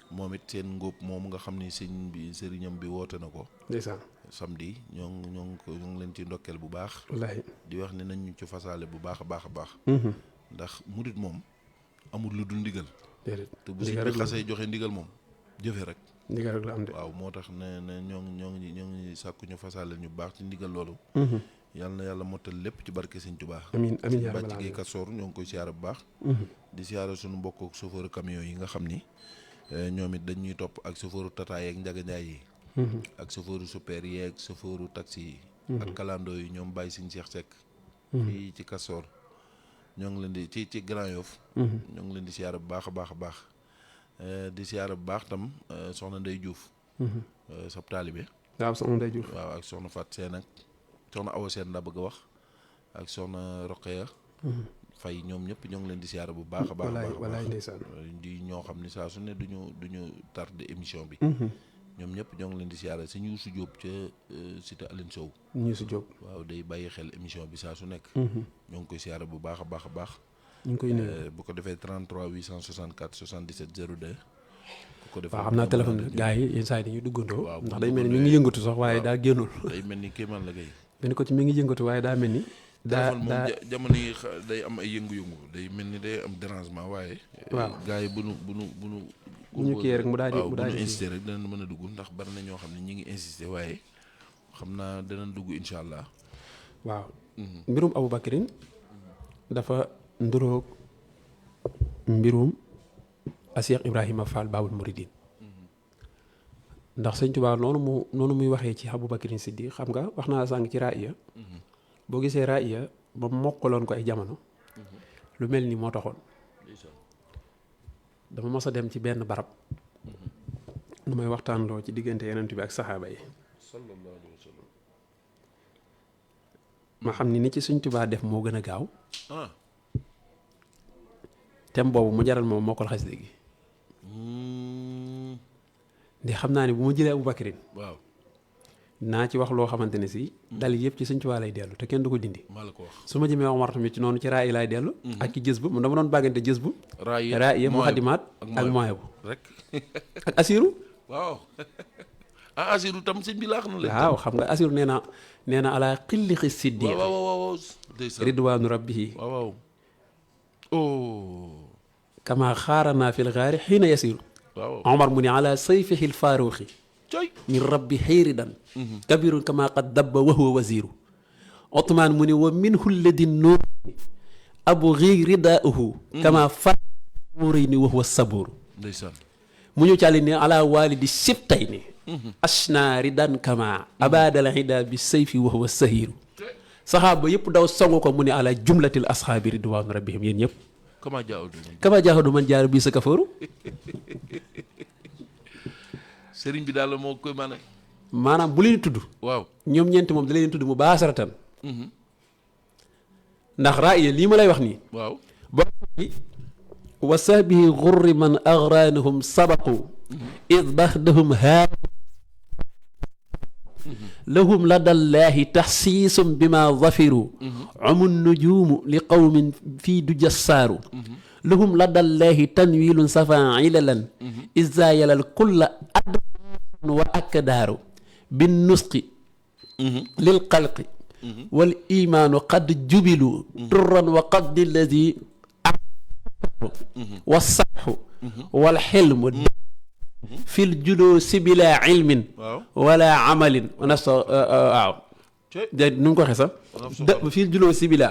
moom it seen ngóob moom nga xam ni sëriñam bi woote na ko. ndeysaan samedi ñoo ngi leen ci ndokkeel bu baax. wallaahi di wax ne nañ ñu ci fasaale bu baax a baax a baax. ndax murit moom amul lu dul ndigal. déedéet te bu si xasee joxe ndigal moom jëfe rek. ndigal rek la am de. waaw moo tax ne ñoo ngi sàkku ñu fasaale ñu baax ci ndigal loolu. yàlla na yàlla mottal lépp ci barke Sëñ Tuubaa. amiin amiin yaa Bàcc Gey Kastoor ñoo ngi koy siyaare bu baax. di siyaare suñu mbokk chauffeur camion yi nga xam ni ñoom it dañuy topp ak chauffeur tata yeeg njaganjaay yi. ak chauffeur super yeeg chauffeur taxi yi. ak kalandoo yi ñoom bàyyi Sëñ Cheikh Seck. fii ci Kastoor ñoo ngi leen di ci Grand Yoff. ñoo ngi leen di siyaare bu baax a baax a baax. di siyaare bu baax tam soxna Ndey Diouf. sab taalibe. waaw soxna Ndey Diouf. waaw ak soxna Fat Seen ak soxna Awa Seen la bëgg a wax ak soxna Roqeya Fay ñoom ñëpp ñoo ngi leen di siyaare bu baax a baax. walaay ndeysaan di ñoo xam ni saa su ne duñu tardé émission bi. ñoom ñëpp ñoo ngi leen di siyaare si Youssou Diop ca cité Aline Sow. Youssou Diop waaw day bàyyi xel émission bi saa su nekk. ñoo ngi koy siyaare bu baax a baax a baax. ñu ngi koy nuyu bu ko defee 33 864 77 02. waaw xam naa téléphone bi gars yi yenn saa yi dañuy duggandoo. ndax day mel ni mi ngi yëngatu sax waaye daa génnul. day mel ni kéemaan la kay. benn ko ci mi ngi yëngatu waaye daa mel ni. téléphone moom jamono yi day am ay yëngu-yëngu day mel ni day am dérangement waaye. waaw gars yi bu ñu kii rek mu daal di bu ñu insister rek danañ mën a dugg ndax bari na ñoo xam ne ñi ngi insister waaye xam naa danañ dugg incha allah. waaw. mbirum Aboubacrine dafa nduroog mbirum Cheikh Ibrahima Fall Baabul Mouridine ndax Sëñ Tuubaa noonu muy waxee ci Aboubacrine Siddiq xam nga wax naa sànq ci raaya boo gisee raaya ba mokkaloon ko ay jamono lu mel ni moo taxoon dama mos a dem ci benn barab nu may waxtaanloo ci diggante Yonent bi ak saxaaba yi sallallahu alayhi wa sallam. ma xam ni ci Sëñ Tuubaa def moo gën a gaaw ah. tem boobu mu jaral moom mokkal xasida gi ndi xam naa ne bu ma jëlee Aboubacrine waaw naa ci wax loo xamante ne si dal yëpp ci Sëñ Tuubaa lay dellu te kenn du ko dindi. maa la ko wax su ma jëmee Omar tamit ci noonu ci raay laay dellu ak ci jës bu mu dama doon bàggante jës bu raay mu xadimaat ak moye bu rek ak asiru waaw ah asiru tam sëñ bi laax na leen waaw xam nga asiru nee na ala xillixi siddiq waaw ridwaanu rabbihi waaw oh kama xaaranaa fil gaari xiina yasiru waaw Omar mu ne ala sayfihil faaruuxi coy min rabbi xayridan kabirun kama qad dabba wa huwa wasiru Othman mu ne wa minhu lladi nuur abu xii ridaahu kama farurayni wa huwa saburu ndeysaan mu ñu càlli ne ala walidi sibtayni ashna ridan kama abadal hida bi sayfi wa huwa sahiru saxaaba yëpp daw songu ko mu ne ala jumlatil asxaabi ridwaanu rabbihim yéen ñëpp kama jaahadu man jaar bi sa kafaru sëriñ bi daal moo koy maanaam bu leen tudd waaw ñoom ñeenti moom da leen tudd mu baasaratan ndax raaya lii ma lay wax nii waaw bokk wa sahbihi gurri man agranahum sabaqu id bahdahum haa lahum ladallaahi taxsiisum bima zafiru amu nujuumu li qawmin fii du jassaaru lahum ladallaahi tanwiilun safa ilalan izaa yalal kulla adwan wa akdaaru bin nusqi lil xalqi wal imaanu qad jubilu turran wa qaddi alladi wa saxu wal xilmu fil juloosi bila ilmin wala amalin nafsa waaw de nu mu ko waxee sax dëb fil juloosi bila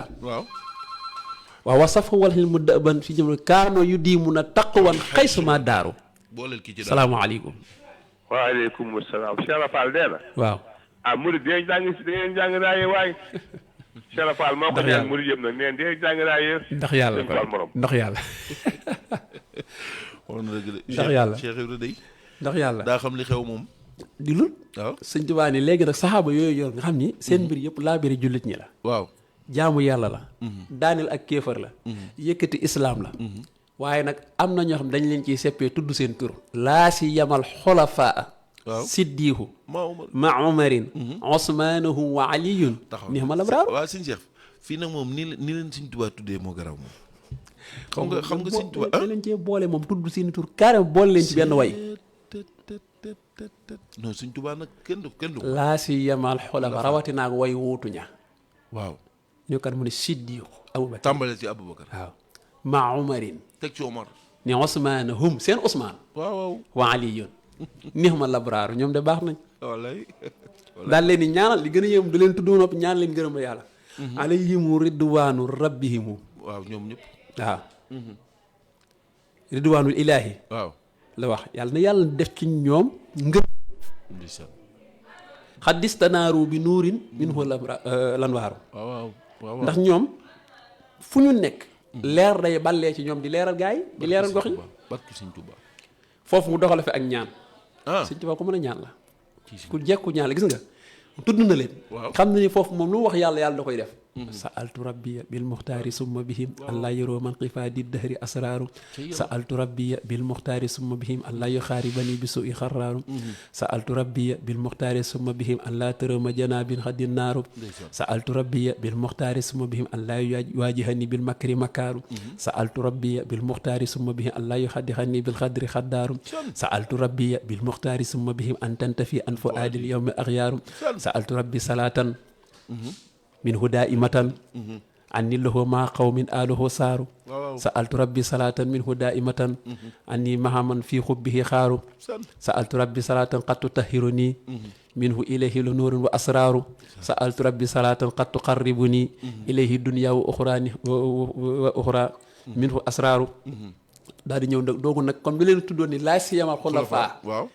waaw wa safu wal xilmu dëban fi jëm kaano yu diimu na taqwan xaysuma daaru salaamaaleykum waaleykum salaam Cheikh Fall dee na waaw murid dangeen jàng raaye waay Cheikh Fall moo ko ñaan murid yëpp nag neen dee jàng raaye ndax yàlla ndax yàlla ndax yàlla Cheikh Ibra day ndax yàlla daa xam li xew moom di lul waaw sëñ Tuubaa ni léegi nag saxaaba yooyu yor nga xam ni seen mbir yëpp laa biri jullit ñi la waaw jaamu yàlla la daaneel ak kéefar la yëkkati islaam la waaye nag am na ñoo xam dañ leen ciy seppee tudd seen tur laa si yamal xulafaa siddiihu ma umarin osmaanahum wa aliyun ni ma labraar waaw sëñ Cheikh fii nag moom ni leen sëñ Tuubaa tuddee moo garaw moom xam nga sëñ Tuubaa da leen cee boole moom tudd seen tur carrément boole leen ci benn way non Sëñ Tuubaa nag kenn du laa si yamal xulafa rawatinaak way wuutuña waaw ñu kat mu ne siddiqu Abubakar tàmbale ci Abubakar waaw ma umarin teg ci Omar ni Ousmane hum seen Ousmane waaw wa aliyun nihma labraaru ñoom de baax nañ wallaay daal leen di ñaanal li gën a yëm du leen tudd nopp ñaan leen gërëm yàlla alayhimu ridwaanu rabbihimu waaw ñoom ñëpp waaw ridwaanul ilaahi waaw la wax yàlla na yàlla def ci ñoom ngëm ndeysaan xaddistanaaru bi nuurin minhu lanwaaru waaw waaw ndax ñoom fu ñu nekk leer day ballee ci ñoom di leeral gaay di leeral gox yi barki Sëñ Tuubaa foofu mu doxale fi ak ñaan Sëñ Tuubaa ko mën a ñaan la ku jekku ñaan la gis nga tudd na leen xam na ni foofu moom lu mu wax yàlla yàlla da koy def sa'altu rabbiya bil muxtaari summa bihim allah yuroo man xifaadi dahri asraaru sa'altu rabbiya bil muxtaari summa bihim allah yuxaaribani bi su'i xarraaru sa'altu rabbiya bil muxtaari summa bihim allah tërëma janaabin xaddi naaru sa'altu rabbiya bil muxtaari summa bihim allah yuwaajihani bil makri makaaru sa'altu rabbiya bil muxtaari summa bihim allah yuxaddixani bil xadri xaddaaru sa'altu rabbiya bil muxtaari summa bihim an tantafi an fuaadil yawmi axyaaru sa'altu rabbi salaatan min huda imatan anni lahu ma qawmin aluhu saaru sa'altu rabbi salatan min huda imatan anni mahaman fi xubbihi xaaru sa'altu rabbi salatan qad tutahhiruni minhu ilayhi lu nuurun wa asraaru sa'altu rabbi salatan qad tuqarribuni ilayhi dunya wa uxrani wa uxra minhu asraaru daal di ñëw nag doogu nag comme bi leen tuddoon ni laa siyamal xulafaa waaw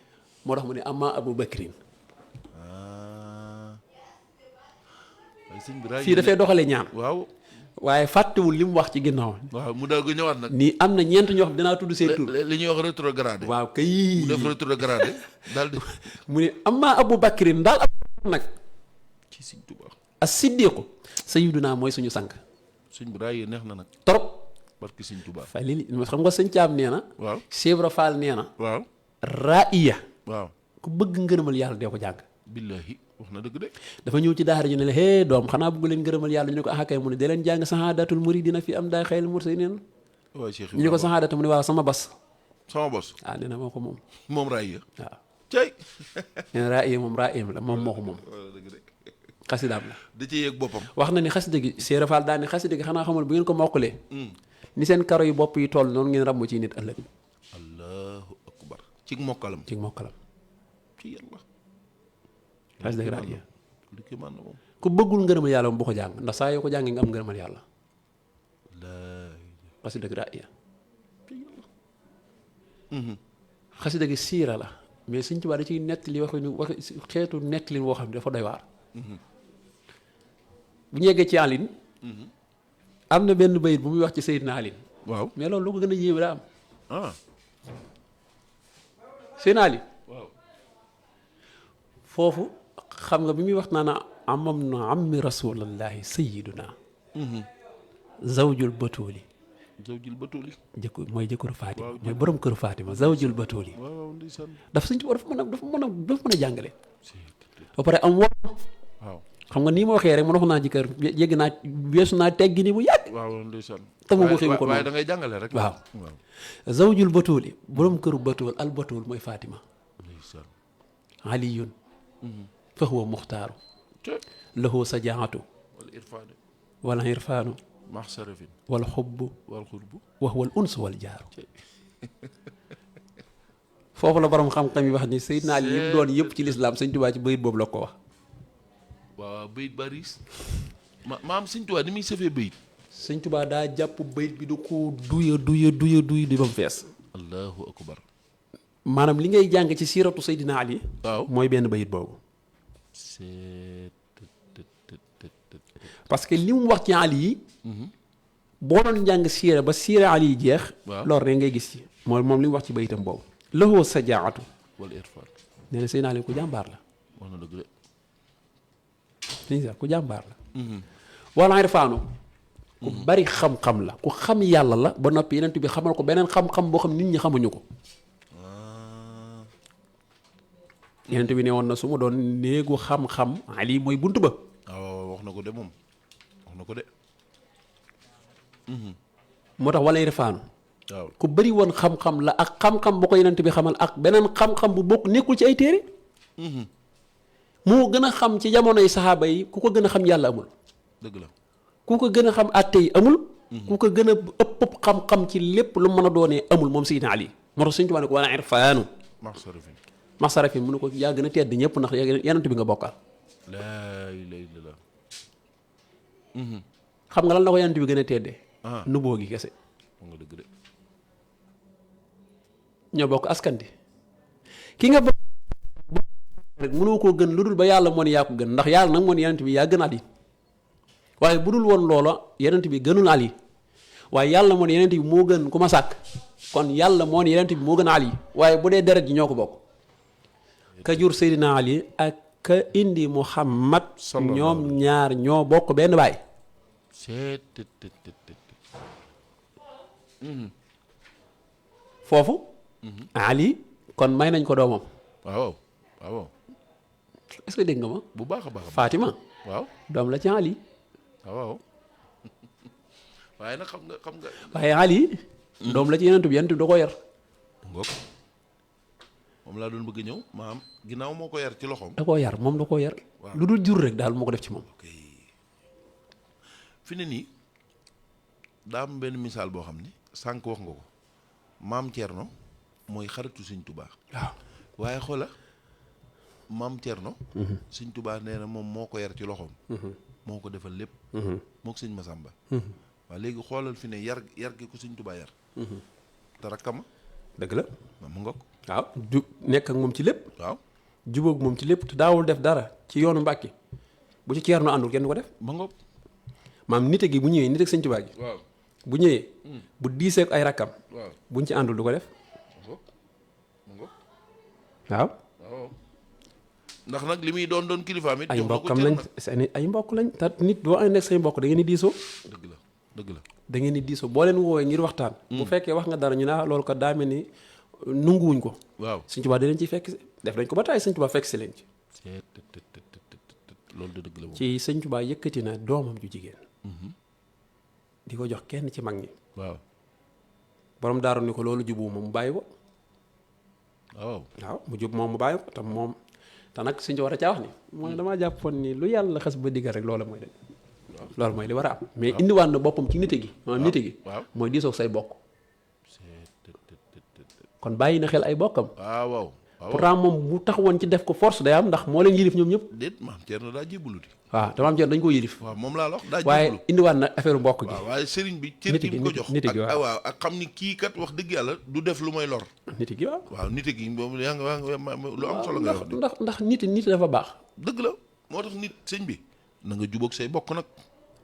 moo tax mu ne amma Abu Bakrin fii dafay doxalee ñaan waaw waaye fàttewul li mu wax ci ginnaaw waaw mu daal ko ñëwaat nag nii am na ñeent ñoo xam dinaa tudd seen tur li ñuy wax rétrogradé waaw kay mu def rétrogradé daal di mu ne amma Abu Bakrin daal ab nag ci Sëñ Tuubaa as siddiqu sayyiduna mooy suñu sang Sëñ bi raay neex na nag trop barki Sëñ Tuubaa fa li xam nga sëñ Caam nee na waaw Cheikh Ibra Fall nee na waaw ra'iya waaw ku bëgg ngërëmal yàlla dee ko jàng billahi wax na dëgg de dafa ñëw ci daara ji ne la hee doom xanaa bëgg leen ngërëmal yàlla ñu ne ko ah kay mu ne da leen jàng sahaadatul muridina fi am daay xayl mursalin waaw Cheikh ñu ne ko sahaadatu mu ne waaw sama bos sama bos nee na moo ko moom moom raay ya waaw cay nee na ra'iya moom ra'iya la moom moo ko moom dëgg de xasidaam la da ci yéeg boppam wax na ni xasida gi Cheikh Fall daal ni xasida gi xanaa xamul bu ngeen ko mokkalee ni seen karo yu bopp yi toll noonu ngeen ràmmu ci nit ëllëg allahu akbar ci mokkalam ci mokkalam ci yàlla xasida gi ra'iya lu ki man na moom ku bëggul ngërëmal yàlla moom bu ko jàng ndax saa yoo ko jàngee nga am ngërëmal yàlla xasida gi ra'iya xasida gi siira la mais Sëñ Tuubaa da ciy nettali wax xeetu nettali woo xam ne dafa doy waar bu ñu yeggee ci Alin am na benn bayit bu muy wax ci Seydina Alin waaw mais loolu lu ko gën a yéeme daa am ah Seydina Alin waaw foofu xam nga bi muy wax naa amam na ammi rasulallahi sayiduna zawjul batuuli zawjul batuuli mooy jëkkëru Fatima mooy borom këru Fatima zawjul batuuli waaw ndeysaan dafa Sëñ Tuubaa dafa mën a jàngale ba pare am war waaw xam nga nii ma waxee rek man wax naa ci kër yégg naa weesu naa teggi ni bu yàgg waaw ndeysaan te mu waxee ko waaye noonu da ngay jàngale rek waaw zawjul batuuli borom këru batuul al batuul mooy Fatima ndeysaan aliyun fa huwa muxtaaru lahu sajaatu wal irfaanu wal irfaanu maxsarafin wal xubbu wal xurbu wax wal uns wal jaaru foofu la borom xam-xam yi wax ni Seydina Ali yëpp doon yëpp ci lislaam Sëñ Tuubaa ci bayit boobu la ko wax waaw bayit baris maam Sëñ Tuubaa ni muy sëfee bayit Sëñ Tuubaa daa jàpp bayit bi du ko duy ba mu fees allahu akbar maanaam li ngay jàng ci siiratu Seydina Ali waaw mooy benn bayit boobu parce que li mu wax ci Ali yi boo doon jàng siira ba siira Ali yi jeex loolu rek ngay gis ci moom li mu wax ci bayitam boobu lahu sajaatu wal irfan nee na Seydina Ali ku jàmbaar la wax na dëgg de sëñ ku jàmbaar la wala irfaanu ku bari xam-xam la ku xam yàlla la ba noppi yeneen bi xamal ko beneen xam-xam boo xam nit ñi xamuñu ko yeneen bi ne woon na su ma doon néegu xam-xam Ali mooy bunt ba waaw wax na ko de moom wax na ko de moo tax wala irfaanu waaw ku bëri woon xam-xam la ak xam-xam bu ko yonent bi xamal ak beneen xam-xam bu bokk nekkul ci ay téere moo gën a xam ci jamonoy saxaaba yi ku ko gën a xam yàlla amul dëgg la ku ko gën a xam àtte yi amul ku ko gën a ëpp xam-xam ci lépp lu mën a doonee amul moom Seydina Ali moo tax Sëñ Tuubaa ne ko wala irfaanu maxsarafin mu ne ko yaa gën a tedd ñëpp ndax yonent bi nga bokkal laa ilaaha illallaah xam nga lan la ko yonent bi gën a teddee nuboo gi kese nga dëgg de ñoo bokk askan bi ki nga bokk rek mënoo koo gën lu dul ba yàlla moo ne yaa ko gën ndax yàlla nag moo ne yonent bi yaa gën Ali waaye bu dul woon loola yonent bi gënul Ali waaye yàlla moo ne yonent bi moo gën ku ma sàkk kon yàlla moo ne yonent bi moo gën Ali waaye bu dee deret ji ñoo ko bokk ka jur Seydina Ali ak ka indi Muhammad ñoom ñaar ñoo bokk benn baay foofu Ali kon may nañ ko doomam waaw waaw est-ce que dégg nga ma bu baax a baax Fatima waaw doom la ci Ali waaw waaye nag xam nga waaye Ali doom la ci yenentu bi da ko yar ngoog moom laa doon bëgg ñëw maam ginnaaw moo ko yar ci loxoom da koo yar moom da koo yar lu dul jur rek daal moo ko def ci moom fi ne nii daa am benn misaal boo xam ni sànq wax nga ko maam Thierno mooy xaritu Sëñ Tuubaa waaw waaye xoola maam Thierno Sëñ Tuubaa nee na moom moo ko yar ci loxoom moo ko defal lépp moo ko sëñ Masamba waaw léegi xoolal fi ne yar gi ko Sëñ Tuubaa yar te rakkama dëgg la mu ngoog waaw ju nekk ak moom ci lépp waaw jubóog moom ci lépp te daawul def dara ci yoonu Mbàkke bu ci Thierno àndul kenn du ko def ma ngoog maam nite gi bu ñëwee nite ak Sëñ Tuubaa gi waaw bu ñëwee bu diisee ak ay rakkam waaw buñ ci àndul du ko def ma ngoog waaw waaw ndax nag li muy doon kilifaam it ay mbokkam lañ seen ay mbokk lañ te nit boo ànd ak say mbokk da ngeen di diisoo dëgg la dëgg la da ngeen di diisoo boo leen woowee ngir waxtaan bu fekkee wax nga dara ñu ne loolu ko daa mel ni nunguwuñ ko waaw Sëñ Tuubaa da leen ciy fekk si def nañ ko ba taay Sëñ Tuubaa fekk si leen ci loolu de dëgg la moom ci Sëñ Tuubaa yëkkati na doomam ju jigéen di ko jox kenn ci mag ñi waaw borom daaru ni ko loolu jubu moom mu bàyyi ko waaw mu jub moom mu bàyyi ko tam moom te nag Sëñ Tuubaa war a caa wax ni mooy damaa jàppoon ni lu yàlla xas ba diggal rek loola mooy de loolu mooy li war a am mais indiwaat na boppam ci nite gi maanaam nite gi mooy diisoog say bokk kon bàyyi na xel ay bokkam waaw pourtant moom bu taxawoon ci def ko force day am ndax moo leen yilif ñoom ñëpp déet maam Thierno daa jébbaluti waaw te maam Thierno dañ ko yilif waaw moom laa la wax daa waaye jébbalu indiwaat na affaire mbokk gi waaw waaye sëriñ bi cër gi mu ko jox nite gi waaw ak xam ni kii kat wax dëgg yàlla du def lu may lor nite gi waaw waaw nite gi boobu yaa nga lu am solo nga wax de ndax nit dafa baax dëgg la moo tax nit sëñ bi na nga jubóog say bokk nag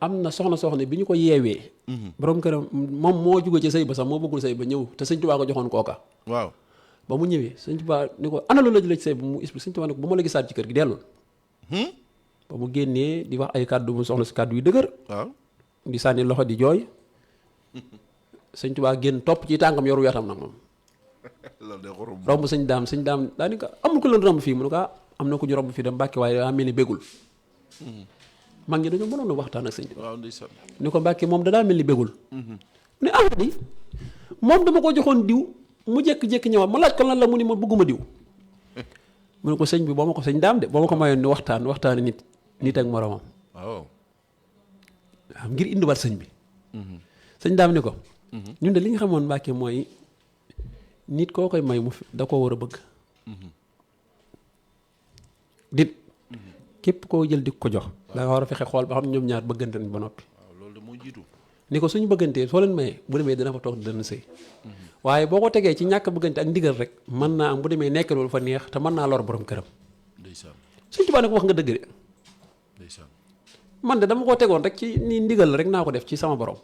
am na soxna bi ñu ko yeewee borom këram moom moo jóge ci sëy ba sax moo bëggul sëy ba ñëw te Sëñ Tuubaa ko joxoon kooka waaw ba mu ñëwee Sëñ Tuubaa ni ko ana lu la jëlee ci sëy ba mu expliqué Sëñ Tuubaa ni ko ba ma la gisaat ci kër gi dellul ba mu génnee di wax ay kàddu mu soxna si kàddu yu dëgër waaw di sànni loxo di jooy Sëñ Tuubaa génn topp ci tànkam yoru wetam nag moom loolu de xorom romb sëñ daam daa ni ko amul ko leen romb fii mu ne ko am na ko ñu romb fii dem Mbàkke waaye daa mel ni bégul mag ñi dañoo mënoon a waxtaan ak sëñ bi waaw ndeysaan ni ko Mbàkke moom dadaa mel ni bégul ne ah ni moom dama ko joxoon diw mu jékki-jékki ñëwaat ma laaj ko lan la mu ni ma bëgguma diw mu ne ko sëñ bi boo ma ko sëñ daam de boo ma ko mayoon ni waxtaan nit ak moromam waaw ngir indiwaat sëñ bi sëñ daam ni ko ñun de li nga xamoon Mbàkke mooy nit koo koy may da koo war a bëgg dit képp koo jël di ko jox da nga war a fexe xool ba xam ñoom ñaar bëggante nañ ba noppi waaw loolu de moo jiitu ni ko suñu bëggantee soo leen mayee bu demee dina fa toog dana sëy waaye boo ko tegee ci ñàkk bëggante ak ndigal rek mën naa am bu demee nekk loolu fa neex te mën naa lor borom këram ndeysaan Sëñ Tuubaa ne ko wax nga dëgg de ndeysaan man de dama koo tegoon rek ci nii ndigal la rek naa ko def ci sama borom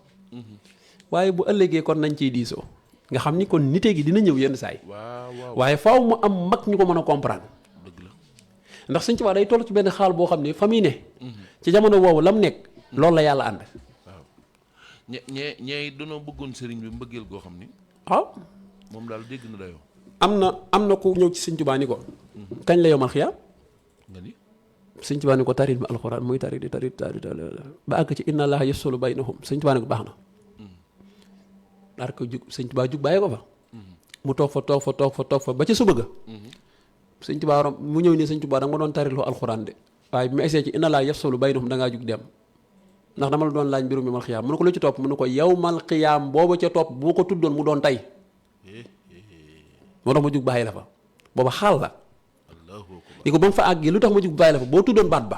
waaye bu ëllëgee kon nañ ciy diisoo nga xam ni kon nite gi dina ñëw yenn saay waaw waaye faaw mu am mag ñu ko mën a comprendre dëgg la ndax Sëñ Tuubaa day toll ci benn xaal boo xam ne fa muy ne ci jamono woowu lam nekk loolu la yàlla ànd waaw ñee danoo bëggoon sëriñ bi mbëggeel goo xam ni waaw moom daal dégg na dayoo am na ku ñëw ci Sëñ Tuubaa ni ko kañ la yomal xiyaam nga ni Sëñ Tuubaa ni ko taril ma alxuraan muy tari di tari ba àgg ci inna allaha yafsulu baynahum Sëñ Tuubaa ni ko baax na daal ko jug sëñ Tuubaa jug bàyyi ko fa mu toog fa ba ca suba ga sëñ Tuubaa mu ñëw nii sëñ Tuubaa da nga ma doon tariloo alxuraan de waaye bi ma essayé ci inna laa yafsulu baynahum da ngaa jug dem ndax dama la doon laaj mbirum yawmal xiyaam mu ne ko lu ci topp mu ne ko yawmal xiyaam booba ca topp bu ma ko tuddoon mu doon tey moo tax ma jug bàyyi la fa booba xaal la ni ko ba mu fa àggee lu tax ma jug bàyyi la fa boo tuddoon baat ba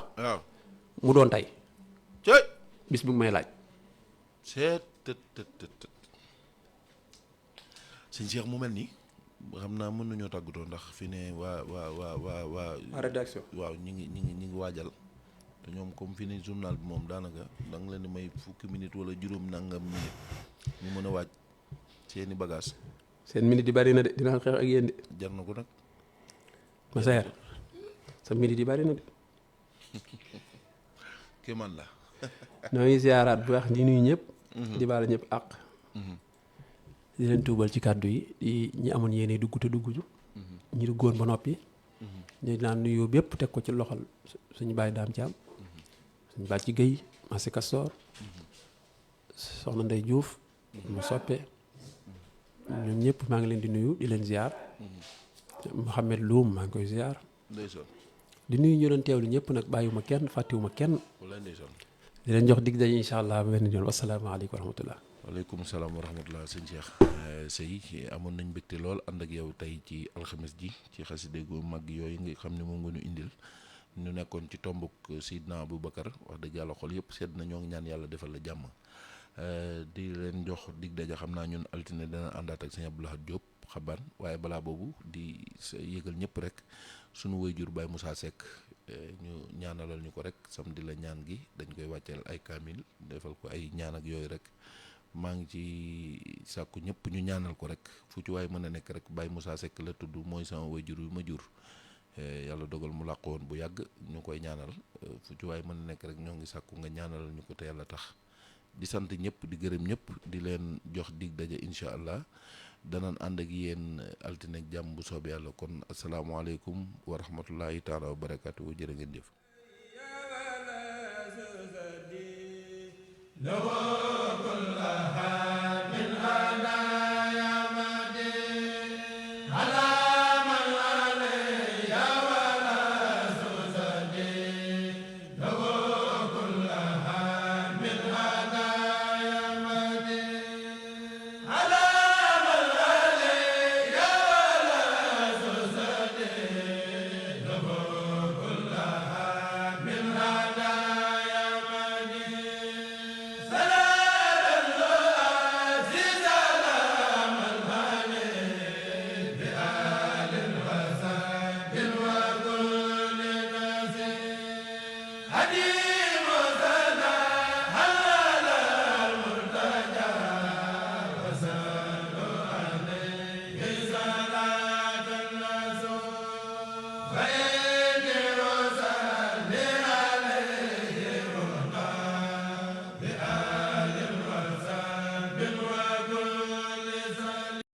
mu doon tey bis bi mu may laaj sëñ Cheikh mu mel nii xam naa mën nañoo tàggatoo ndax fi ne waa rédaction waaw ñi ngi waajal te ñoom comme fi ne journal bi moom daanaka da nga leen di may fukki minute wala juróom nangam minute ñu mën a waaj seeni bagage seen minute yi bari na de dinaa xeex ak yéen de jar na ko nag ma seer sa minute yi bari na de kéemaan la ñoo ngi ziaraat bu wax di nuyu ñëpp di baal ñëpp àq di leen tuubal ci kàddu yi di ñi amoon yéene dugg te dugguju ñi duggoon ba noppi ñu naan nuyoo bépp teg ko ci loxol suñu bàyyi daam Thiam suñu bàcc Guèye Massi Castor soxna Ndey Diouf mu soppe ñoom ñëpp maa ngi leen di nuyu di leen ziar Mouhamed Loum maa ngi koy ziar di nuyu ñu doon teewlu ñëpp nag bàyyiwuma kenn fàttiwuma kenn di leen jox dig daje incha allah benn yoon wasalaamaaleykum wa rahmatullah waaleykum salaam wa rahmatullah sëñ Cheikh Sey amoon nañ mbégte lool ànd ak yow tey ci alxames ji ci xaside gu mag yooyu nga xam ne moom nga ñu indil ñu nekkoon ci tombuk Seydina Aboubacar wax dëgg yàlla xol yëpp sedd na ñoo ngi ñaan yàlla defal la jàmm di leen jox dig daja xam naa ñun altine dana àndaat ak sëñ Abdou Lahad Diop xabaan waaye balaa boobu di yëgal ñëpp rek sunu waajur Baye Moussa Seck ñu ñaanalal ñu ko rek samedi la ñaan gi dañ koy wàcceel ay kaamil defal ko ay ñaan ak yooyu rek maa ngi ci sàkku ñëpp ñu ñaanal ko rek fu ci waay mën a nekk rek Baye Moussa Seck la tudd mooy sama waajur yu ma jur yàlla dogal mu làqu woon bu yàgg ñu koy ñaanal fu ci waay mën a nekk rek ñoo ngi sàkku nga ñaanalal ñu ko te yàlla tax di sant ñëpp di gërëm ñëpp di leen jox dig daje incha allah danañ ànd ak yéen altine ak jàmm bu soobee yàlla kon asalaamaaleykum wa rahmatullahi taala wa barakaatu jërë ngeen jëf. Hadi